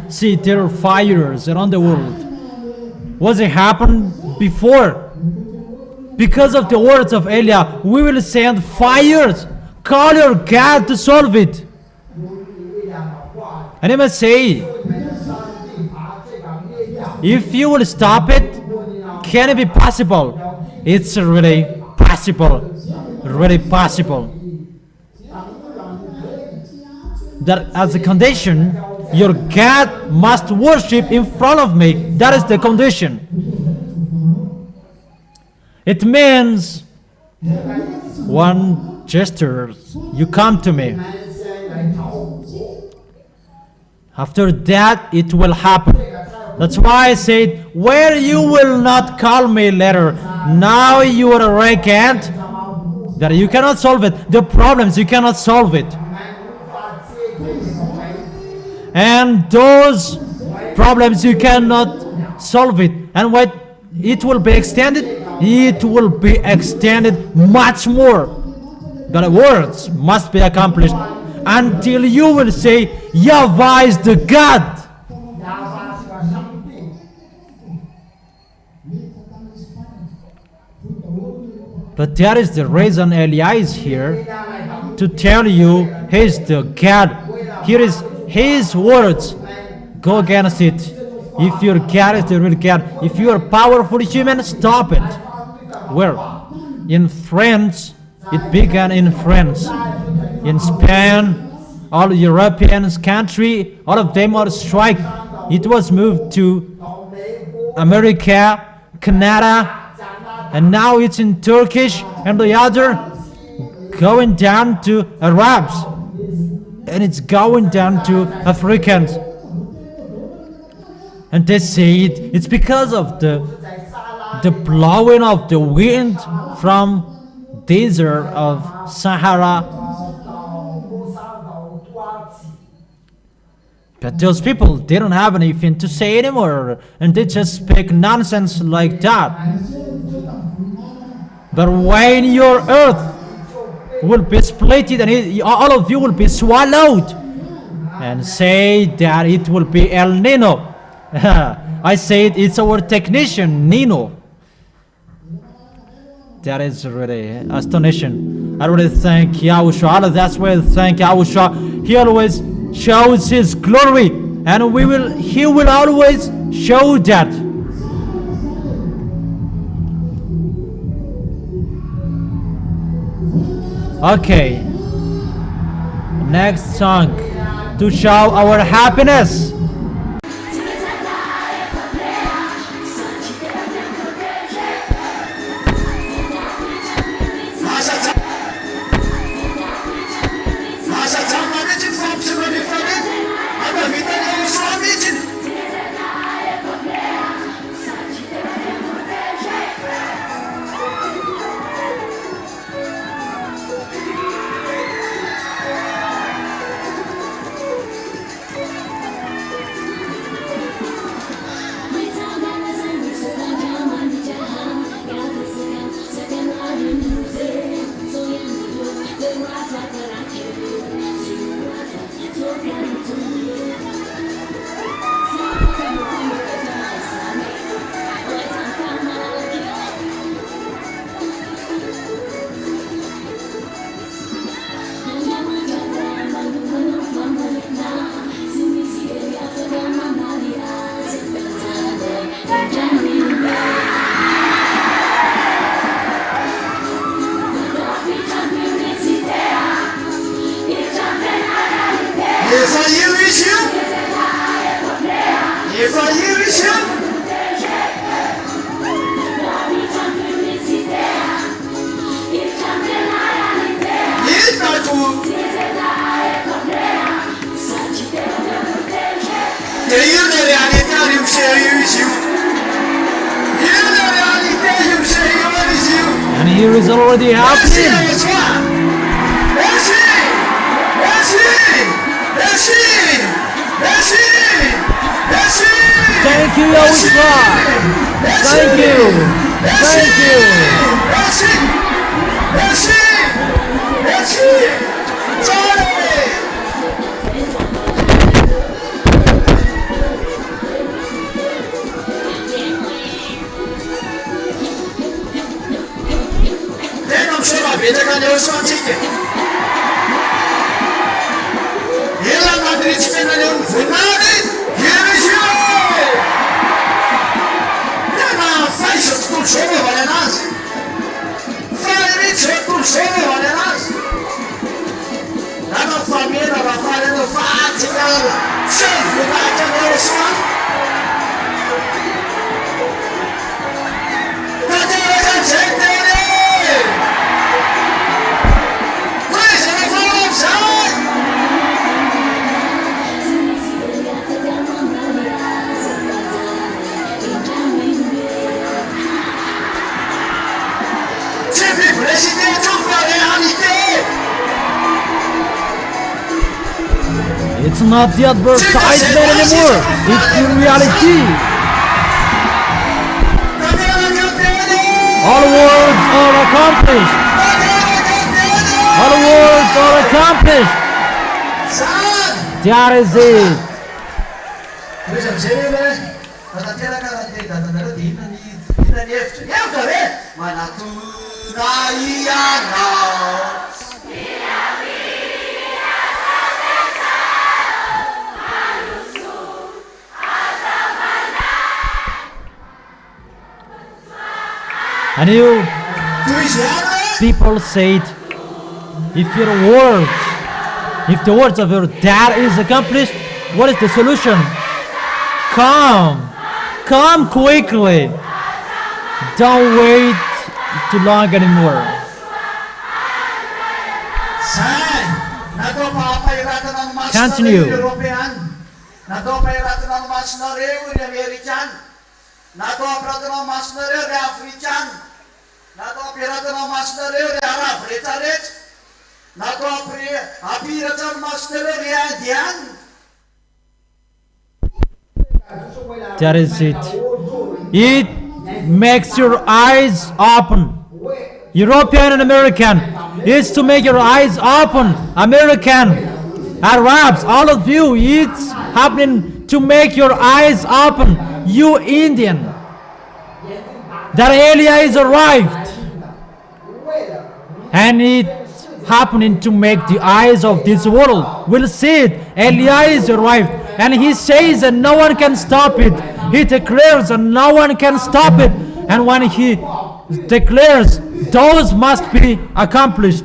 See, there are fires around the world. What's it happened before? Because of the words of Eliah, we will send fires. Call your God to solve it. And I must say, if you will stop it, can it be possible? It's really possible. Really possible. That as a condition, your God must worship in front of me. That is the condition. It means one gesture, you come to me. After that, it will happen. That's why I said, where you will not call me later, now you are arrogant, that you cannot solve it. The problems, you cannot solve it. And those problems, you cannot solve it. And what it will be extended, it will be extended much more. The words must be accomplished until you will say, YAHVAH is the God. But that is the reason Eliah is here, to tell you he is the God. Here is his words. Go against it. If your God is the real God, if you are powerful human, stop it. Where? In France, it began in France. In Spain, all European countries, all of them are strike. It was moved to America, Canada, and now it's in Turkish, and the other going down to Arabs, and it's going down to Africans. And they say it's because of the blowing of the wind from desert of Sahara. But those people, they don't have anything to say anymore, and they just speak nonsense like that. But when your earth will be split and all of you will be swallowed. And say that it will be El Nino. I said it's our technician, Nino. That is really astonishing. I really thank Yahushua. That's why I thank Yahushua. He always shows his glory, and he will always show that. Okay. Next song to show our happiness. And here is already happening. Thank you, Yahushua. Thank you. Thank you. It's not the advertisement anymore. It's the reality. All words are accomplished. All words are accomplished. That is it. And you people said, if the words of your dad is accomplished, what is the solution? Come quickly. Don't wait too long anymore. Continue. That is it. It makes your eyes open. European and American, is to make your eyes open. American, Arabs, all of you, it's happening to make your eyes open. You Indian, that Elijah is arrived, and it's happening to make the eyes of this world will see it. Elijah is arrived, and he says that no one can stop it. He declares that no one can stop it, and when he declares, those must be accomplished.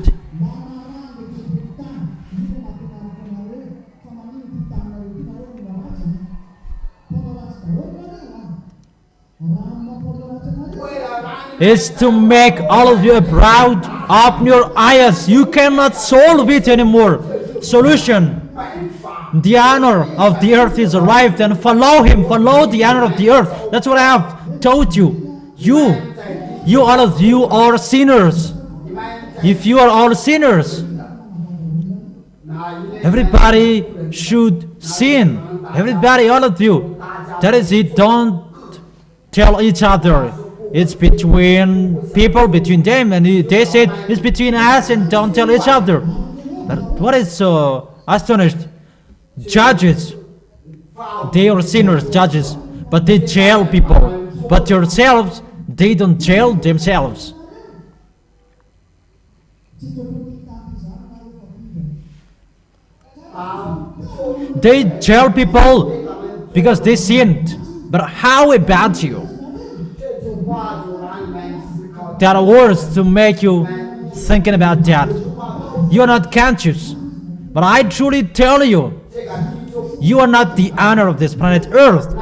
Is to make all of you proud. Open your eyes. You cannot solve it anymore. Solution. The honor of the earth is arrived, and follow him. Follow the honor of the earth. That's what I have taught you. You all of you are sinners. If you are all sinners, everybody should sin. Everybody, all of you. That is it. Don't tell each other. It's between people, between them, and they said it's between us, and don't tell each other. But what is so astonished? Judges, they are sinners, judges, but they jail people. But yourselves, they don't jail themselves. They jail people because they sinned. But how about you? There are words to make you thinking about that. You are not conscious. But I truly tell you, you are not the honor of this planet Earth.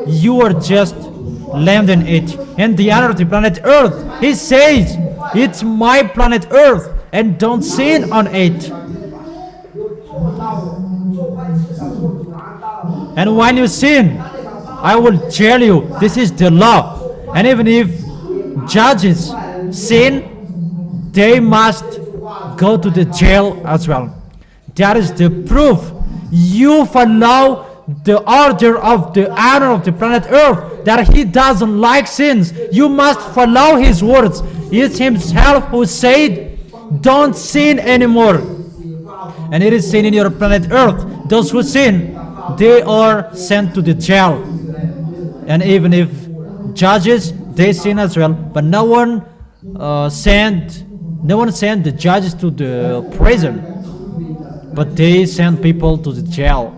You are just landing it. And the honor of the planet Earth, he says, it's my planet Earth, and don't sin on it. And when you sin, I will tell you, this is the law. And even if judges sin, they must go to the jail as well. That is the proof. You follow the order of the honor of the planet Earth, that he doesn't like sins. You must follow his words. It's himself who said, don't sin anymore. And it is sin in your planet Earth. Those who sin, they are sent to the jail. And even if judges, they sin as well, but no one sent the judges to the prison, but they sent people to the jail.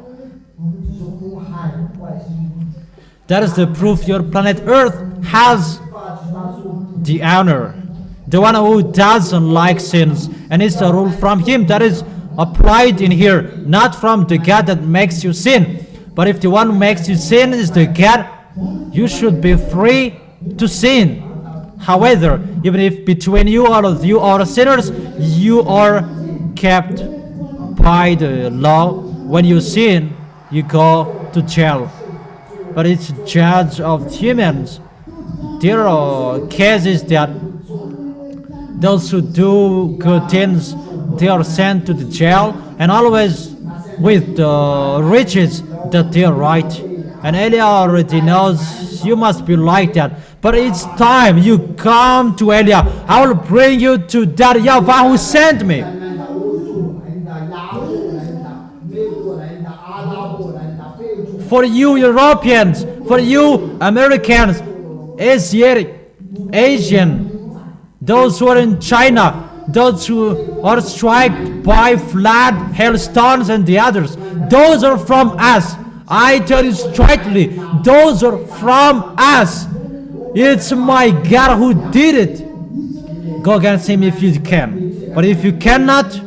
That is the proof your planet Earth has the honor. The one who doesn't like sins, and it's a rule from him that is applied in here, not from the God that makes you sin. But if the one who makes you sin is the God, you should be free to sin. However, even if between you, all of you are sinners, you are kept by the law. When you sin, you go to jail. But it's judge of humans. There are cases that those who do good things, they are sent to the jail, and always with the riches that they are right. And Elia already knows you must be like that. But it's time you come to Elia. I will bring you to that YAHVAH who sent me. For you Europeans, for you Americans, Asian, those who are in China, those who are struck by flood, hailstones, and the others, those are from us. I tell you straightly, those are from us. It's my God who did it. Go against him if you can. But if you cannot,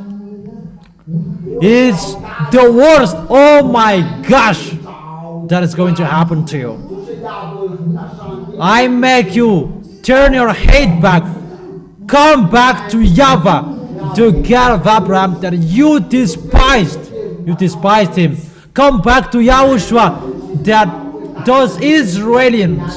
it's the worst. Oh my gosh, that is going to happen to you. I make you turn your head back. Come back to YAHVAH, the God of Abraham that you despised. You despised him. Come back to YAHOSHUA, that those Israelis,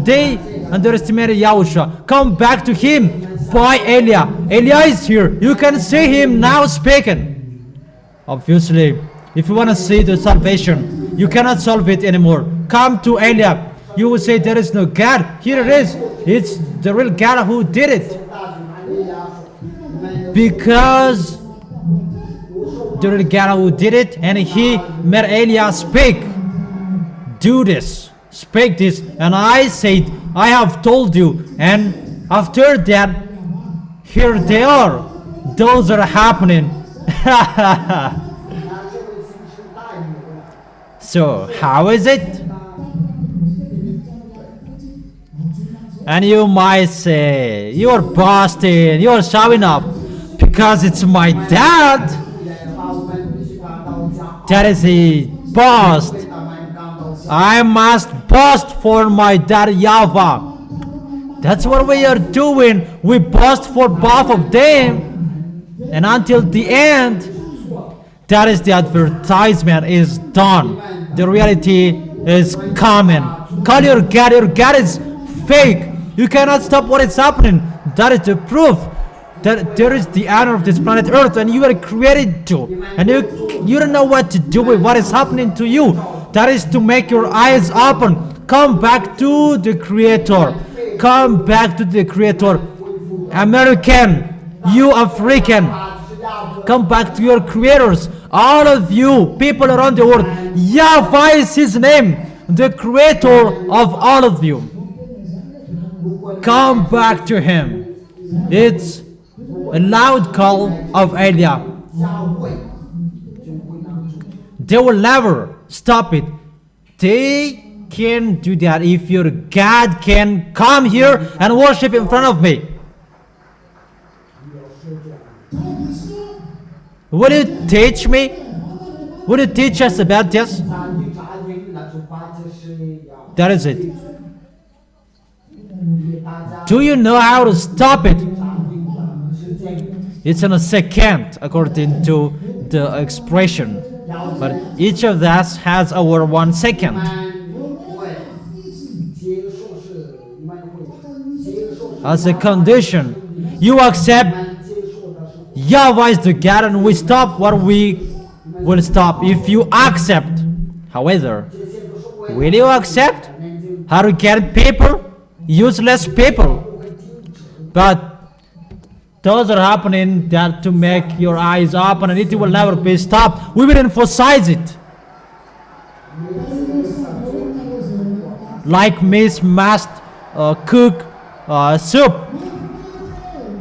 they underestimated YAHOSHUA. Come back to him by Elia. Elia is here. You can see him now speaking. Obviously, if you want to see the salvation, you cannot solve it anymore. Come to Elia. You will say there is no God. Here it is. It's the real God who did it. Because the real God who did it, and he made Eliah speak. Do this, speak this, and I said, I have told you. And after that, here they are. Those are happening. So how is it? And you might say, you're boasting, you're showing up, because it's my dad. That is a boast. I must boast for my dad YAHVAH. That's what we are doing. We boast for both of them. And until the end, that is the advertisement is done. The reality is coming. Call your God is fake. You cannot stop what is happening. That is the proof that there is the honor of this planet Earth, and you are created to. And you don't know what to do with what is happening to you. That is to make your eyes open. Come back to the Creator. Come back to the Creator. American, you African, come back to your creators. All of you people around the world, YAHVAH is his name, the Creator of all of you. Come back to him. It's a loud call of Eliah. They will never stop it. They can do that if your God can come here and worship in front of me. Would you teach me? Would you teach us about this? That is it. Do you know how to stop it? It's in a second, according to the expression. But each of us has our 1 second. As a condition, you accept YAHVAH is the God, and we stop what we will stop. If you accept, however, will you accept arrogant people, useless people? But those are happening that to make your eyes open, and it will never be stopped. We will emphasize it. Like Miss must cook soup.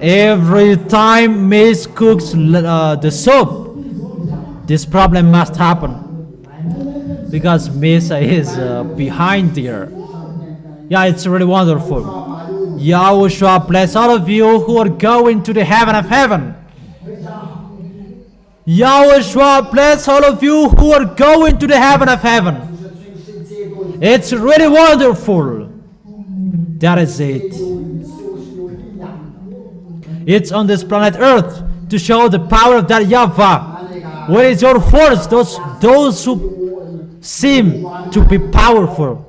Every time Miss cooks the soup, this problem must happen, because Miss is behind there. Yeah, it's really wonderful. YAHOSHUA bless all of you who are going to the heaven of heaven. YAHOSHUA bless all of you who are going to the heaven of heaven. It's really wonderful. That is it. It's on this planet Earth to show the power of that YAHVAH. Where is your force? Those who seem to be powerful.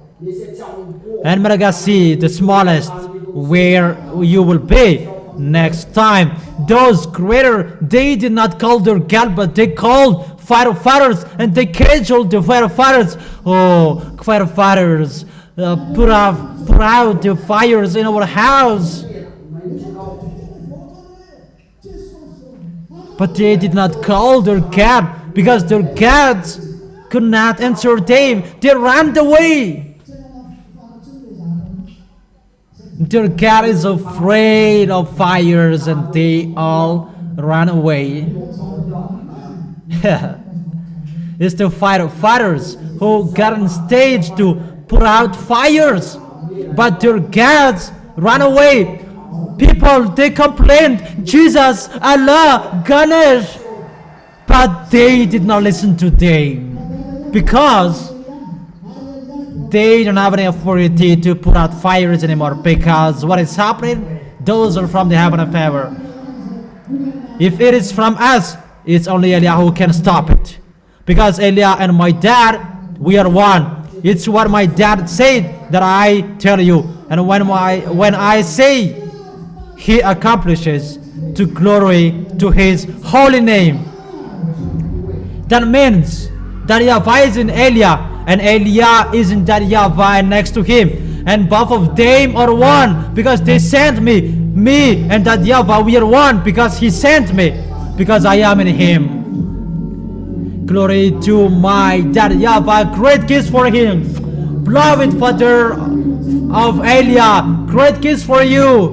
And mereka see the smallest where you will be next time. Those greater, they did not call their God, but they called firefighters, and they cajoled the firefighters. Oh, firefighters, put out the fires in our house. But they did not call their God, because their gods could not answer them. They ran away. Their God is afraid of fires, and they all ran away. It's the firefighters who got on stage to put out fires, but their gods ran away. People, they complained, Jesus, Allah, Ganesh, but they did not listen to them, because they don't have any authority to put out fires anymore, because what is happening, those are from the heaven of heaven. If it is from us, it's only Eliah who can stop it, because Eliah and my dad, we are one. It's what my dad said that I tell you, and when I say, he accomplishes to glory to his holy name. That means that YAHVAH is in Eliah, and Eliah is in that YAHVAH, and next to him and both of them are one because they sent me. Me and that YAHVAH, we are one because he sent me, because I am in him. Glory to my dad YAHVAH. Great kiss for him. Beloved father of Eliah, great kiss for you.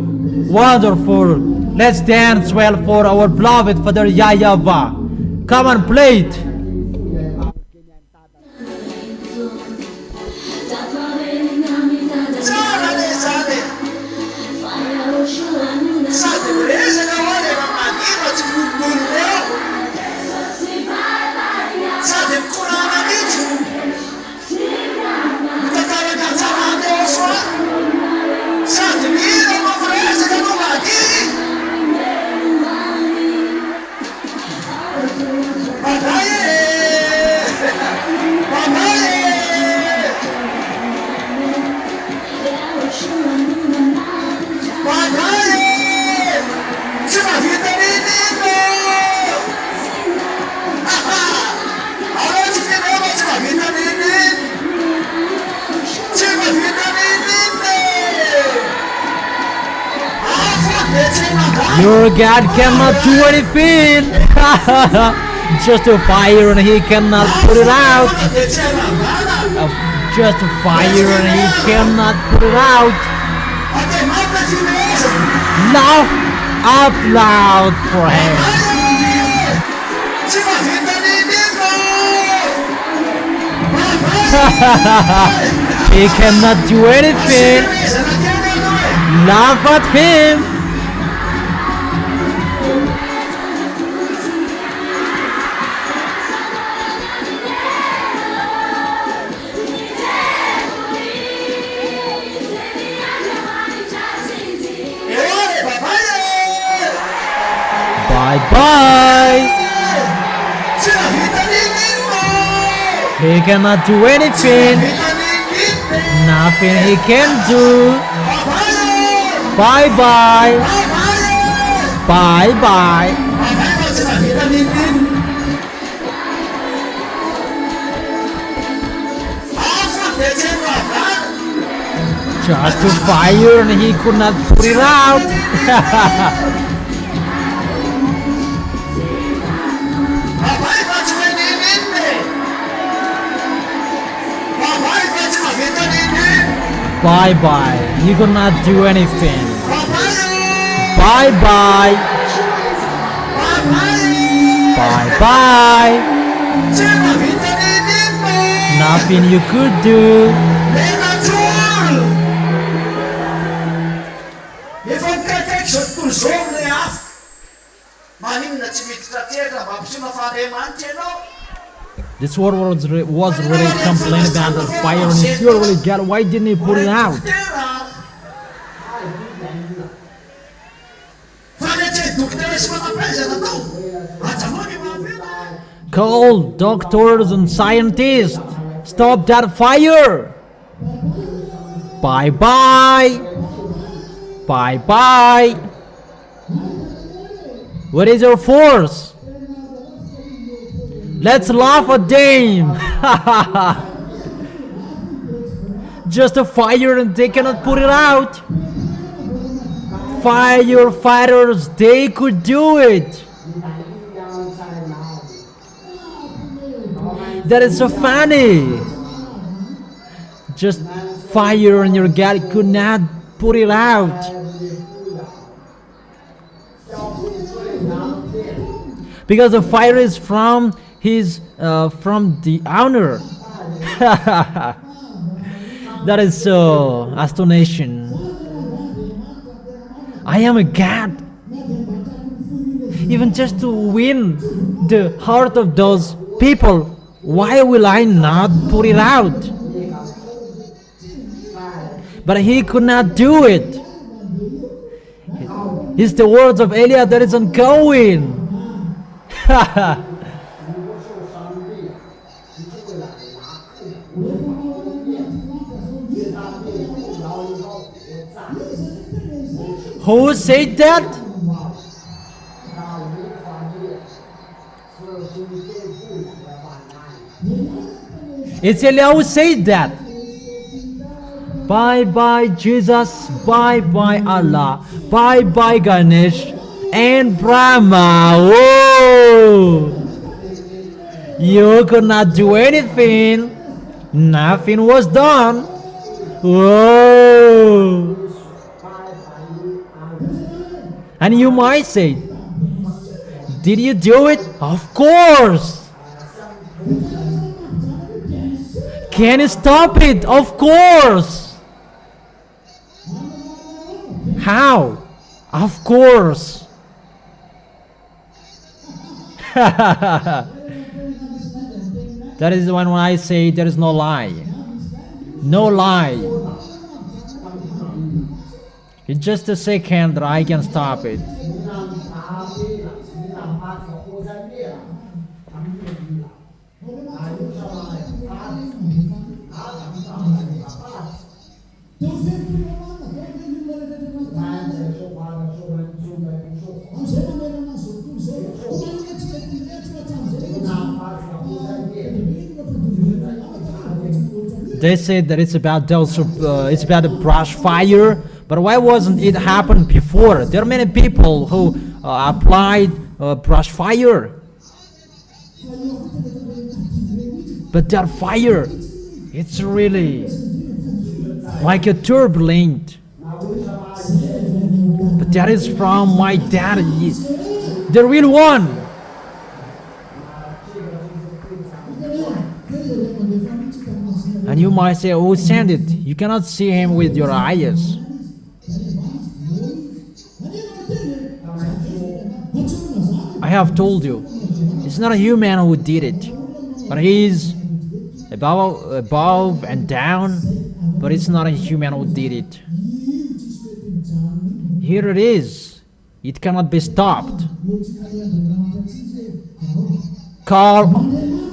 Wonderful. Let's dance well for our beloved father YAHVAH. Come on, play it. Your God cannot do anything. Just a fire and he cannot put it out. Just a fire and he cannot put it out. Laugh out loud for him. He cannot do anything. Laugh at him. Bye-bye. He cannot do anything. Nothing he can do. Bye-bye. Bye-bye. Just a fire and he could not put it out. Bye-bye. You could not do anything. Bye-bye. Bye-bye. Nothing you could do. This word was really complaining about the fire and he still really got. Why didn't he put it out? Call doctors and scientists. Stop that fire. Bye-bye. Bye-bye. What is your force? Let's laugh at them. Just a fire and they cannot put it out. Firefighters, they could do it. That is so funny. Just fire and your God could not put it out. Because the fire is from the owner. That is so astonishing. I am a God. Even just to win the heart of those people, why will I not put it out? But he could not do it. It's the words of Eliah that is ongoing. Who said that? It's Eliah who said that. Bye bye Jesus, bye bye Allah, bye bye Ganesh and Brahma. Whoa! You could not do anything. Nothing was done. Whoa! And you might say, did you do it? Of course. Can you stop it? Of course. How? Of course. That is when I say there is no lie. No lie. It's just a second that I can stop it. They said that it's about those, it's about the brush fire, but why wasn't it happen before? There are many people who applied brush fire, but that fire, it's really like a turbulent. But that is from my dad, the real one. And you might say, oh, send it. You cannot see him with your eyes. I have told you, it's not a human who did it, but he's above and down, but it's not a human who did it. Here it is. It cannot be stopped. Call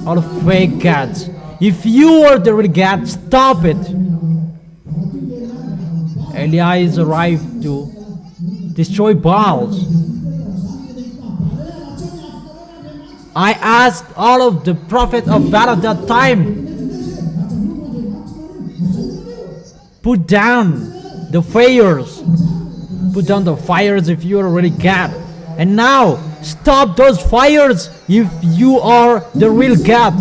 all fake gods. If you are the real God, stop it. Elias arrived to destroy Baals. I asked all of the prophets of Baal at that time, put down the fires. Put down the fires if you are really God. And now, stop those fires if you are the real God.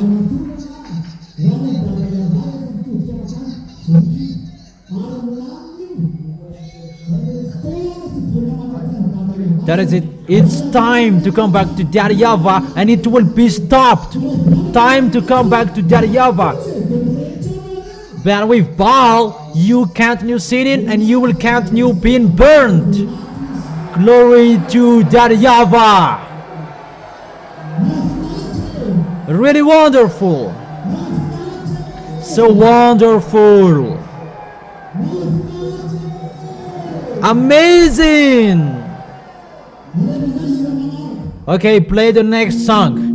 That is it. It's time to come back to Daddy YAHVAH, and it will be stopped. Time to come back to Daddy YAHVAH. But with Baal, you continue sinning and you will continue being burned. Glory to Daddy YAHVAH. Really wonderful. So wonderful. Amazing. Okay, play the next song.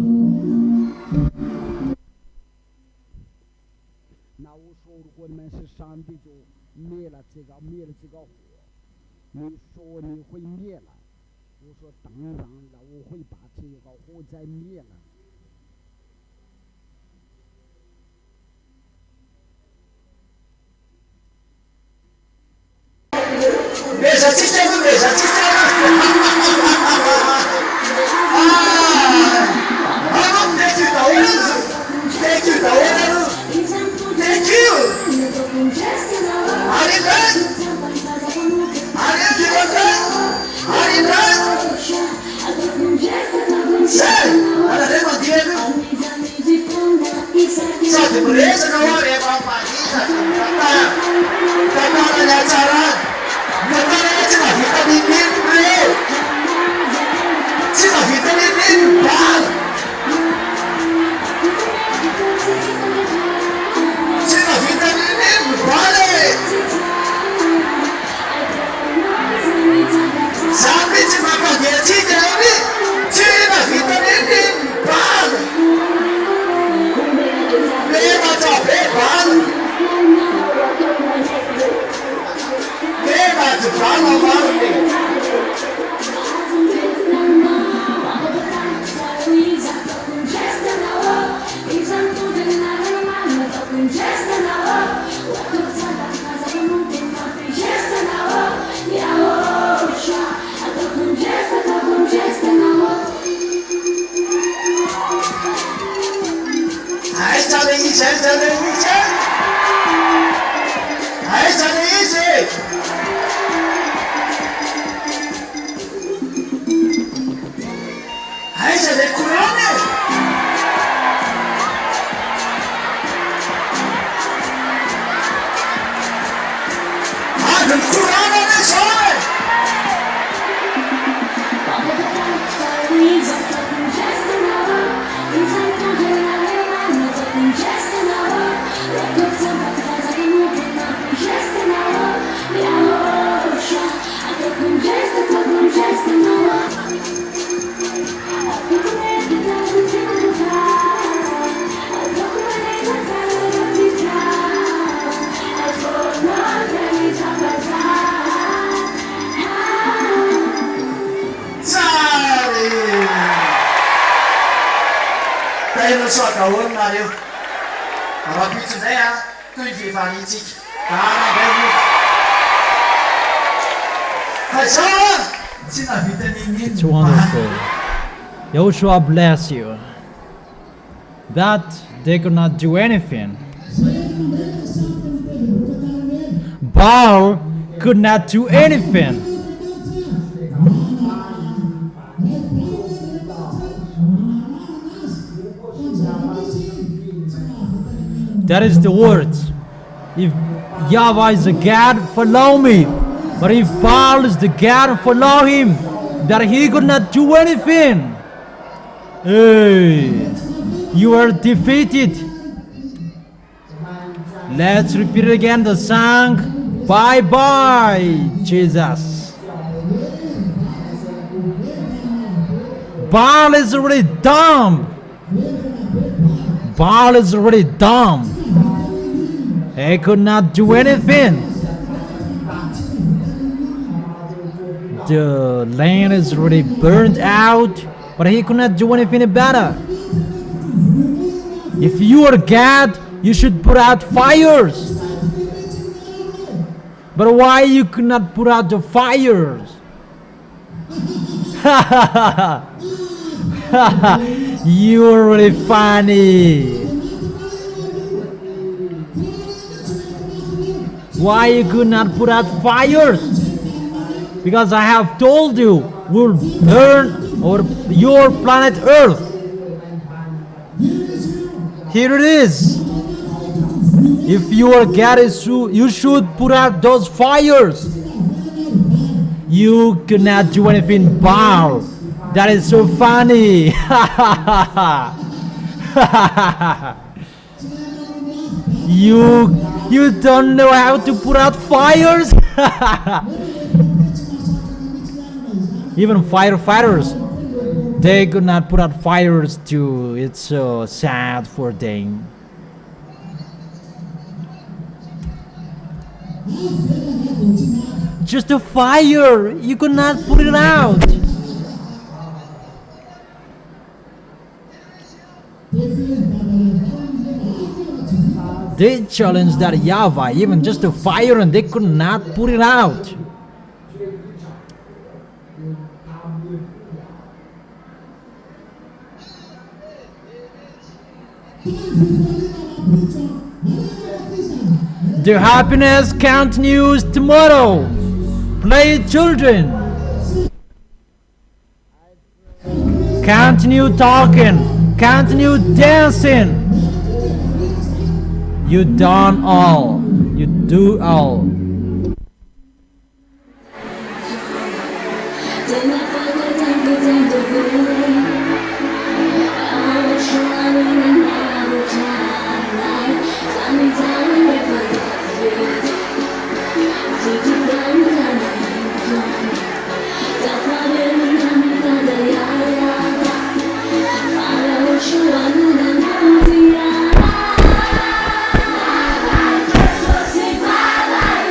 的一切，这的一切，爱这的一切，爱这的苦难的，啊，这苦难的说。Đây là sọ cầu ơn là điều. Và bây giờ đây à, tôi vì phải ý chí. Đó là đây luôn. Phải sao? Xin là vì tên nhìn. It's wonderful. Yahushua bless you. That they could not do anything. Baal could not do anything. That is the words. If YAHVAH is the God, follow me. But if Baal is the God, follow him. That he could not do anything. Hey, you are defeated. Let's repeat it again. The song, bye bye, Jesus. Baal is already dumb. Baal is already dumb. He could not do anything. The land is already burned out, but he could not do anything about it. If you are God, you should put out fires. But why you could not put out the fires? You're really funny. Why you could not put out fires? Because I have told you, we'll burn your planet Earth. Here it is. If you are God, you should put out those fires. You could not do anything, Baal. That is so funny. You don't know how to put out fires? Even firefighters, they could not put out fires too. It's so sad for them. Just a fire, you could not put it out. They challenged that YAHVAH, even just a fire, and they could not put it out. The happiness continues tomorrow. Play, children. Continue talking. Continue dancing. You done all. You do all. Bye bye.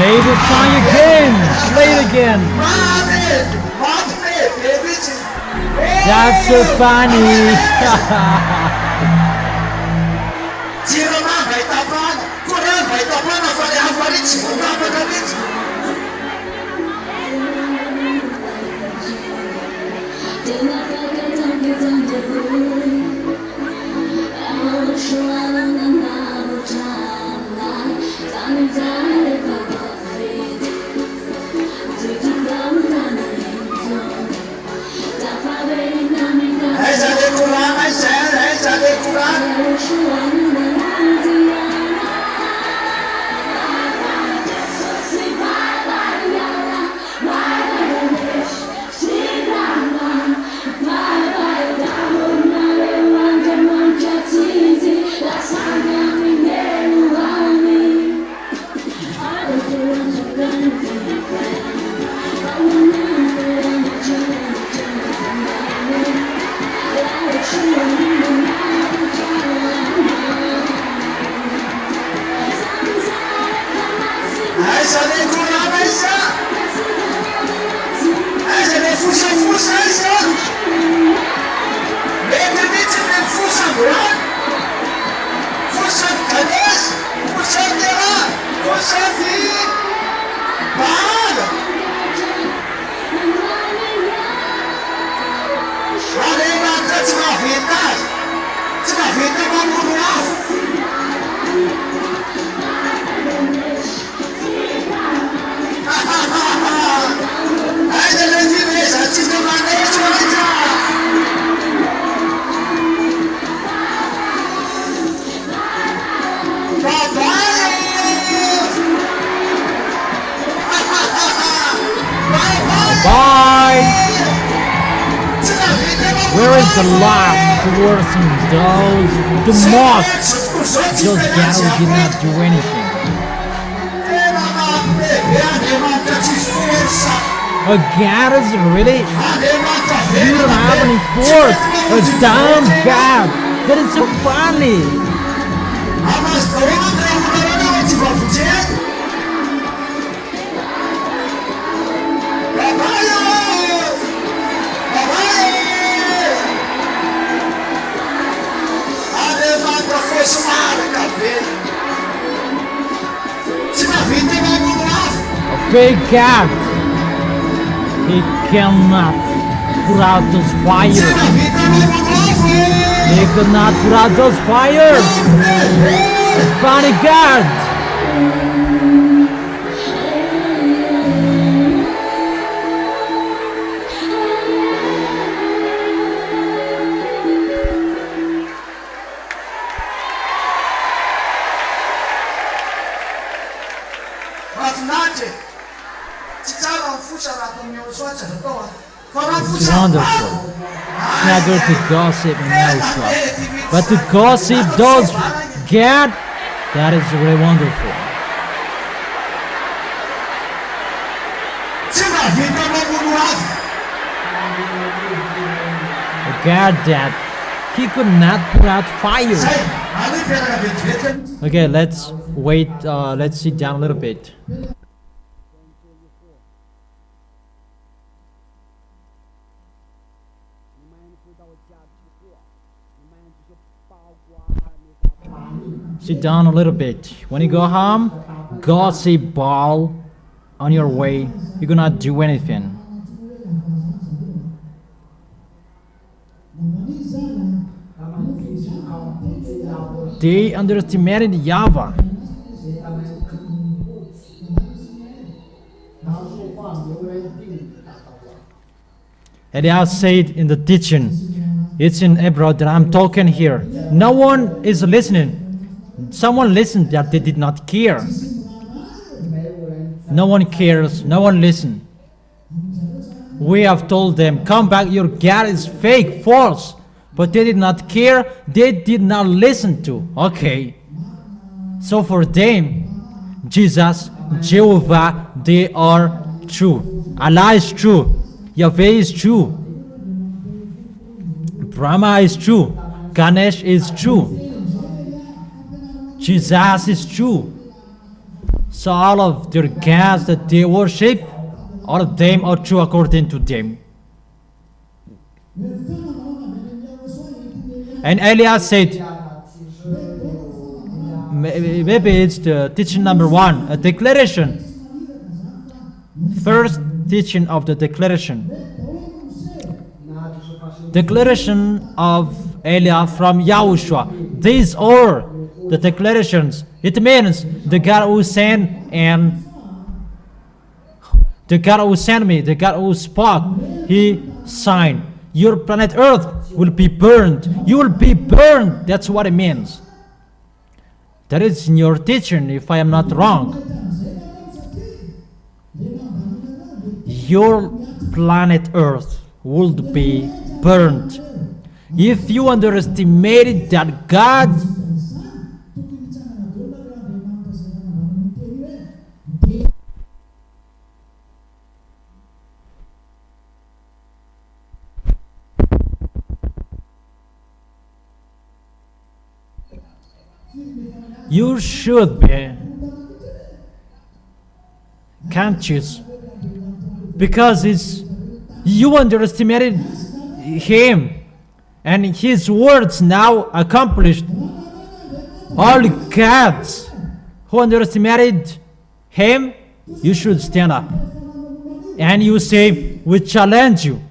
Play the song again. Play it again. That's so funny. Bye. Where is the last towards those? The moth. Just Yahoo did not do anything. A god is really? You don't have any force. A damn god. That is so funny. A fake cat. He cannot put out those fires. He cannot put out those fires. A funny cat. not good to gossip in Yahushua. But to gossip those God, that is really wonderful. A God that he could not put out fire. Okay, let's wait. Let's sit down a little bit. Sit down a little bit. When you go home, gossip ball on your way. You're gonna do anything. They underestimated YAHVAH. And I said in the teaching, it's in abroad that I'm talking here. No one is listening. Someone listened that they did not care. No one cares. No one listens. We have told them, come back, your God is fake, false. But they did not care. They did not listen to. Okay. So for them, Jesus, Jehovah, they are true. Allah is true. Yahweh is true. Brahma is true. Ganesh is true. Jesus is true. So all of their gods that they worship, all of them are true according to them. And Elias said, maybe it's the teaching number 1, a declaration. First teaching of the declaration. Declaration of Elias from Yahushua. These are the declarations. It means the God who sent and the God who sent me, the God who spoke, he signed. Your planet Earth will be burned. You will be burned. That's what it means. That is in your teaching, if I am not wrong. Your planet Earth would be burned. If you underestimated that God you should be conscious, because you underestimated him and his words now accomplished. All gods who underestimated him, you should stand up and you say, we challenge you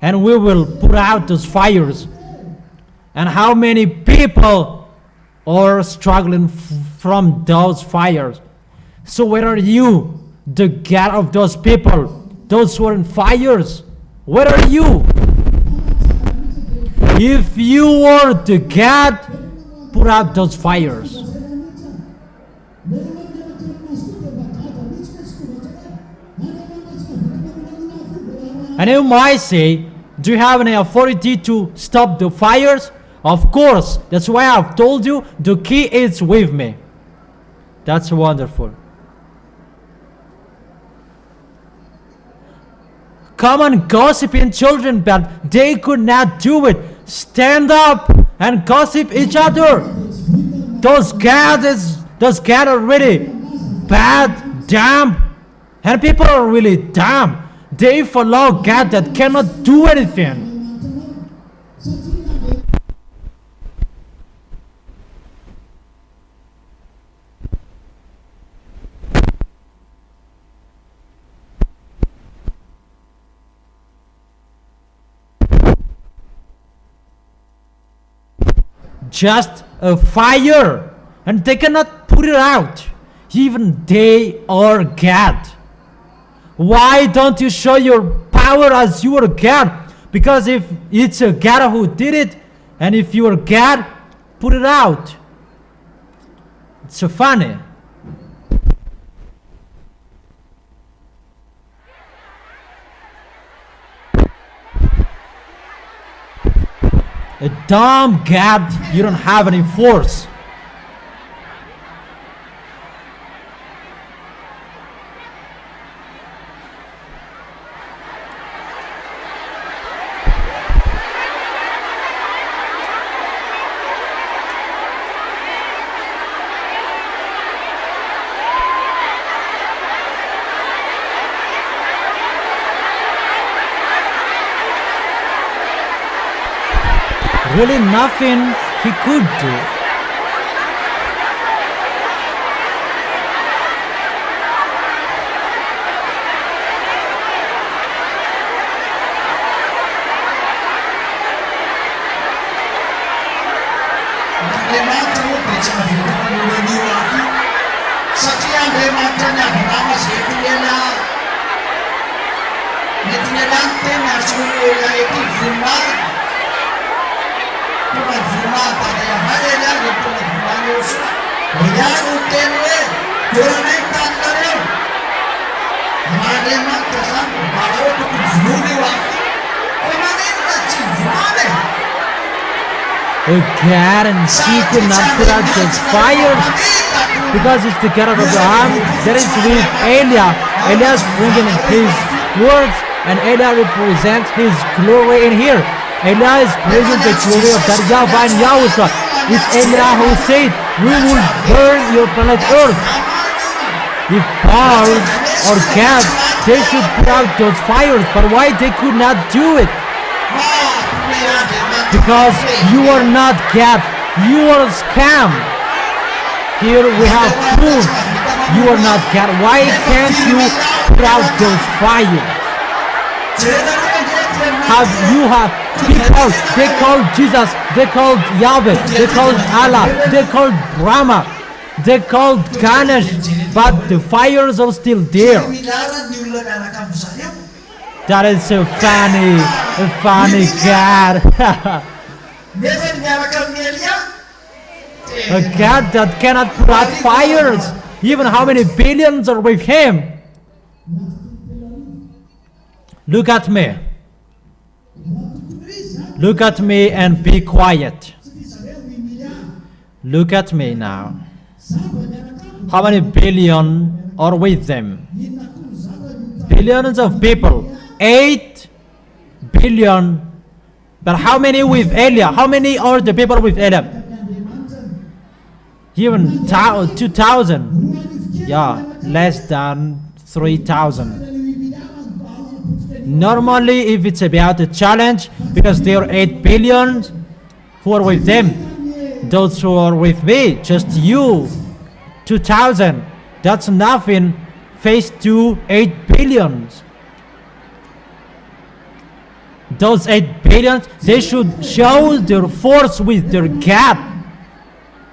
and we will put out those fires. And how many people or struggling from those fires? So where are you, the God of those people, those who are in fires? Where are you? If you were the God, put out those fires. And you might say, do you have any authority to stop the fires? Of course, that's why I've told you the key is with me. That's wonderful. Come on, gossiping children, but they could not do it. Stand up and gossip each other. Those gods are really bad, dumb, and people are really dumb. They follow God that cannot do anything. Just a fire, and they cannot put it out. Even they are God. Why don't you show your power as you are God? Because if it's a God who did it, and if you are God, put it out. It's so funny. A dumb God, you don't have any force. Really nothing he could do. Oh God, and he could not put out those fires because it's the God of Abraham that is with Eliah. Eliah is bringing his words, and Eliah represents his glory in here. Eliah is bringing the glory of that YAHVAH and YAHOSHUAH. It's Eliah who said, "We will burn your planet Earth." If Baal or God, they should put out those fires, but why they could not do it? Because you are not God, you are a scam. Here we have proof you are not God. Why can't you put out those fires? People, they called Jesus, they called Yahweh, they called Allah, they called Brahma, they called Ganesh, but the fires are still there. That is so funny God. A God that cannot put out fires, even how many billions are with him. Look at me. Look at me and be quiet. Look at me now. How many billion are with them? Billions of people. 8 billion. But how many with Eliah? How many are the people with Eliah? Even 2,000. Yeah, less than 3,000. Normally, if it's about a challenge, because there are 8 billion who are with them, those who are with me, just you, 2,000. That's nothing. Face to 8 billions. Those 8 billions, they should show their force with their God.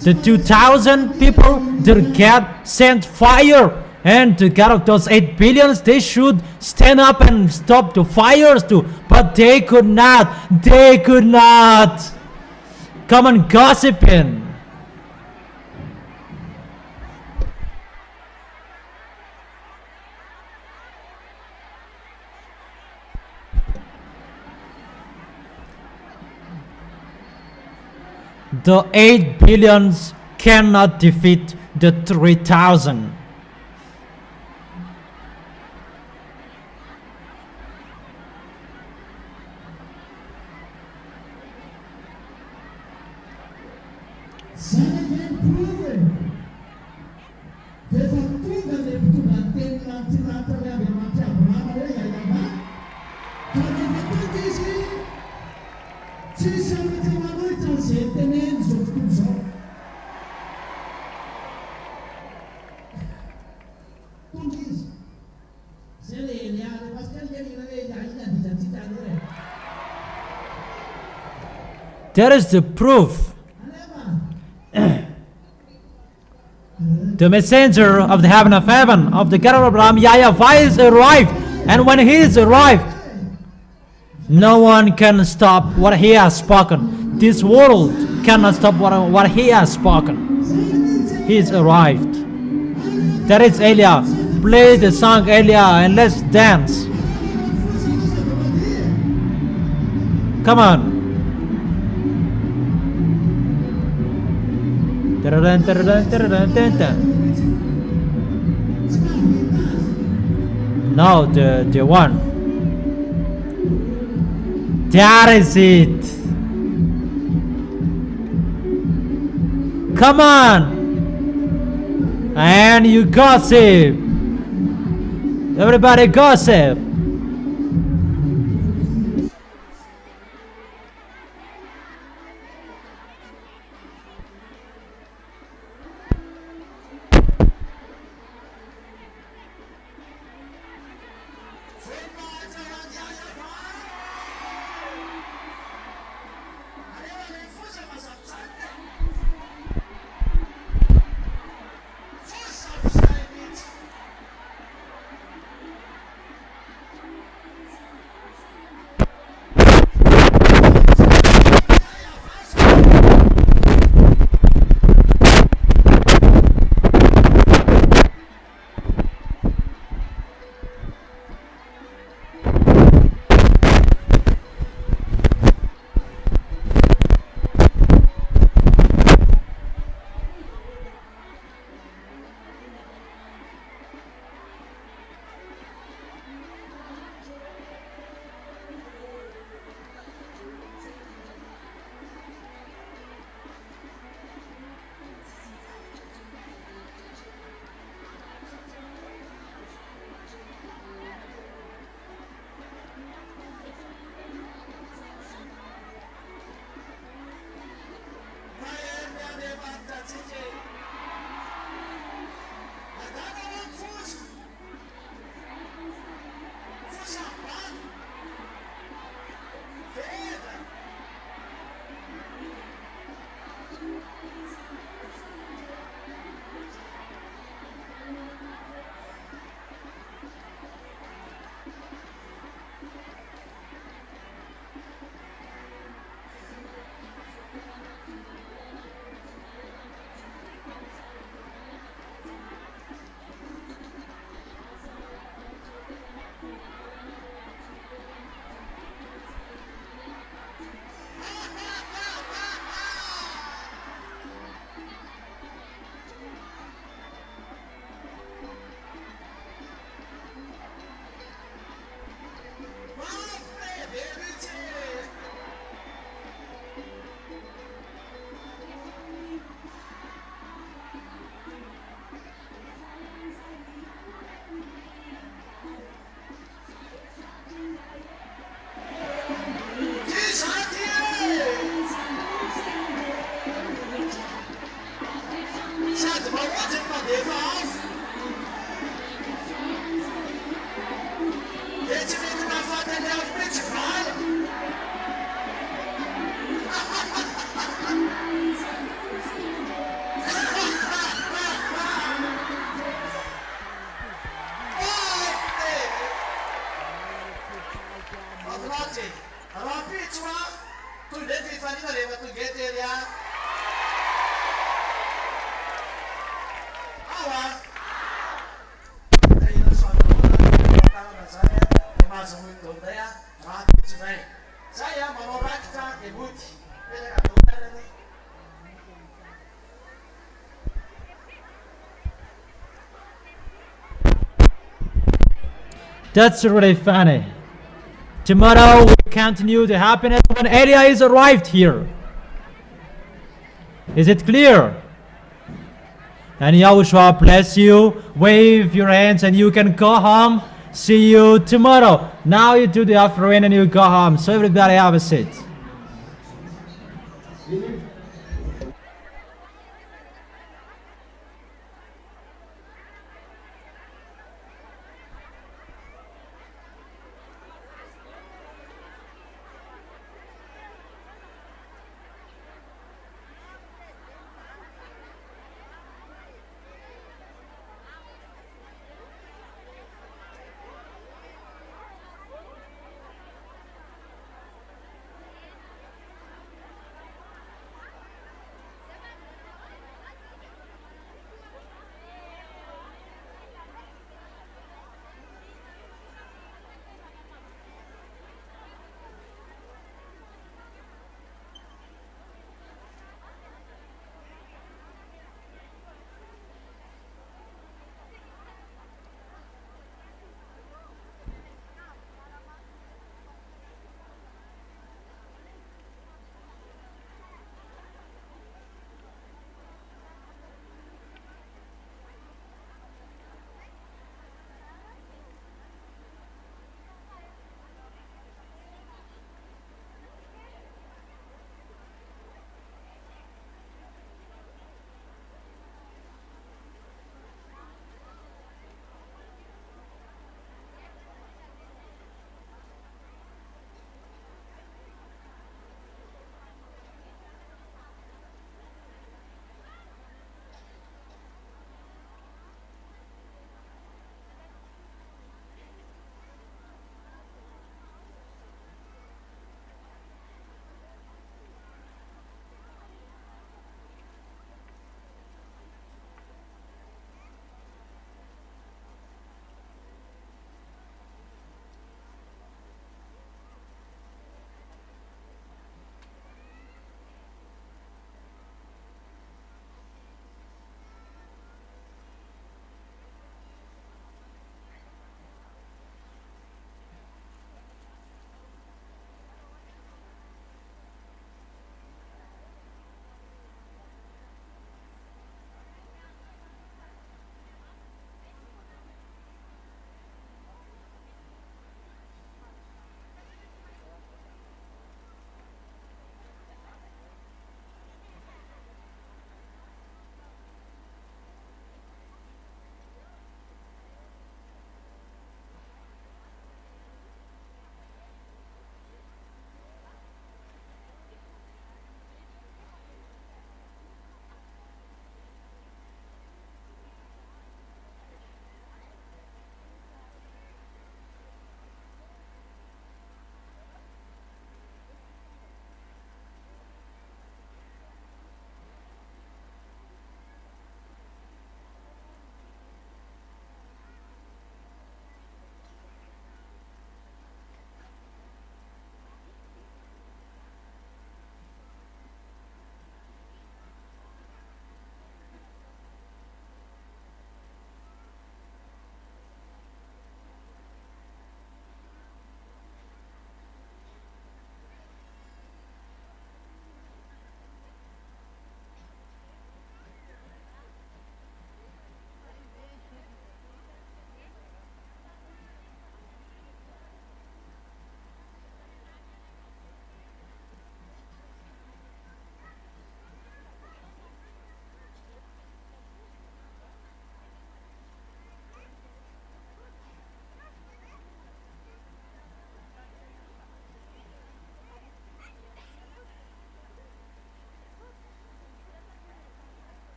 The 2,000 people, their God sent fire, and the God of those 8 billions, they should stand up and stop the fires too, but they could not. They could not. Come on, gossiping. The 8 billions cannot defeat the 3,000. There is the proof. The messenger of the heaven of heaven, of the God of Abraham, YAHVAH, is arrived. And when he is arrived, no one can stop what he has spoken. This world cannot stop what he has spoken. He is arrived. That is Eliah. Play the song Eliah and let's dance. Come on. Now the one. That is it. Come on. And you gossip. Everybody gossip. That's really funny. Tomorrow we continue the happiness when area is arrived here. Is it clear? And Yahushua bless you. Wave your hands and you can go home. See you tomorrow. Now you do the offering and you go home. So everybody have a seat.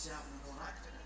sy avina atao rakitra